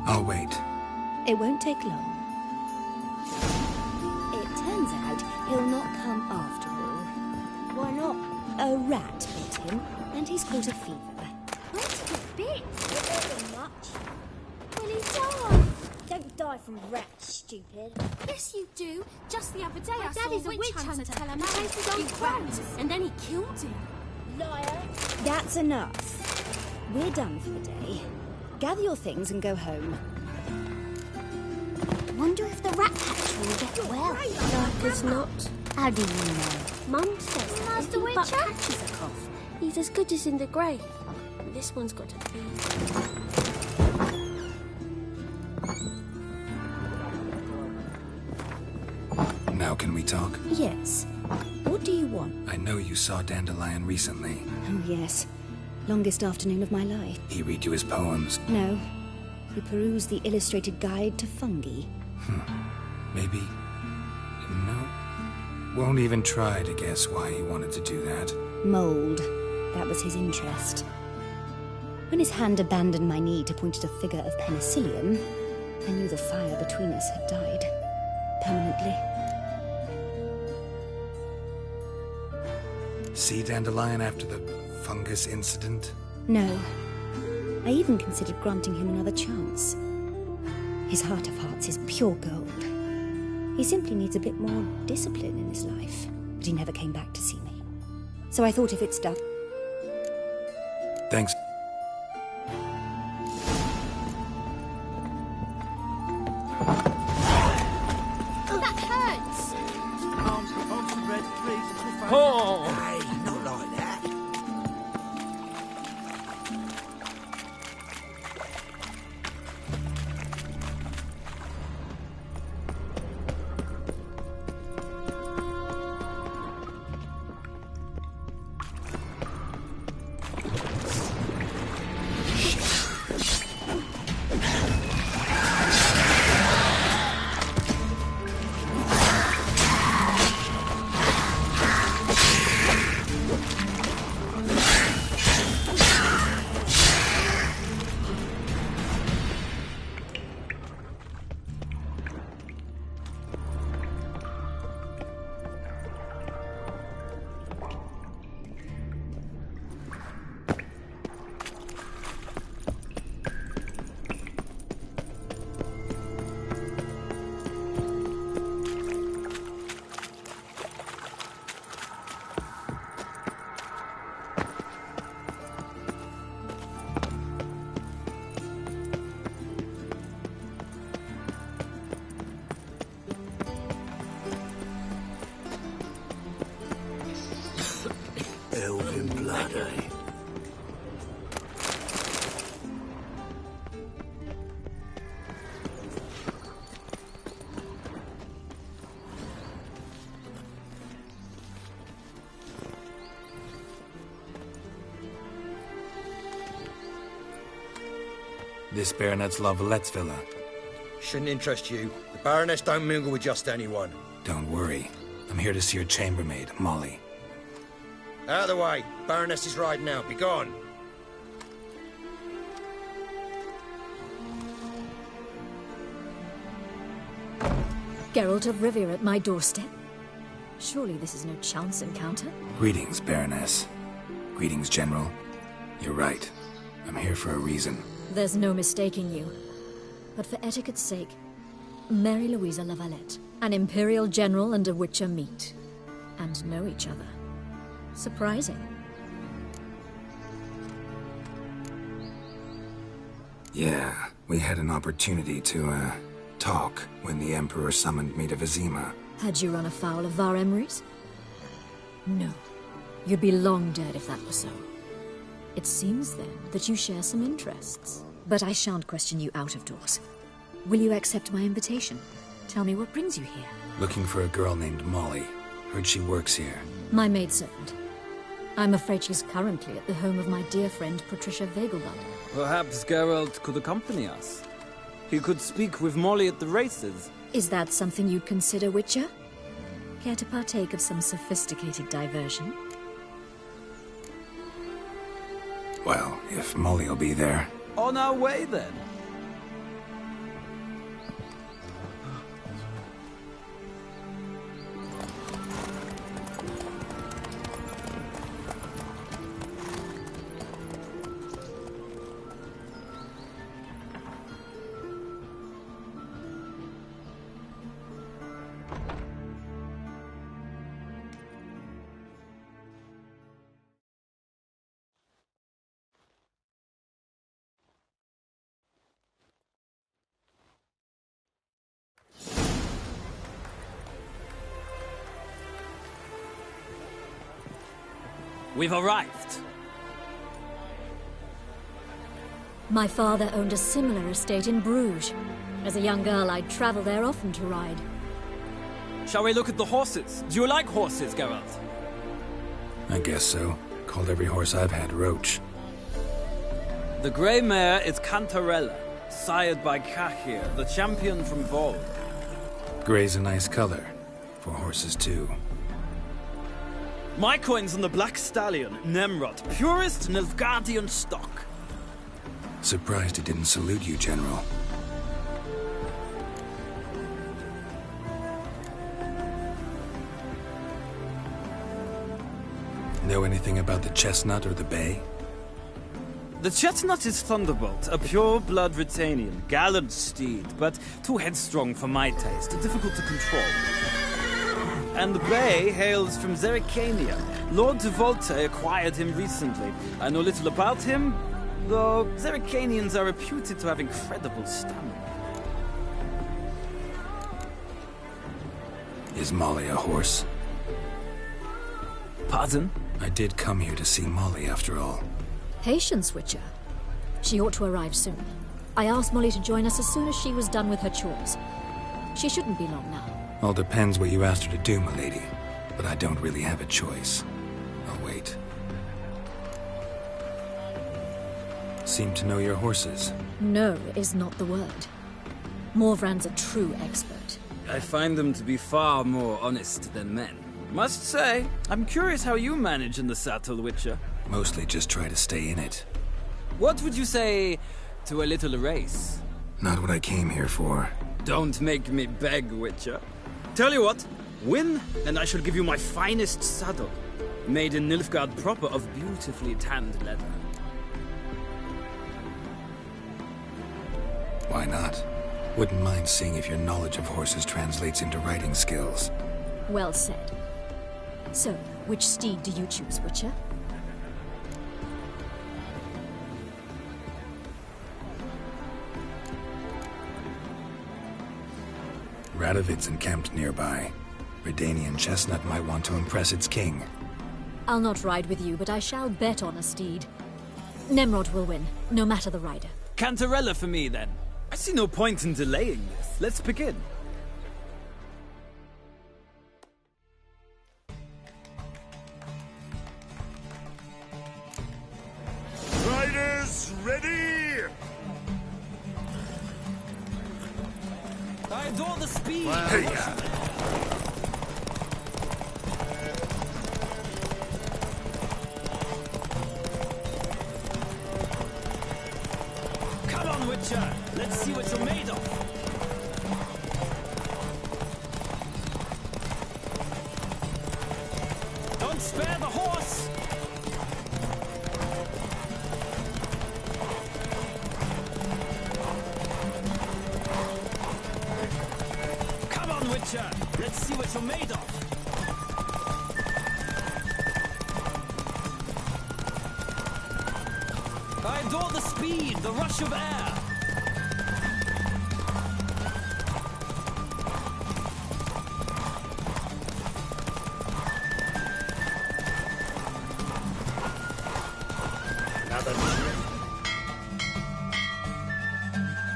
I'll wait. It won't take long. It turns out he'll not come after all. Why not? A rat bit him, and he's caught a fever. Not a bit. It wasn't much. Well, he died. Don't die from rats, stupid. Yes, you do. Just the other day, My I saw daddy's a witch hunter tell him and chased his own friends, and then he killed him. Liar. That's enough. We're done for the day. Gather your things and go home. Wonder if the rat catcher will get well. Like as not. How do you know? Mum says that Master if he but Witcher? catches a cough, he's as good as in the grave. And this one's got a fever. Now can we talk? Yes. What do you want? I know you saw Dandelion recently. Oh, yes. Longest afternoon of my life. He read you his poems. No. He perused the illustrated guide to fungi. Maybe... No. Won't even try to guess why he wanted to do that. Mold. That was his interest. When his hand abandoned my knee to point at a figure of penicillium, I knew the fire between us had died. Permanently. See Dandelion after the fungus incident? No. I even considered granting him another chance. His heart of hearts is pure gold. He simply needs a bit more discipline in his life. But he never came back to see me. So I thought if it stuck... Thanks. That hurts. Arms and red, please. Oh! Hey, not like that. Elven blood, eh? This Baronet's La Vallette's villa. Shouldn't interest you. The Baroness don't mingle with just anyone. Don't worry. I'm here to see your chambermaid, Molly. Out of the way. Baroness is riding out. Be gone. Geralt of Rivia at my doorstep? Surely this is no chance encounter? Greetings, Baroness. Greetings, General. You're right. I'm here for a reason. There's no mistaking you. But for etiquette's sake, Mary Louisa La Valette, an Imperial General and a Witcher meet. And know each other. Surprising. Yeah, we had an opportunity to, talk when the Emperor summoned me to Vizima. Had you run afoul of Var Emrys? No. You'd be long dead if that were so. It seems, then, that you share some interests. But I shan't question you out of doors. Will you accept my invitation? Tell me what brings you here. Looking for a girl named Molly. Heard she works here. My maidservant. I'm afraid she's currently at the home of my dear friend Patricia Vegelbud. Perhaps Geralt could accompany us. He could speak with Molly at the races. Is that something you'd consider, Witcher? Care to partake of some sophisticated diversion? Well, if Molly will be there. On our way, then. we've arrived. My father owned a similar estate in Bruges. As a young girl, I'd travel there often to ride. Shall we look at the horses? Do you like horses, Geralt? I guess so. Called every horse I've had Roach. The grey mare is Cantarella, sired by Cahir, the champion from Vol. Grey's a nice color. For horses, too. My coin's on the Black Stallion, Nemrod, purest Nilfgaardian stock. Surprised he didn't salute you, General. Know anything about the Chestnut or the Bay? The Chestnut is Thunderbolt, a pure-blood Britannian, gallant steed, but too headstrong for my taste, difficult to control. And the Bay hails from Zerrikania. Lord de Volte acquired him recently. I know little about him, though Zerrikanians are reputed to have incredible stamina. Is Molly a horse? Pardon? I did come here to see Molly, after all. Patience, Witcher. She ought to arrive soon. I asked Molly to join us as soon as she was done with her chores. She shouldn't be long now. All depends what you asked her to do, milady. But I don't really have a choice. I'll wait. Seem to know your horses. No is not the word. Morvrand's a true expert. I find them to be far more honest than men. Must say, I'm curious how you manage in the saddle, Witcher. Mostly just try to stay in it. What would you say to a little race? Not what I came here for. Don't make me beg, Witcher. Tell you what, win, and I shall give you my finest saddle. Made in Nilfgaard proper of beautifully tanned leather. Why not? Wouldn't mind seeing if your knowledge of horses translates into riding skills. Well said. So, which steed do you choose, Witcher? Radovid's encamped nearby. Redanian Chestnut might want to impress its king. I'll not ride with you, but I shall bet on a steed. Nemrod will win, no matter the rider. Cantarella for me, then. I see no point in delaying this. Let's begin. Riders, ready! I adore the speed! Come on, Witcher! Let's see what you're made of! Don't spare the horse! Come on, Witcher! Let's see what you're made of! I adore the speed, the rush of air!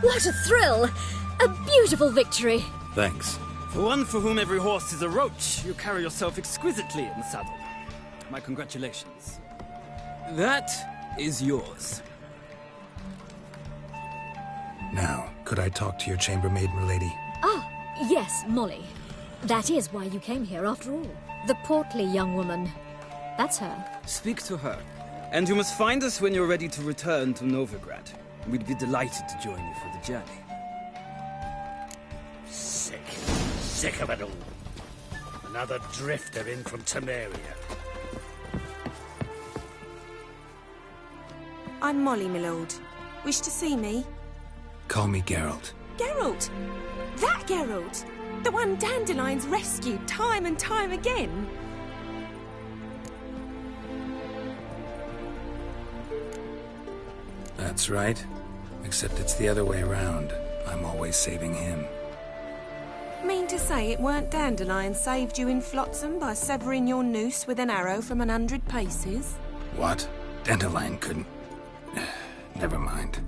What a thrill! A beautiful victory! Thanks. For one for whom every horse is a roach, you carry yourself exquisitely in the saddle. My congratulations. That is yours. Now, could I talk to your chambermaid, milady? Ah, yes, Molly. That is why you came here, after all. The portly young woman. That's her. Speak to her. And you must find us when you're ready to return to Novigrad. We'd be delighted to join you for the journey. Sick of it all. Another drifter in from Temeria. I'm Molly, my lord. Wish to see me? Call me Geralt. Geralt! That Geralt! The one Dandelion's rescued time and time again. That's right. Except it's the other way around. I'm always saving him. mean to say it weren't Dandelion saved you in Flotsam by severing your noose with an arrow from 100 paces? What? Dandelion couldn't... Never mind.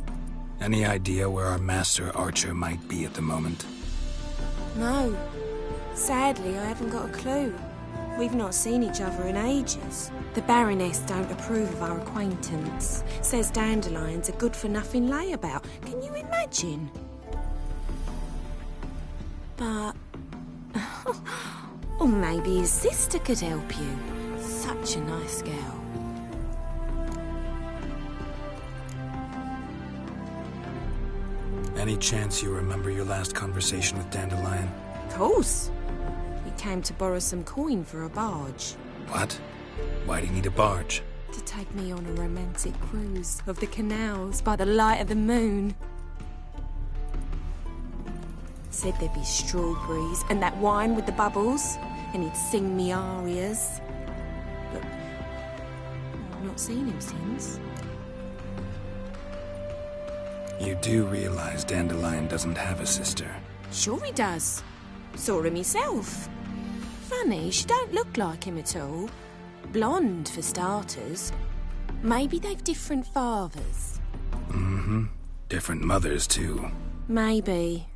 Any idea where our master archer might be at the moment? No. Sadly, I haven't got a clue. We've not seen each other in ages. The Baroness don't approve of our acquaintance. Says Dandelion's a good-for-nothing layabout. Can you imagine? But... or maybe his sister could help you. Such a nice girl. Any chance you remember your last conversation with Dandelion? Of course. He came to borrow some coin for a barge. What? Why do you need a barge? To take me on a romantic cruise of the canals by the light of the moon. Said there'd be strawberries and that wine with the bubbles, and he'd sing me arias. But I've not seen him since. You do realize Dandelion doesn't have a sister? Sure he does. Saw him himself. Funny, she don't look like him at all. Blonde, for starters. Maybe they've different fathers. Mm-hmm. Different mothers, too. Maybe.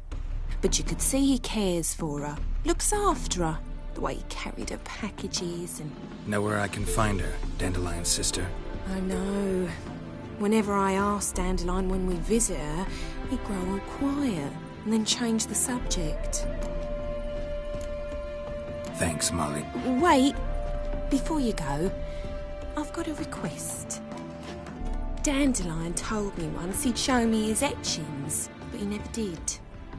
But you could see he cares for her. Looks after her. The way he carried her packages and... Know where I can find her, Dandelion's sister? I know. Whenever I ask Dandelion when we visit her, he'd grow all quiet and then change the subject. Thanks, Molly. Wait. Before you go, I've got a request. Dandelion told me once he'd show me his etchings, but he never did.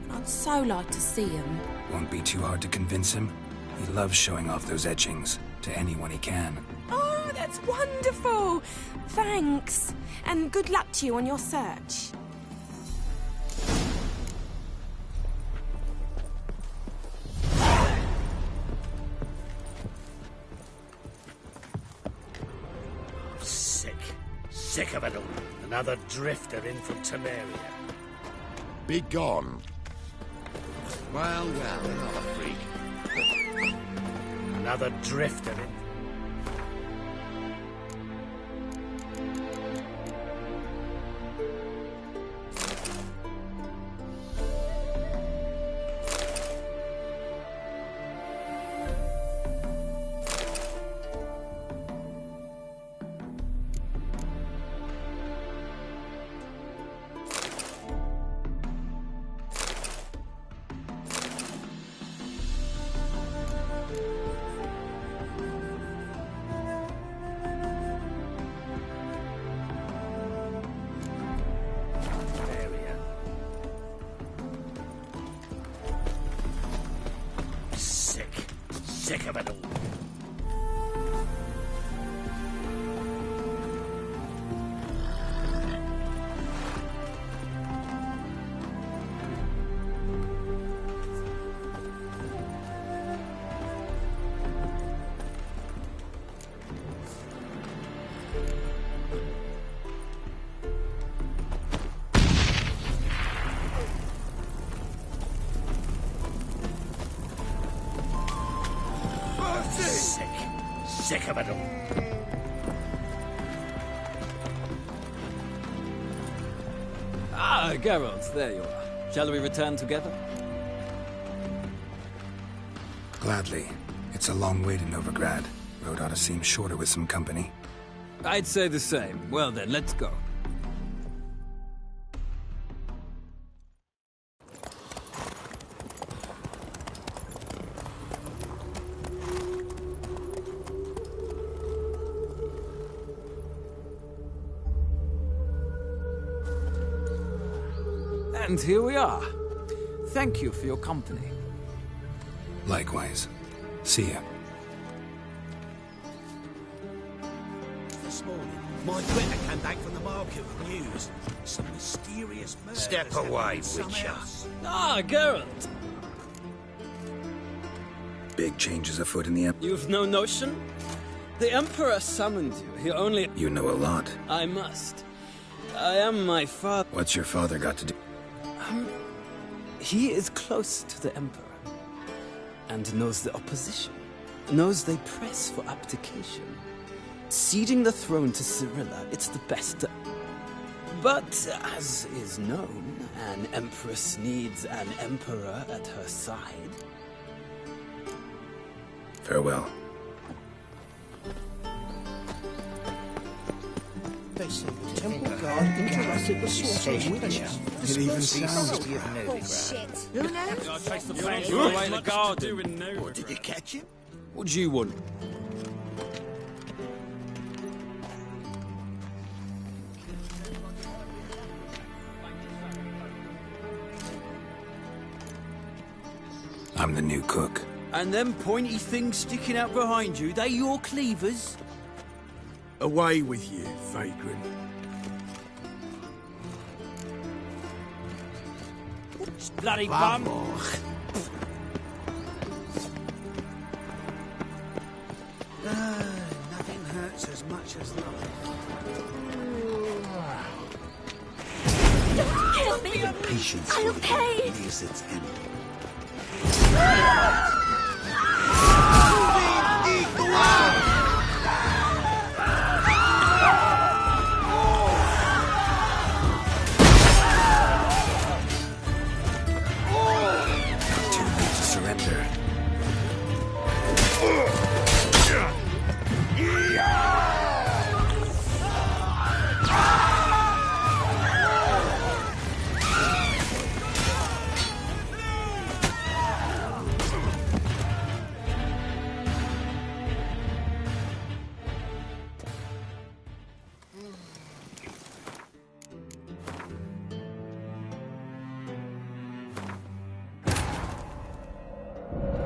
And I'd so like to see them. Won't be too hard to convince him. He loves showing off those etchings to anyone he can. Oh, that's wonderful! Thanks. And good luck to you on your search. Sick of it all. Another drifter in from Temeria. Be gone. Well, another freak. Another drifter in. Sick of it all. Sick of it all. Ah, Geralt, there you are. Shall we return together? Gladly. It's a long way to Novigrad. Road ought to seem shorter with some company. I'd say the same. Well then, let's go. And here we are. Thank you for your company. Likewise. See ya. This morning, my Greta came back from the market with news. Some mysterious murder. Step away, Witcher. Ah, Geralt. Big changes afoot in the Empire. You've no notion? The Emperor summoned you. He only... You know a lot. I must. I am my father. What's your father got to do? He is close to the Emperor. and knows the opposition, knows they press for abdication. Ceding the throne to Cirilla, it's the best. But, as is known, an empress needs an emperor at her side. Farewell. They say the temple guard interrupted the sorcerer's witches. It even sounds Bullshit. Who knows? I chased the plans all the way in the garden. What, did you catch him? What do you want? I'm the new cook. And them pointy things sticking out behind you, they your cleavers? Away with you, vagrant. Bloody bum! Nothing hurts as much as love. Don't kill me! Patience I'll pay! is its end. Too late to surrender.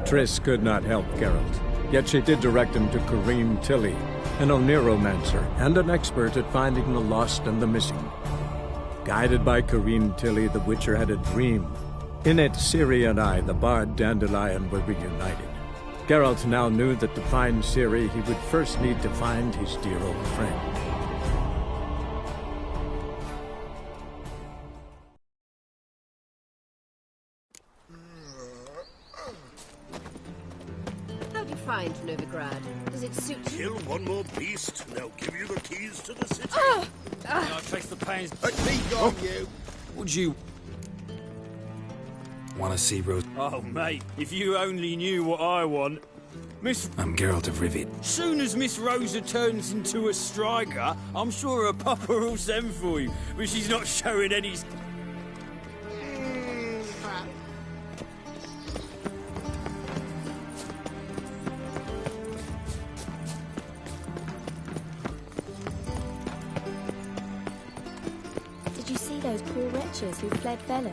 Triss could not help Geralt, yet she did direct him to Karim Tilly, an Oniromancer and an expert at finding the lost and the missing. Guided by Karim Tilly, the Witcher had a dream. In it, Ciri and I, the bard Dandelion, were reunited. Geralt now knew that to find Ciri, he would first need to find his dear old friend. How'd you find Novigrad? Does it suit you? Kill one more beast, and they'll give you the keys to the city. I'll trace the pains. Be gone, you! Would you... Want to see Rose? Oh, mate, if you only knew what I want. Miss... I'm Geralt of Rivia. Soon as Miss Rosa turns into a striker, I'm sure her papa will send for you, but she's not showing any... Did you see those poor wretches who fled Velen?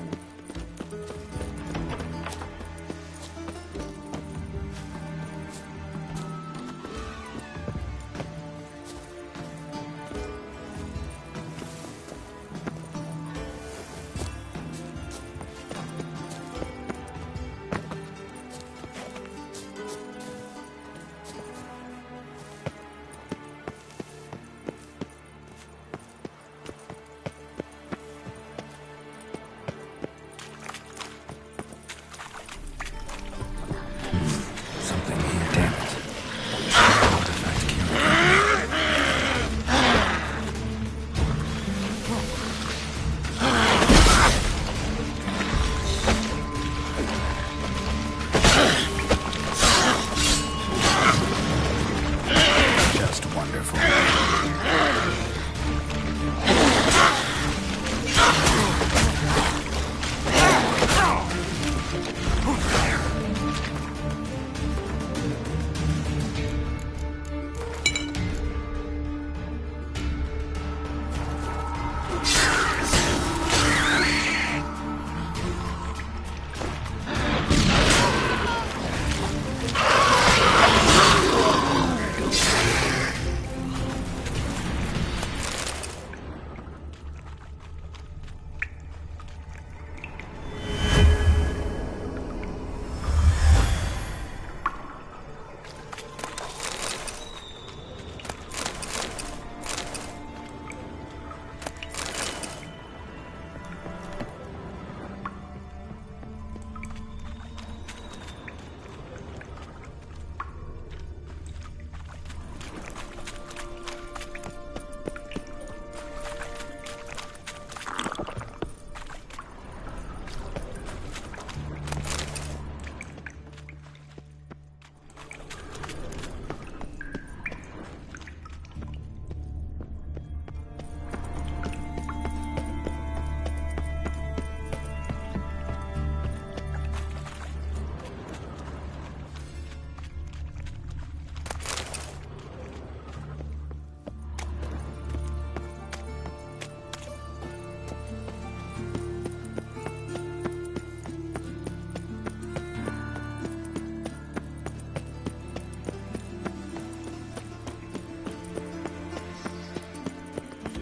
Something here, damn it. Artifact just wonderful.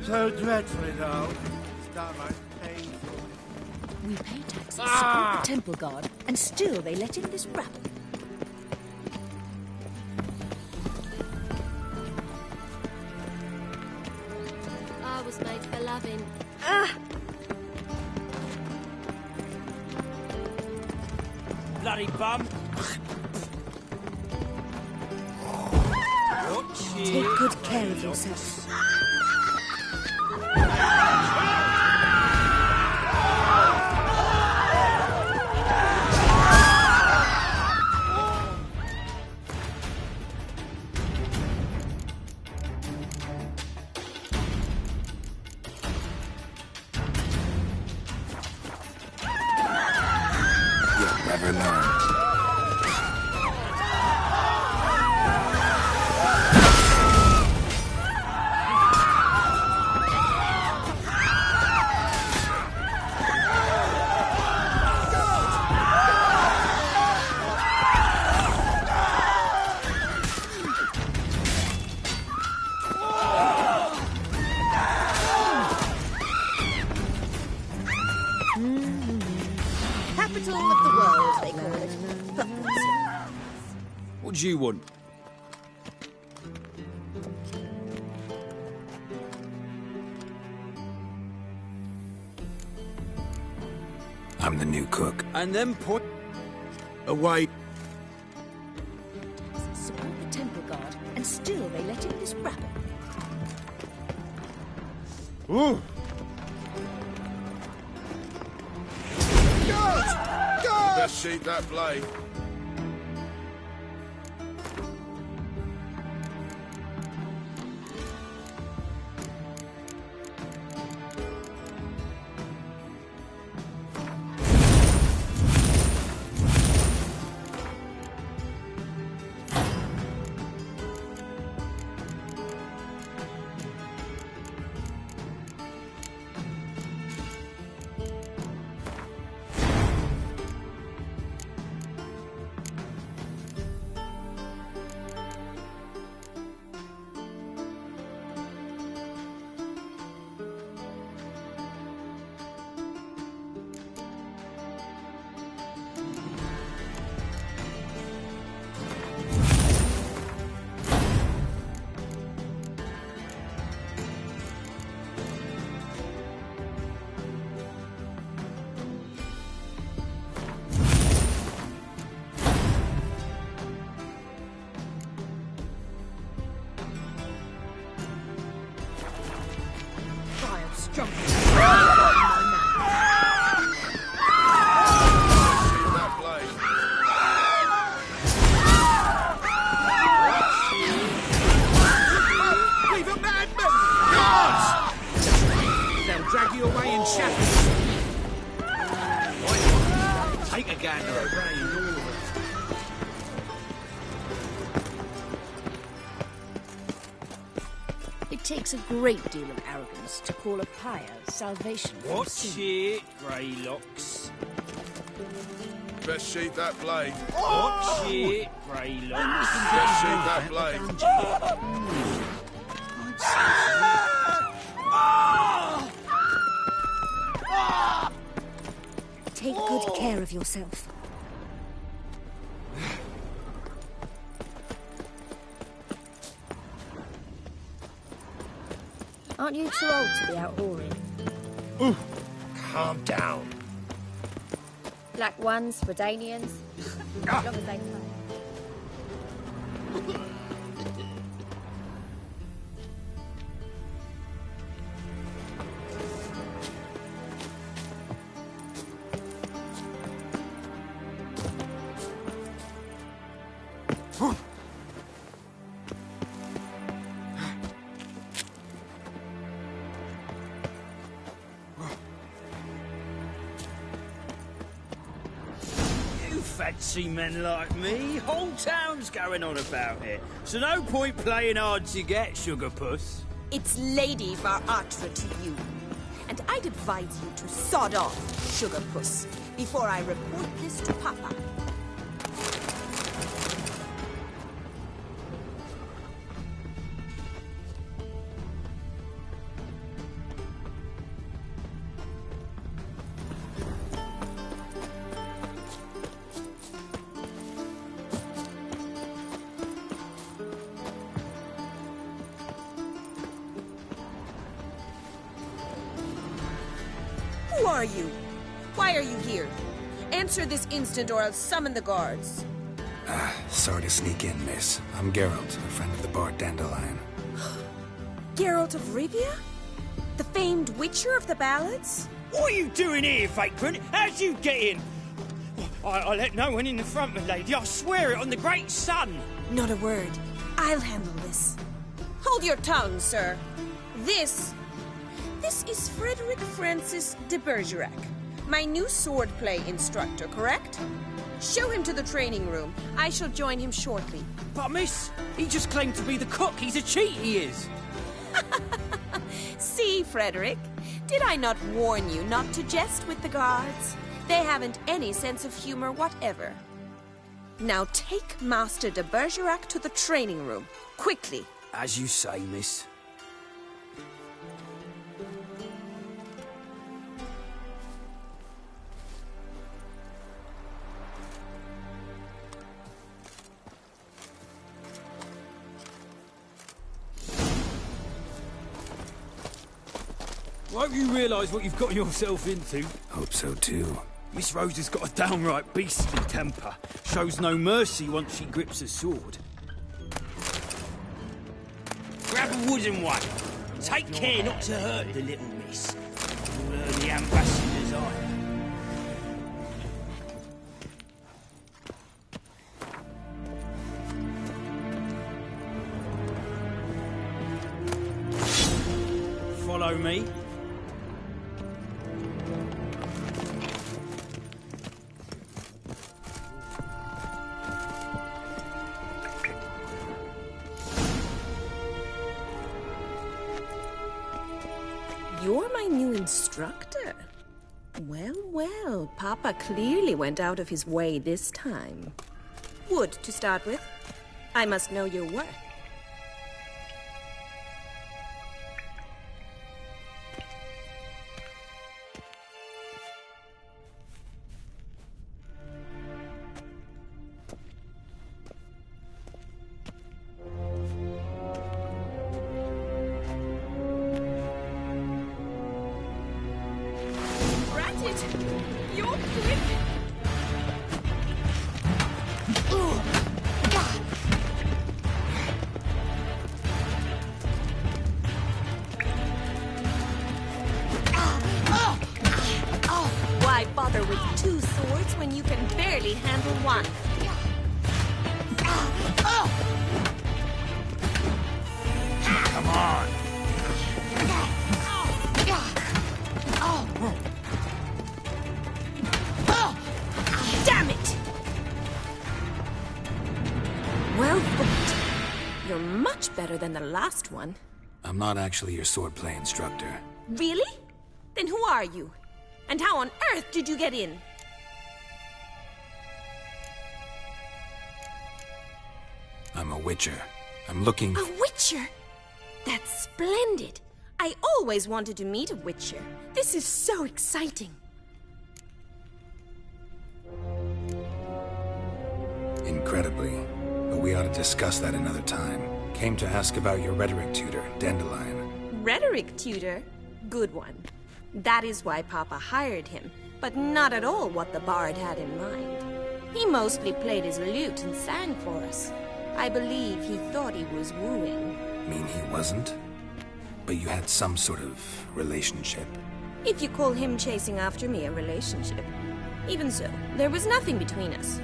so dreadfully dull. It's downright painful. We pay taxes, support the temple guard, and still they let in this rabble. I was made for loving. Bloody bum. Take good care of yourself. You'll never learn. Capital of the world, they call it. What do you want? I'm the new cook. And then put Away. Support the temple guard, and still they let in this rabble. Ooh. Best sheet that blade. We've a madman! Guards! They'll drag you away in shackles. Take a gander around all of us. It takes a great deal of arrogance to call a pyre salvation from Watch sin. it, Greylocks. Best sheet that blade. Watch it, Greylocks. Best sheet that blade. Take good care of yourself. Aren't you too old to be out whoring? Calm down. Black ones, Redanians, as long as they play. Fancy men like me, whole town's going on about it. So no point playing hard to get, sugar puss. It's Lady Varatra to you. And I'd advise you to sod off, sugar puss, before I report this to Papa. are you? Why are you here? Answer this instant or I'll summon the guards. Sorry to sneak in, miss. I'm Geralt, a friend of the bard Dandelion. Geralt of Rivia? The famed witcher of the ballads? What are you doing here, vagrant? How'd you get in? I let no one in the front, my lady. I swear it on the great sun. Not a word. I'll handle this. Hold your tongue, sir. This is Frederick Francis de Bergerac, my new swordplay instructor, correct? Show him to the training room. I shall join him shortly. But miss, he just claimed to be the cook. He's a cheat, he is. See, Frederick, did I not warn you not to jest with the guards? They haven't any sense of humor whatever. Now take Master de Bergerac to the training room, quickly. As you say, miss. Won't you realise what you've got yourself into? Hope so too. Miss Rose has got a downright beastly temper. Shows no mercy once she grips a sword. Grab a wooden one. Take care not to hurt the little miss. You'll earn the ambassador's eye. Follow me. You're my new instructor. Well, well, Papa clearly went out of his way this time. Wood, to start with. I must know your worth. Why bother with two swords when you can barely handle one? Come on. Damn it! Well fought. You're much better than the last one. I'm not actually your swordplay instructor. Really? Then who are you? And how on earth did you get in? I'm a witcher. I'm looking... A witcher? That's splendid. I always wanted to meet a witcher. This is so exciting. Incredibly. But we ought to discuss that another time. Came to ask about your rhetoric tutor, Dandelion. Rhetoric tutor? Good one. That is why Papa hired him, but not at all what the bard had in mind. He mostly played his lute and sang for us. I believe he thought he was wooing. Mean he wasn't? But you had some sort of relationship. If you call him chasing after me a relationship. Even so, there was nothing between us.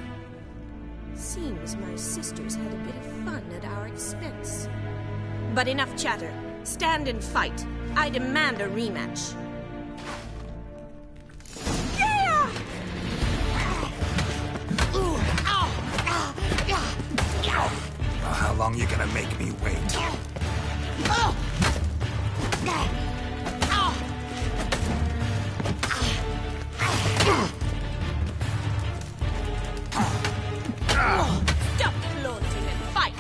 Seems my sisters had a bit of fun at our expense. But enough chatter. Stand and fight. I demand a rematch. Well, how long you gonna make me wait? Stop flaunting and fight!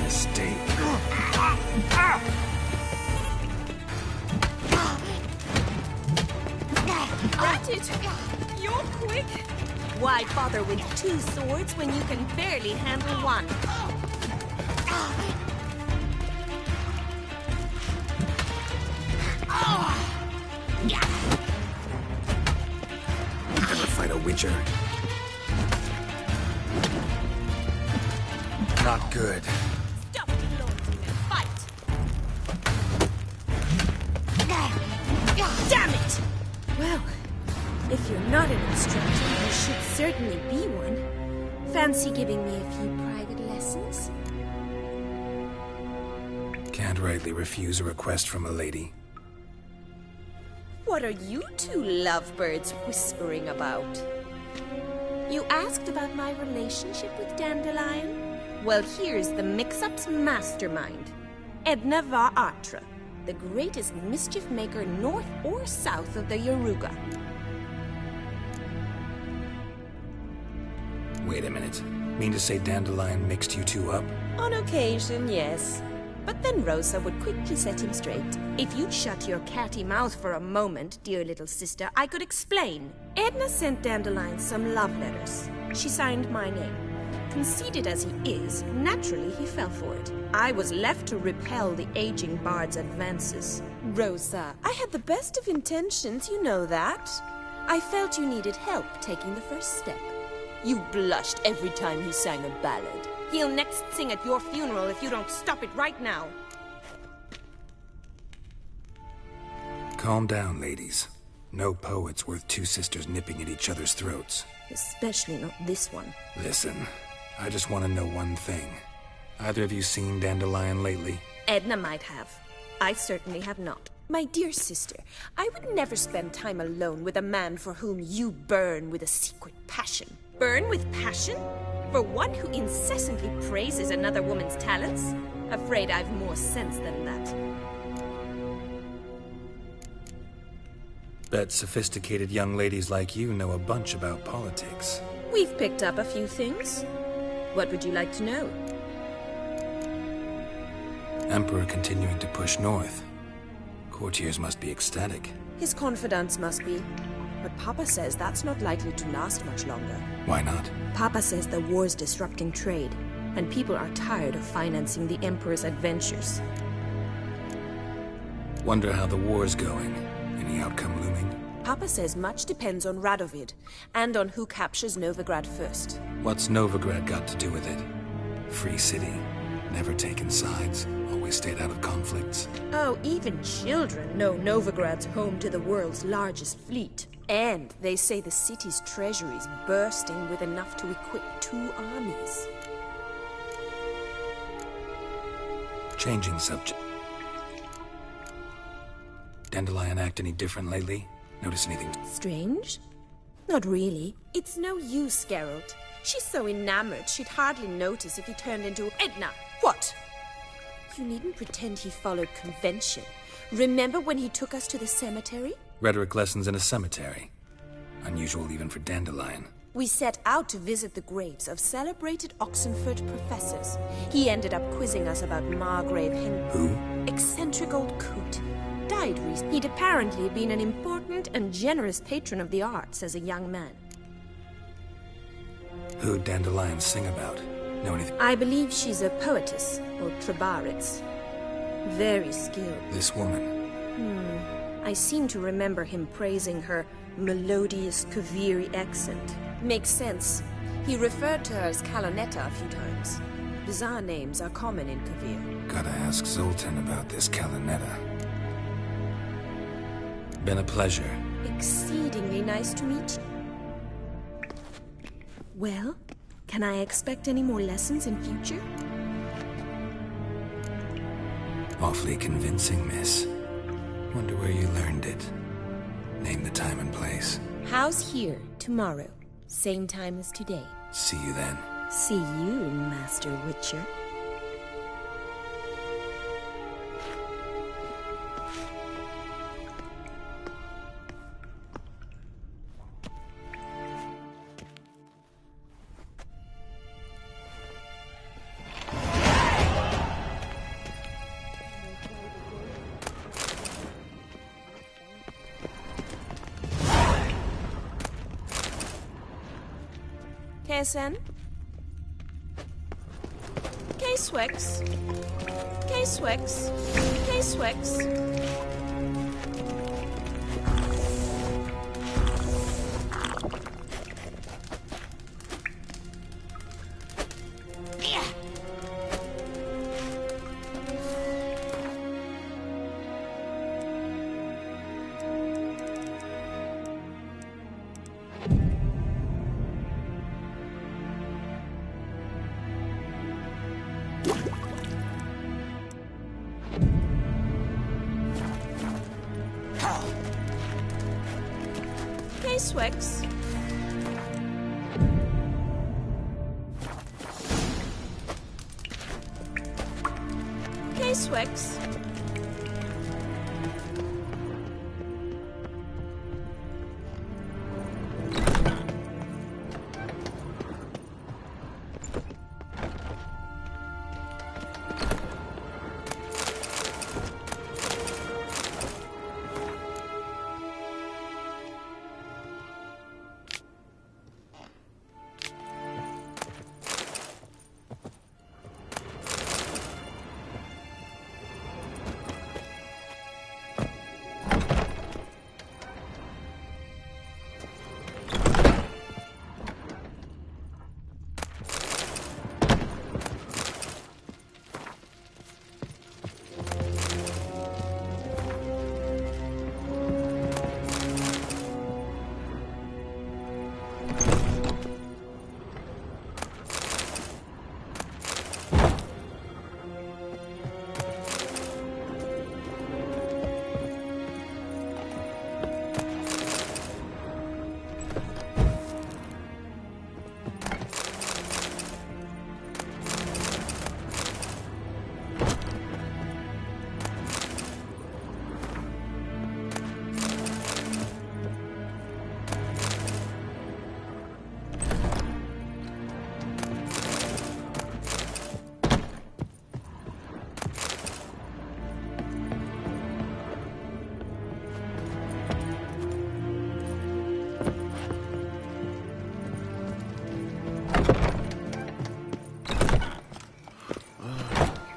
Mistake. Ratchet! You're quick! Why bother with two swords when you can barely handle one? Witcher. Not good. Stop it, Lord. Fight! Damn it! Well, if you're not an instructor, you should certainly be one. Fancy giving me a few private lessons? Can't rightly refuse a request from a lady. What are you two lovebirds whispering about? You asked about my relationship with Dandelion? Well, here's the mix-up's mastermind. Edna Va Atra, the greatest mischief maker north or south of the Yaruga. Wait a minute. Mean to say Dandelion mixed you two up? On occasion, yes. But then Rosa would quickly set him straight. If you'd shut your catty mouth for a moment, dear little sister, I could explain. Edna sent Dandelion some love letters. She signed my name. Conceited as he is, naturally he fell for it. I was left to repel the aging bard's advances. Rosa, I had the best of intentions, you know that. I felt you needed help taking the first step. You blushed every time he sang a ballad. He'll next sing at your funeral if you don't stop it right now. Calm down, ladies. No poet's worth two sisters nipping at each other's throats. Especially not this one. Listen, I just want to know one thing. Either of you seen Dandelion lately? Edna might have. I certainly have not. My dear sister, I would never spend time alone with a man for whom you burn with a secret passion. Burn with passion? For one who incessantly praises another woman's talents? Afraid I've more sense than that. Bet sophisticated young ladies like you know a bunch about politics. We've picked up a few things. What would you like to know? Emperor continuing to push north. Courtiers must be ecstatic. His confidants must be. But Papa says that's not likely to last much longer. Why not? Papa says the war's disrupting trade, and people are tired of financing the Emperor's adventures. Wonder how the war's going. Any outcome looming? Papa says much depends on Radovid, and on who captures Novigrad first. What's Novigrad got to do with it? Free city. Never taken sides. Always stayed out of conflicts. Oh, even children know Novigrad's home to the world's largest fleet. And they say the city's treasury's bursting with enough to equip 2 armies. Changing subject. Dandelion act any different lately? Notice anything strange? Not really. It's no use, Geralt. She's so enamored she'd hardly notice if he turned into Edna. What? You needn't pretend he followed convention. Remember when he took us to the cemetery? Rhetoric lessons in a cemetery. Unusual even for Dandelion. We set out to visit the graves of celebrated Oxenford professors. He ended up quizzing us about Margrave Henry. Who? Eccentric old coot. Died recently. He'd apparently been an important and generous patron of the arts as a young man. Who'd Dandelion sing about? Know anything? I believe she's a poetess, or Trebaritz. Very skilled. This woman? I seem to remember him praising her melodious Kaviri accent. Makes sense. He referred to her as Calonetta a few times. Bizarre names are common in Kavir. Gotta ask Zoltan about this Calonetta. Been a pleasure. Exceedingly nice to meet you. Well, can I expect any more lessons in future? Awfully convincing, miss. Wonder where you learned it. Name the time and place. House here, tomorrow. Same time as today. See you then. See you, Master Witcher. KSN? K-Swex? K-Swex? K-Swex? Swix. Swix.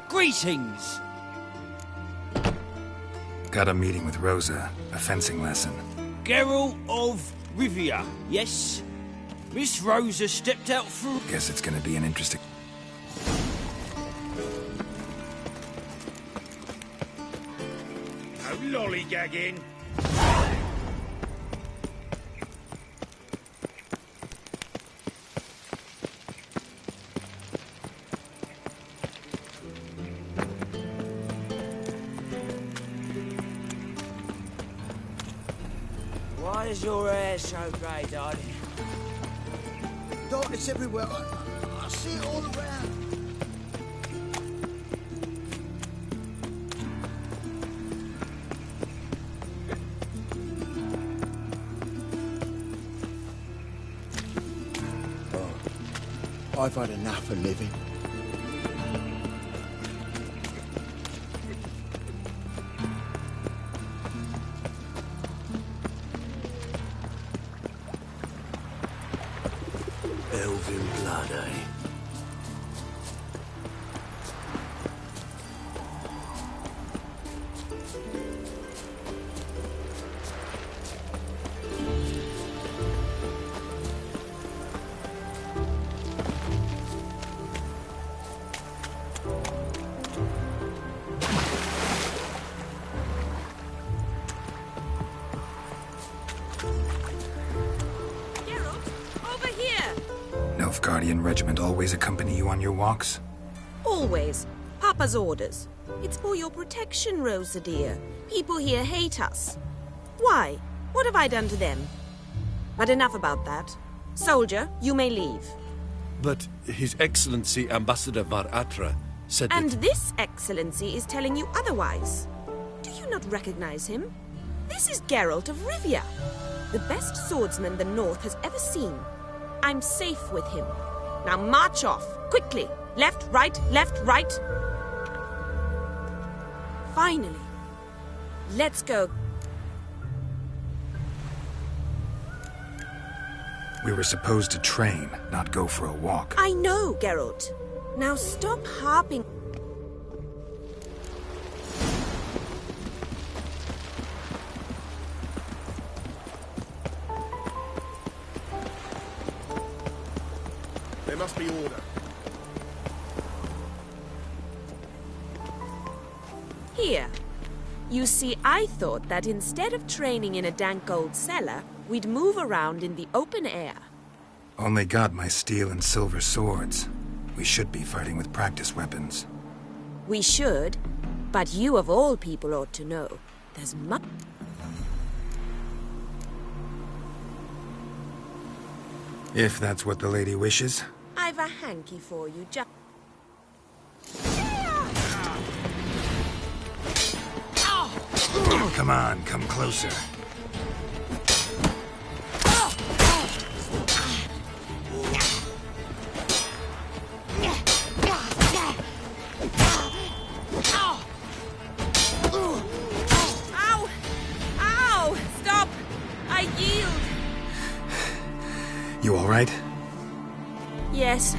Greetings! Got a meeting with Rosa, a fencing lesson. Geralt of Rivia, yes? Miss Rosa stepped out through... Guess it's gonna be an interesting... No lollygagging. Why is your hair so grey, darling? Darkness everywhere. I see it all around. I've had enough of living. Elven blood, eh? Nilfgaardian regiment always accompany you on your walks? Always. Papa's orders. It's for your protection, Rosa dear. People here hate us. Why? What have I done to them? But enough about that. Soldier, you may leave. But His Excellency Ambassador Var Atra said And that... this excellency is telling you otherwise. Do you not recognize him? This is Geralt of Rivia, the best swordsman the North has ever seen. I'm safe with him. Now march off, quickly. Left, right, right. Finally. Let's go. We were supposed to train, not go for a walk. I know, Geralt. Now stop harping. There must be order. Here. You see, I thought that instead of training in a dank old cellar, we'd move around in the open air. Only got my steel and silver swords. We should be fighting with practice weapons. We should, but you of all people ought to know. There's much... If that's what the lady wishes. I've a hanky for you, just... Come on, come closer. Ow! Ow! Stop! I yield! You all right? Yes.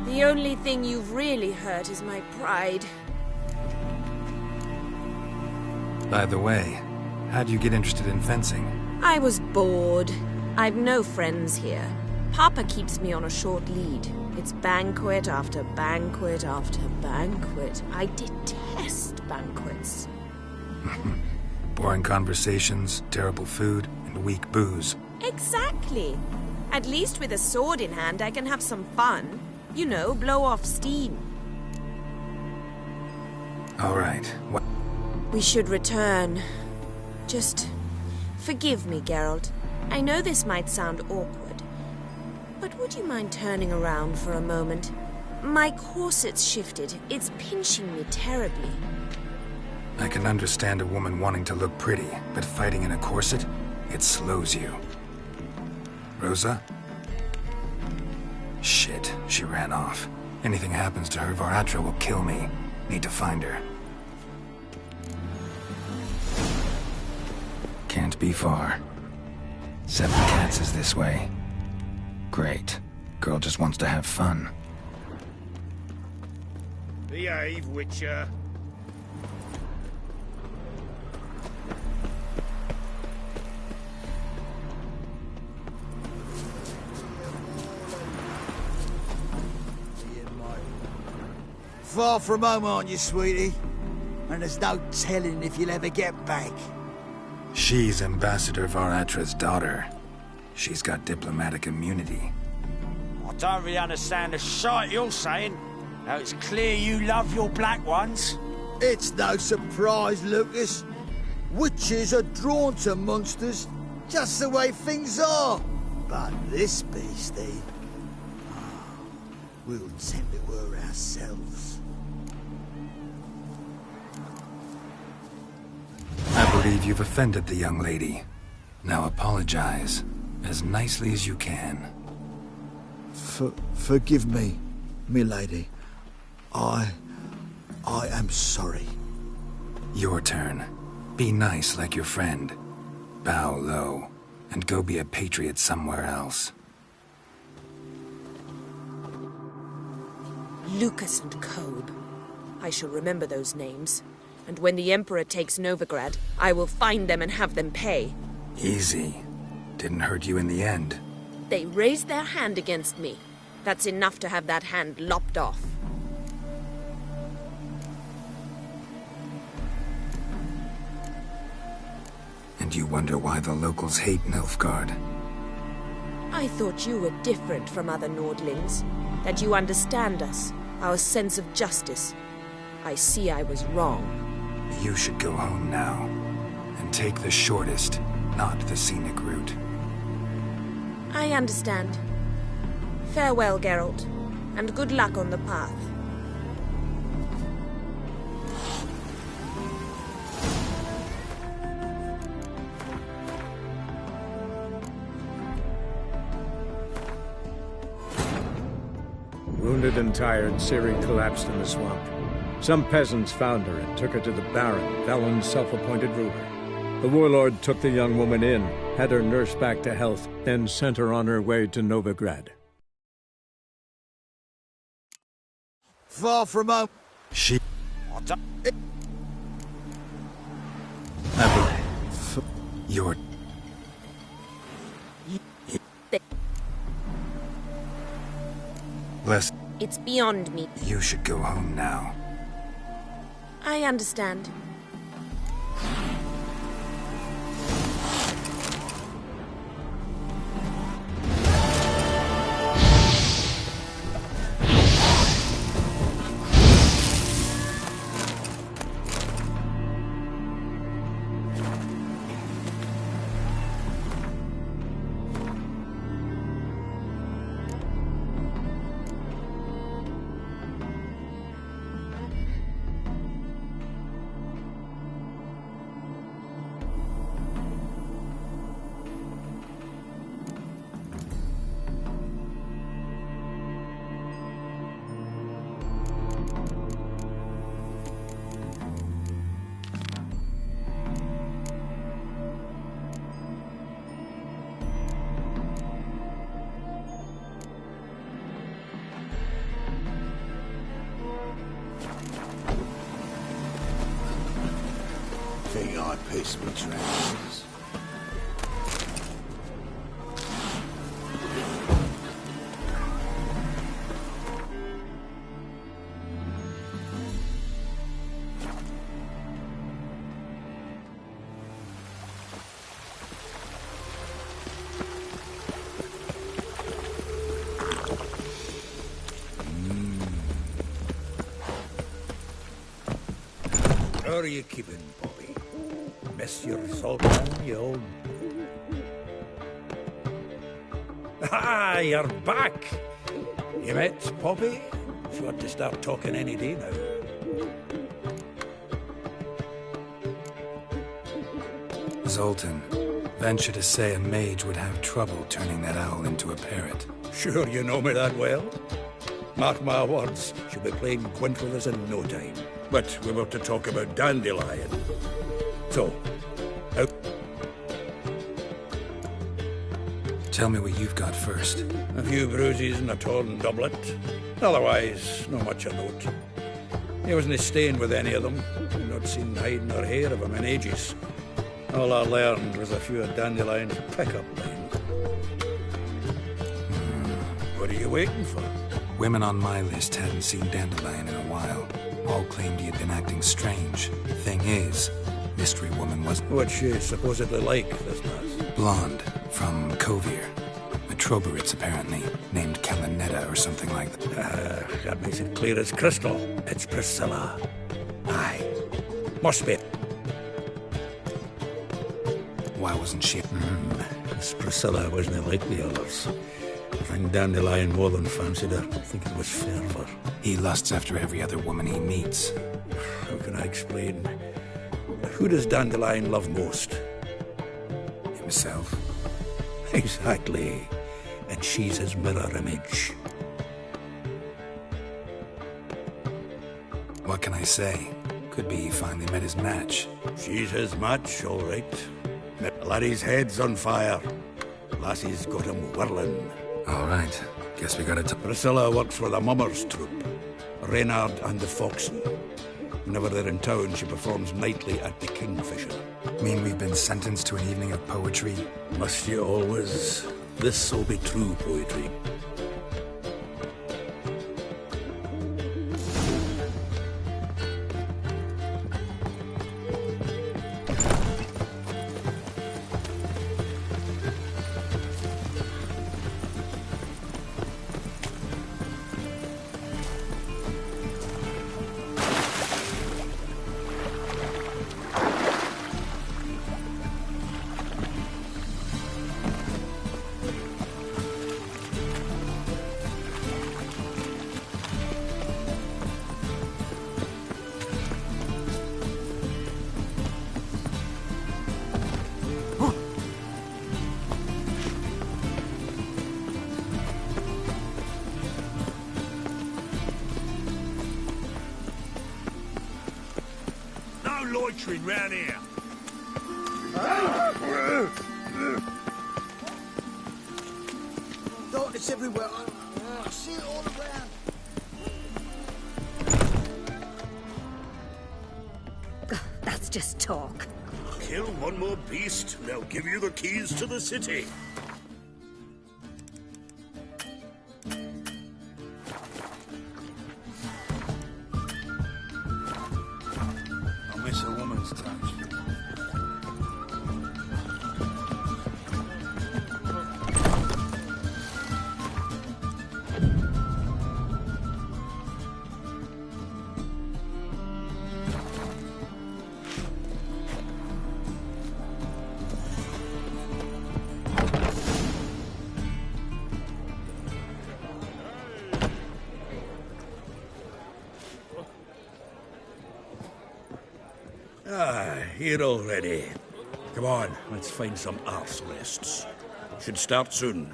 The only thing you've really hurt is my pride. By the way, how'd you get interested in fencing? I was bored. I've no friends here. Papa keeps me on a short lead. It's banquet after banquet after banquet. I detest banquets. Boring conversations, terrible food, and weak booze. Exactly. At least with a sword in hand, I can have some fun. You know, blow off steam. All right. What? We should return. Just forgive me, Geralt. I know this might sound awkward, but would you mind turning around for a moment? My corset's shifted. It's pinching me terribly. I can understand a woman wanting to look pretty, but fighting in a corset, it slows you. Rosa? Shit, she ran off. Anything happens to her, Var-Attre will kill me. Need to find her. Can't be far. 7 Cats is this way. Great. Girl just wants to have fun. Behave, Witcher. Far from home, aren't you, sweetie? And there's no telling if you'll ever get back. She's Ambassador Var-Attre's daughter. She's got diplomatic immunity. I don't really understand the shite you're saying. Now it's clear you love your black ones. It's no surprise, Lucas. Witches are drawn to monsters, just the way things are. But this beastie... we'll tend to her ourselves. I believe you've offended the young lady. Now apologize, as nicely as you can. Forgive me, milady. I am sorry. Your turn. Be nice like your friend. Bow low, and go be a patriot somewhere else. Lucas and Kolb. I shall remember those names. And when the Emperor takes Novigrad, I will find them and have them pay. Easy. Didn't hurt you in the end. They raised their hand against me. That's enough to have that hand lopped off. And you wonder why the locals hate Nilfgaard. I thought you were different from other Nordlings. That you understand us, our sense of justice. I see I was wrong. You should go home now. And take the shortest, not the scenic route. I understand. Farewell, Geralt. And good luck on the path. Wounded and tired, Ciri collapsed in the swamp. Some peasants found her and took her to the Baron, Velen's self-appointed ruler. The warlord took the young woman in, had her nursed back to health, then sent her on her way to Novigrad. Far from home. She... You're... Less... It's beyond me. You should go home now. I understand. think I piss me trousers? How are you keeping, Poppy? Miss your Sultan, you old... Ah, you're back! You met Poppy? She ought to start talking any day now. Zoltan, venture to say a mage would have trouble turning that owl into a parrot. Sure you know me that well? Mark my words, she'll be playing Gwent with us in no time. But we were to talk about Dandelion. So, how... Tell me what you've got first. A few bruises and a torn doublet. Otherwise, not much of note. He wasn't staying with any of them. I've not seen hide nor hair of him in ages. All I learned was a few of Dandelion's pick-up lines. What are you waiting for? Women on my list hadn't seen Dandelion in a while. All claimed he had been acting strange. Thing is, Mystery Woman was... What's she supposedly like, this lass? Blonde, from Kovir. A Troberits, apparently, named Kalanetta or something like that. That makes it clear as crystal. It's Priscilla. Aye. Must be. Why wasn't she... This Priscilla wasn't like the others. I think Dandelion more than fancied her. I think it was fervour. He lusts after every other woman he meets. How can I explain? Who does Dandelion love most? Himself. Exactly. And she's his mirror image. What can I say? Could be he finally met his match. She's his match, all right. Laddie's head's on fire. Lassie's got him whirling. All right. Guess we gotta... Priscilla works for the Mummers troupe. Reynard and the Foxen. Whenever they're in town, she performs nightly at the Kingfisher. Mean we've been sentenced to an evening of poetry? Must you always? This'll be true poetry. Loitering round here. Darkness everywhere. I see it all around. That's just talk. Kill one more beast, and they'll give you the keys to the city. A woman's touch. Here already. Come on, let's find some arse rests. Should start soon.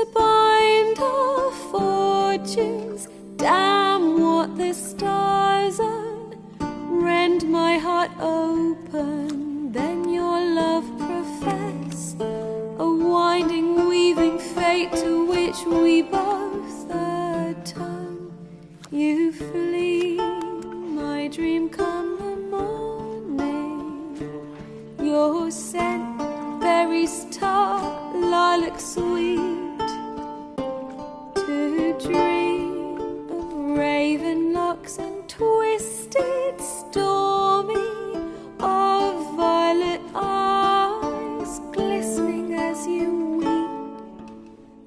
to bind our fortunes. Damn what the stars own. Rend my heart open, then your love profess. A winding, weaving fate to which we both atone. You flee, my dream come the morning. Your scent, berries tart, lilac sweet. To dream of raven locks and twisted stormy, of violet eyes glistening as you weep.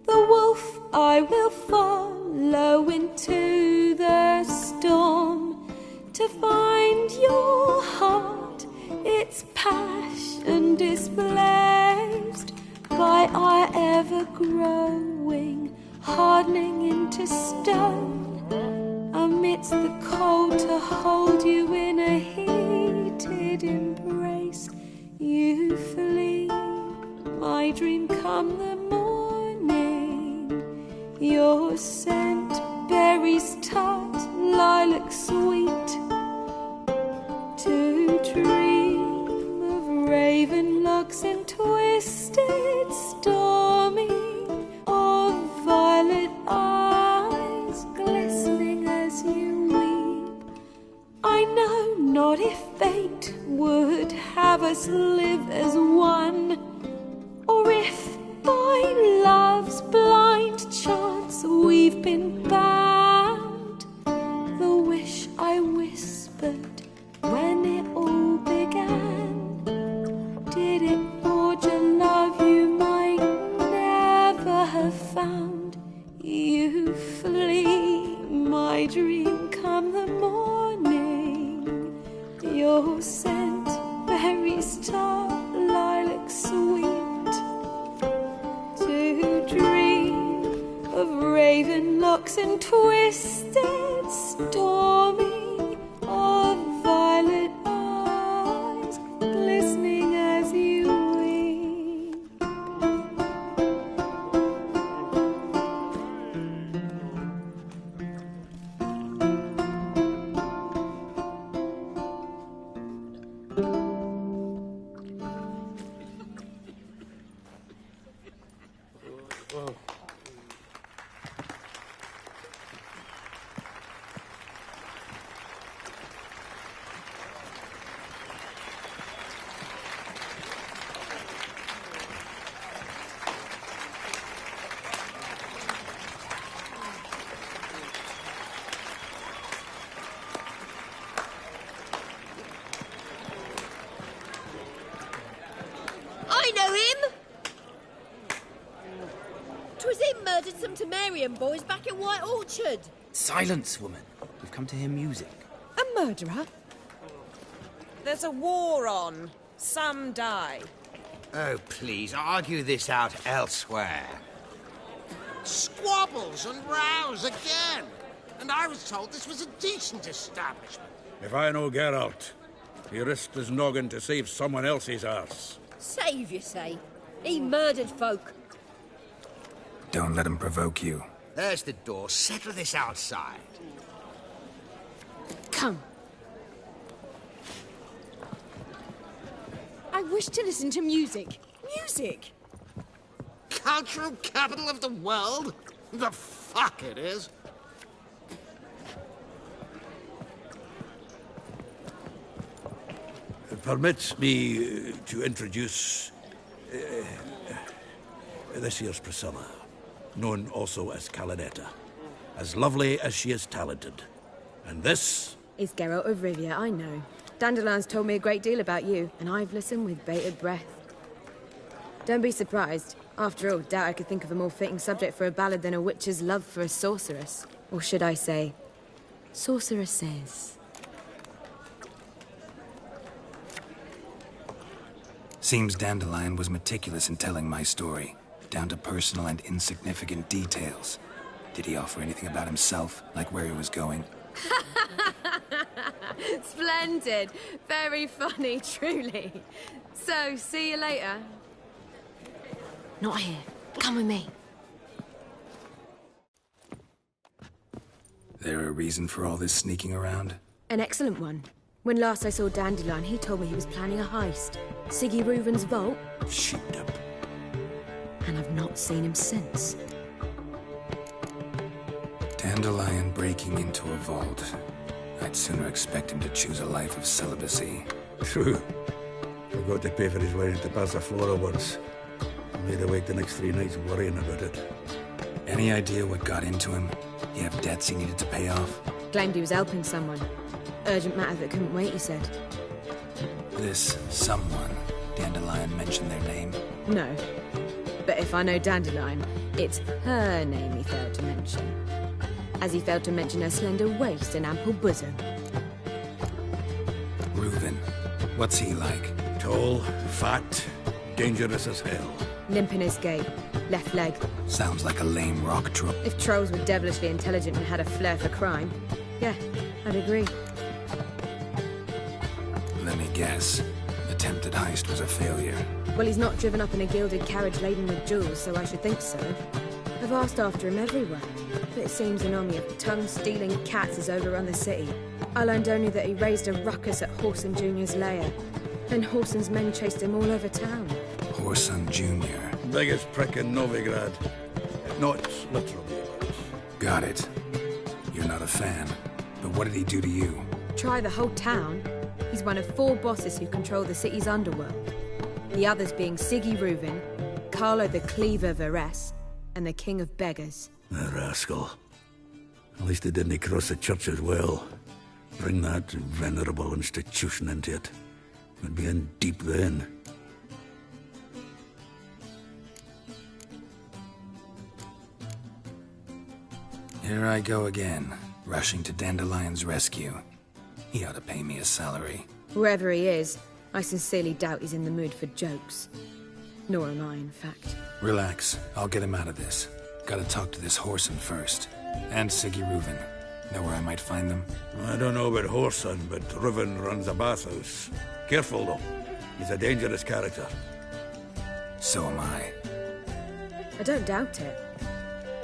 The wolf I will follow into the storm, to find your heart, its passion displaced by our ever-growing, hardening into stone. Amidst the cold, to hold you in a heated embrace. You flee, my dream come the morning. Your scent, berries tart, lilac sweet. To dream of raven locks and twisted stormy, of violet eyes glistening as you weep. I know not if fate would have us live as one, or if by love's blind chance we've been bound. The wish I whispered when it all began, did it forge a love you might never have found? You flee, my dream come the morning. Your scent, berries tart, lilac sweet. To dream of raven locks and twisted stormy, of violet eyes glistening as you weep. I know him! 'Twas him murdered some Temerian boys back in White Orchard. Silence, woman. We've come to hear music. A murderer? There's a war on. Some die. Oh, please, argue this out elsewhere. Squabbles and rows again! And I was told this was a decent establishment. If I know Geralt, he risked his noggin to save someone else's arse. Save, you say? He murdered folk. Don't let him provoke you. There's the door. Settle this outside. Come. I wish to listen to music. Music! Cultural capital of the world? The fuck it is. Permit me to introduce this here's Priscilla, known also as Calinetta. As lovely as she is talented. And this is Geralt of Rivia, I know. Dandelion's told me a great deal about you, and I've listened with bated breath. Don't be surprised. After all, doubt I could think of a more fitting subject for a ballad than a witch's love for a sorceress. Or should I say, sorceresses. Seems Dandelion was meticulous in telling my story, down to personal and insignificant details. Did he offer anything about himself, like where he was going? Splendid. Very funny, truly. So, see you later. Not here. Come with me. There a reason for all this sneaking around? An excellent one. When last I saw Dandelion, he told me he was planning a heist. Siggy Reuven's vault. Sheepdip. And I've not seen him since. Dandelion breaking into a vault. I'd sooner expect him to choose a life of celibacy. True. Forgot to pay for his way into Passiflora once. Made awake the next 3 nights worrying about it. Any idea what got into him? He have debts he needed to pay off? Claimed he was helping someone. Urgent matter that couldn't wait, he said. This someone, Dandelion mentioned their name? No. But if I know Dandelion, it's her name he failed to mention. As he failed to mention her slender waist and ample bosom. Reuven. What's he like? Tall, fat, dangerous as hell. Limp in his gait. Left leg. Sounds like a lame rock troll. If trolls were devilishly intelligent and had a flair for crime, yeah, I'd agree. Let me guess. Attempted heist was a failure. Well, he's not driven up in a gilded carriage laden with jewels, so I should think so. I've asked after him everywhere, but it seems an army of tongue-stealing cats has overrun the city. I learned only that he raised a ruckus at Whoreson Jr.'s lair. Then Whoreson's men chased him all over town. Whoreson Jr. Biggest prick in Novigrad. Not literally. Got it. You're not a fan. But what did he do to you? Try the whole town. He's one of 4 bosses who control the city's underworld. The others being Siggy Reuven, Carlo the Cleaver Varese, and the King of Beggars. A rascal. At least he didn't cross the church as well. Bring that venerable institution into it. We'd be in deep then. Here I go again, rushing to Dandelion's rescue. He ought to pay me a salary. Whoever he is, I sincerely doubt he's in the mood for jokes. Nor am I, in fact. Relax, I'll get him out of this. Gotta talk to this Whoreson first. And Siggy Reuven. Know where I might find them? I don't know about Whoreson, but Reuven runs a bathhouse. Careful, though. He's a dangerous character. So am I. I don't doubt it.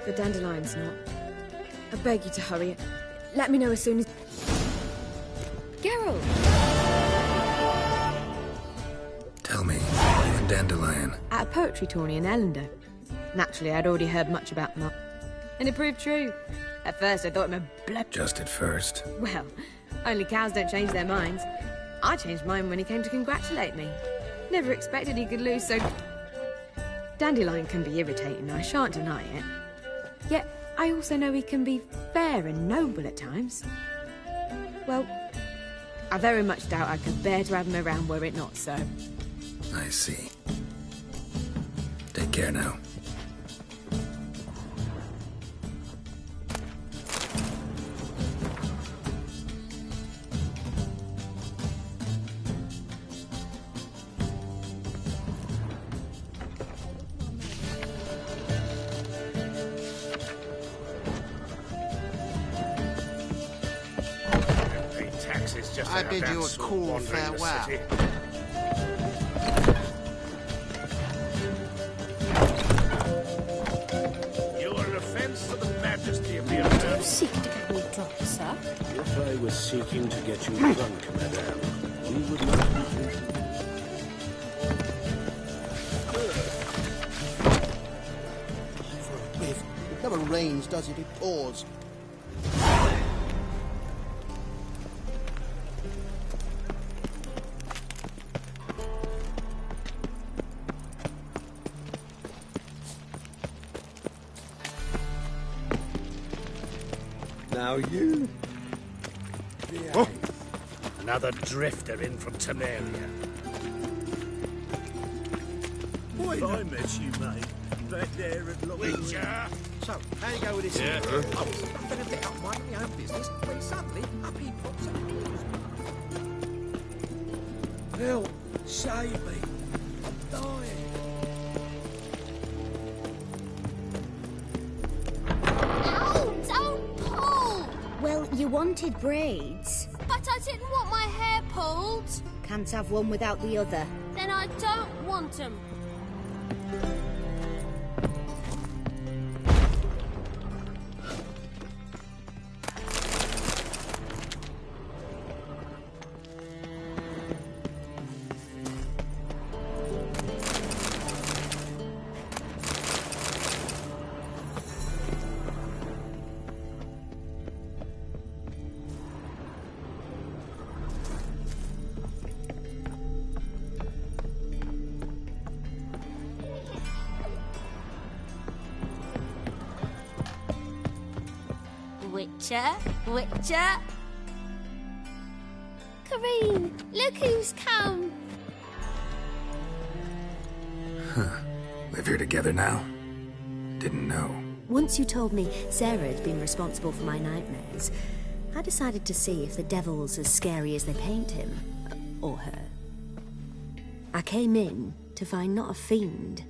But Dandelion's not. I beg you to hurry it. Let me know as soon as... Geralt! Tell me, you and Dandelion. At a poetry tourney in Ellendale. Naturally, I'd already heard much about Mark. And it proved true. At first, I thought him a blood... Just at first. Well, only cows don't change their minds. I changed mine when he came to congratulate me. Never expected he could lose so... Dandelion can be irritating, I shan't deny it. Yet, I also know he can be fair and noble at times. Well, I very much doubt I could bear to have him around were it not so. I see. Take care now. I bid you a cool farewell. You are an offense to the majesty of the earth. You seek to get me drunk, sir? If I was seeking to get you drunk, madame, we would not be drinking. For a whiff. It never rains, does it? It pours. Now you... Oh, another drifter in from Temeria. Why I met you, mate. Back there at Witcher! So, how you go with this? Yeah. I was nothing a bit up minding my own business when suddenly up he pops up. Help! Save me! I'm dying! Ow! Don't pull! Well, you wanted braids. But I didn't want my hair pulled. Can't have one without the other. Then I don't want them. Witcher. Witcher. Kareen, look who's come. Huh. Live here together now? Didn't know. Once you told me Sarah had been responsible for my nightmares, I decided to see if the devil's as scary as they paint him. Or her. I came in to find not a fiend,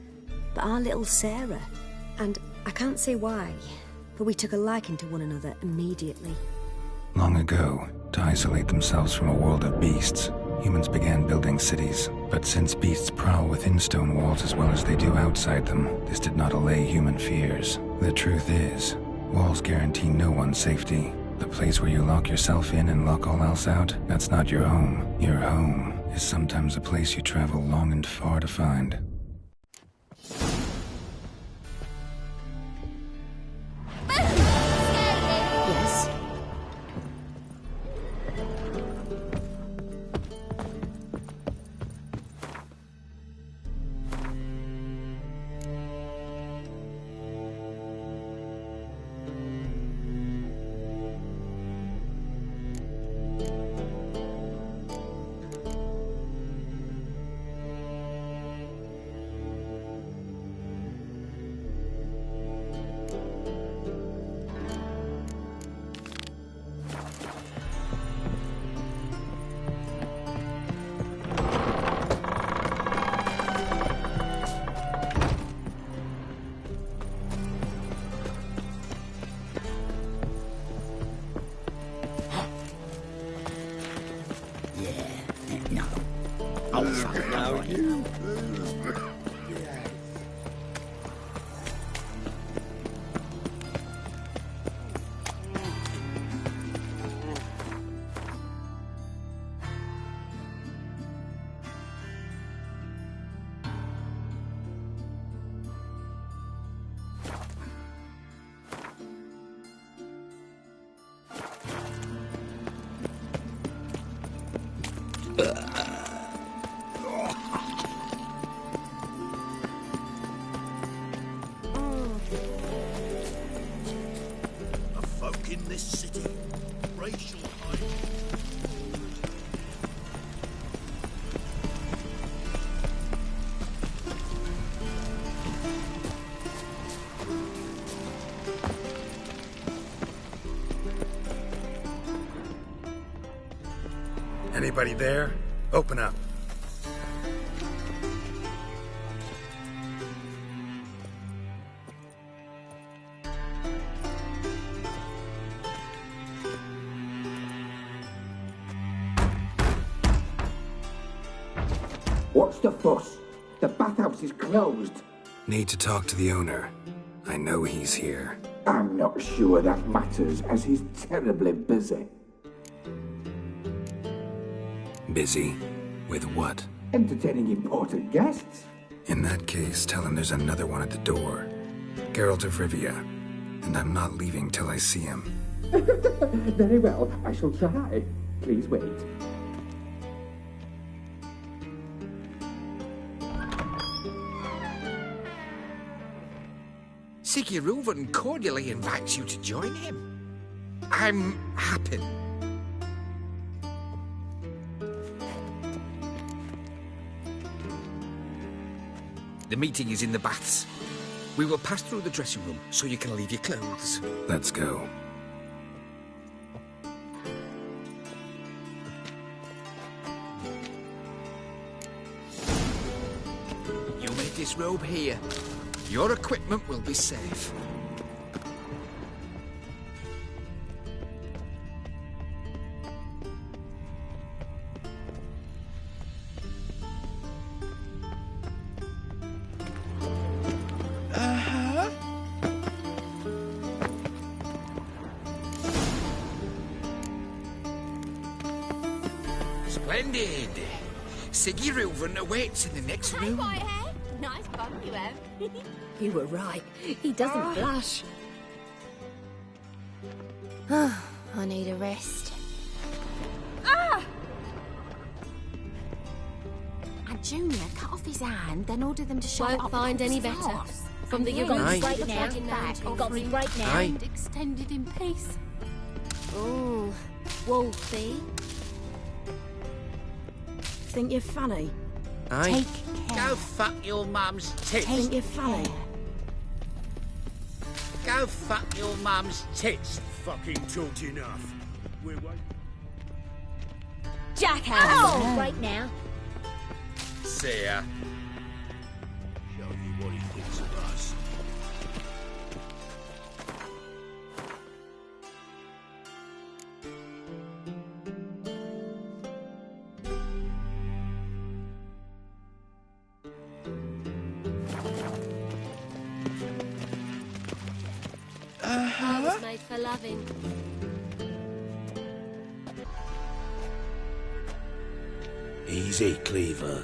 but our little Sarah. And I can't say why, but we took a liking to one another immediately. Long ago, to isolate themselves from a world of beasts, humans began building cities. But since beasts prowl within stone walls as well as they do outside them, this did not allay human fears. The truth is, walls guarantee no one's safety. The place where you lock yourself in and lock all else out, that's not your home. Your home is sometimes a place you travel long and far to find. Yes? In this city, racial hygiene. Anybody there? Open up. What's the fuss? The bathhouse is closed. Need to talk to the owner. I know he's here. I'm not sure that matters, as he's terribly busy. Busy? With what? Entertaining important guests. In that case, tell him there's another one at the door. Geralt of Rivia. And I'm not leaving till I see him. Very well, I shall try. Please wait. Siggy Reuven cordially invites you to join him. I'm happy. The meeting is in the baths. We will pass through the dressing room so you can leave your clothes. Let's go. You may disrobe here. Your equipment will be safe. Splendid. Siggy Reuven awaits in the next room. Whitehead. Nice bum you have. You were right. He doesn't blush. I need a rest. And Junior cut off his hand, then ordered them to shove it Won't up find the any horse's better. arse. From the And you've then got me he right stuck now. it back You've got me right now. and extended in peace. Ooh, Wolfie. Think you're funny? Aye. Take care. Go fuck your mum's tits. Think you're funny? Go fuck your mum's tits. Fucking talked enough. We're waiting. Jackass! Oh. Right now. See ya. Show you what he thinks of us. I was made for loving. Easy, Cleaver.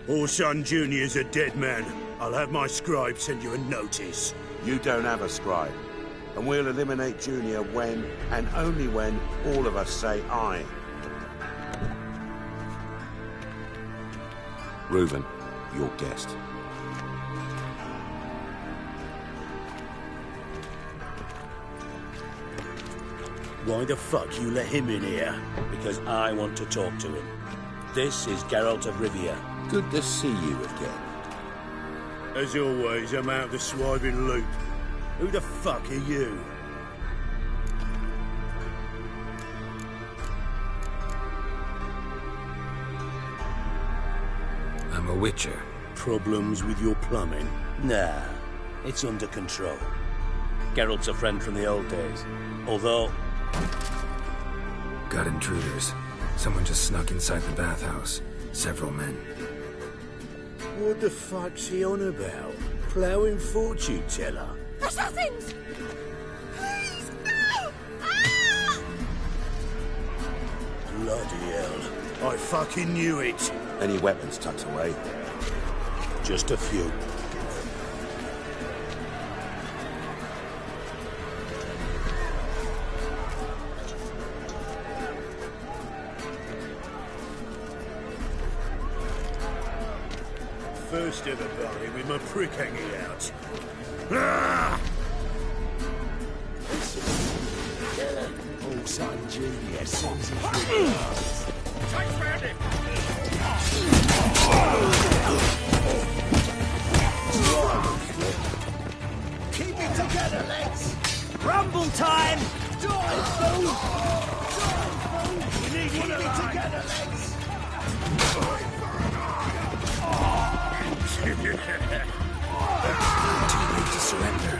Orson Jr.'s a dead man. I'll have my scribe send you a notice. You don't have a scribe. And we'll eliminate Junior when, and only when, all of us say aye. Reuven, your guest. Why the fuck you let him in here? Because I want to talk to him. This is Geralt of Rivia. Good to see you again. As always, I'm out the swiving loop. Who the fuck are you? I'm a witcher. Problems with your plumbing? Nah, it's under control. Geralt's a friend from the old days. Although... Got intruders. Someone just snuck inside the bathhouse. Several men. What the fuck's he on about? Ploughing fortune teller? Assassins! Please, no! Ah! Bloody hell. I fucking knew it. Any weapons tucked away? Just a few. First ever party with my prick hanging out. Ah! Orson Jr. sends his regards. Take round him! Keep it together, lads! Rumble time! We need keep it together, lads! Too late to surrender.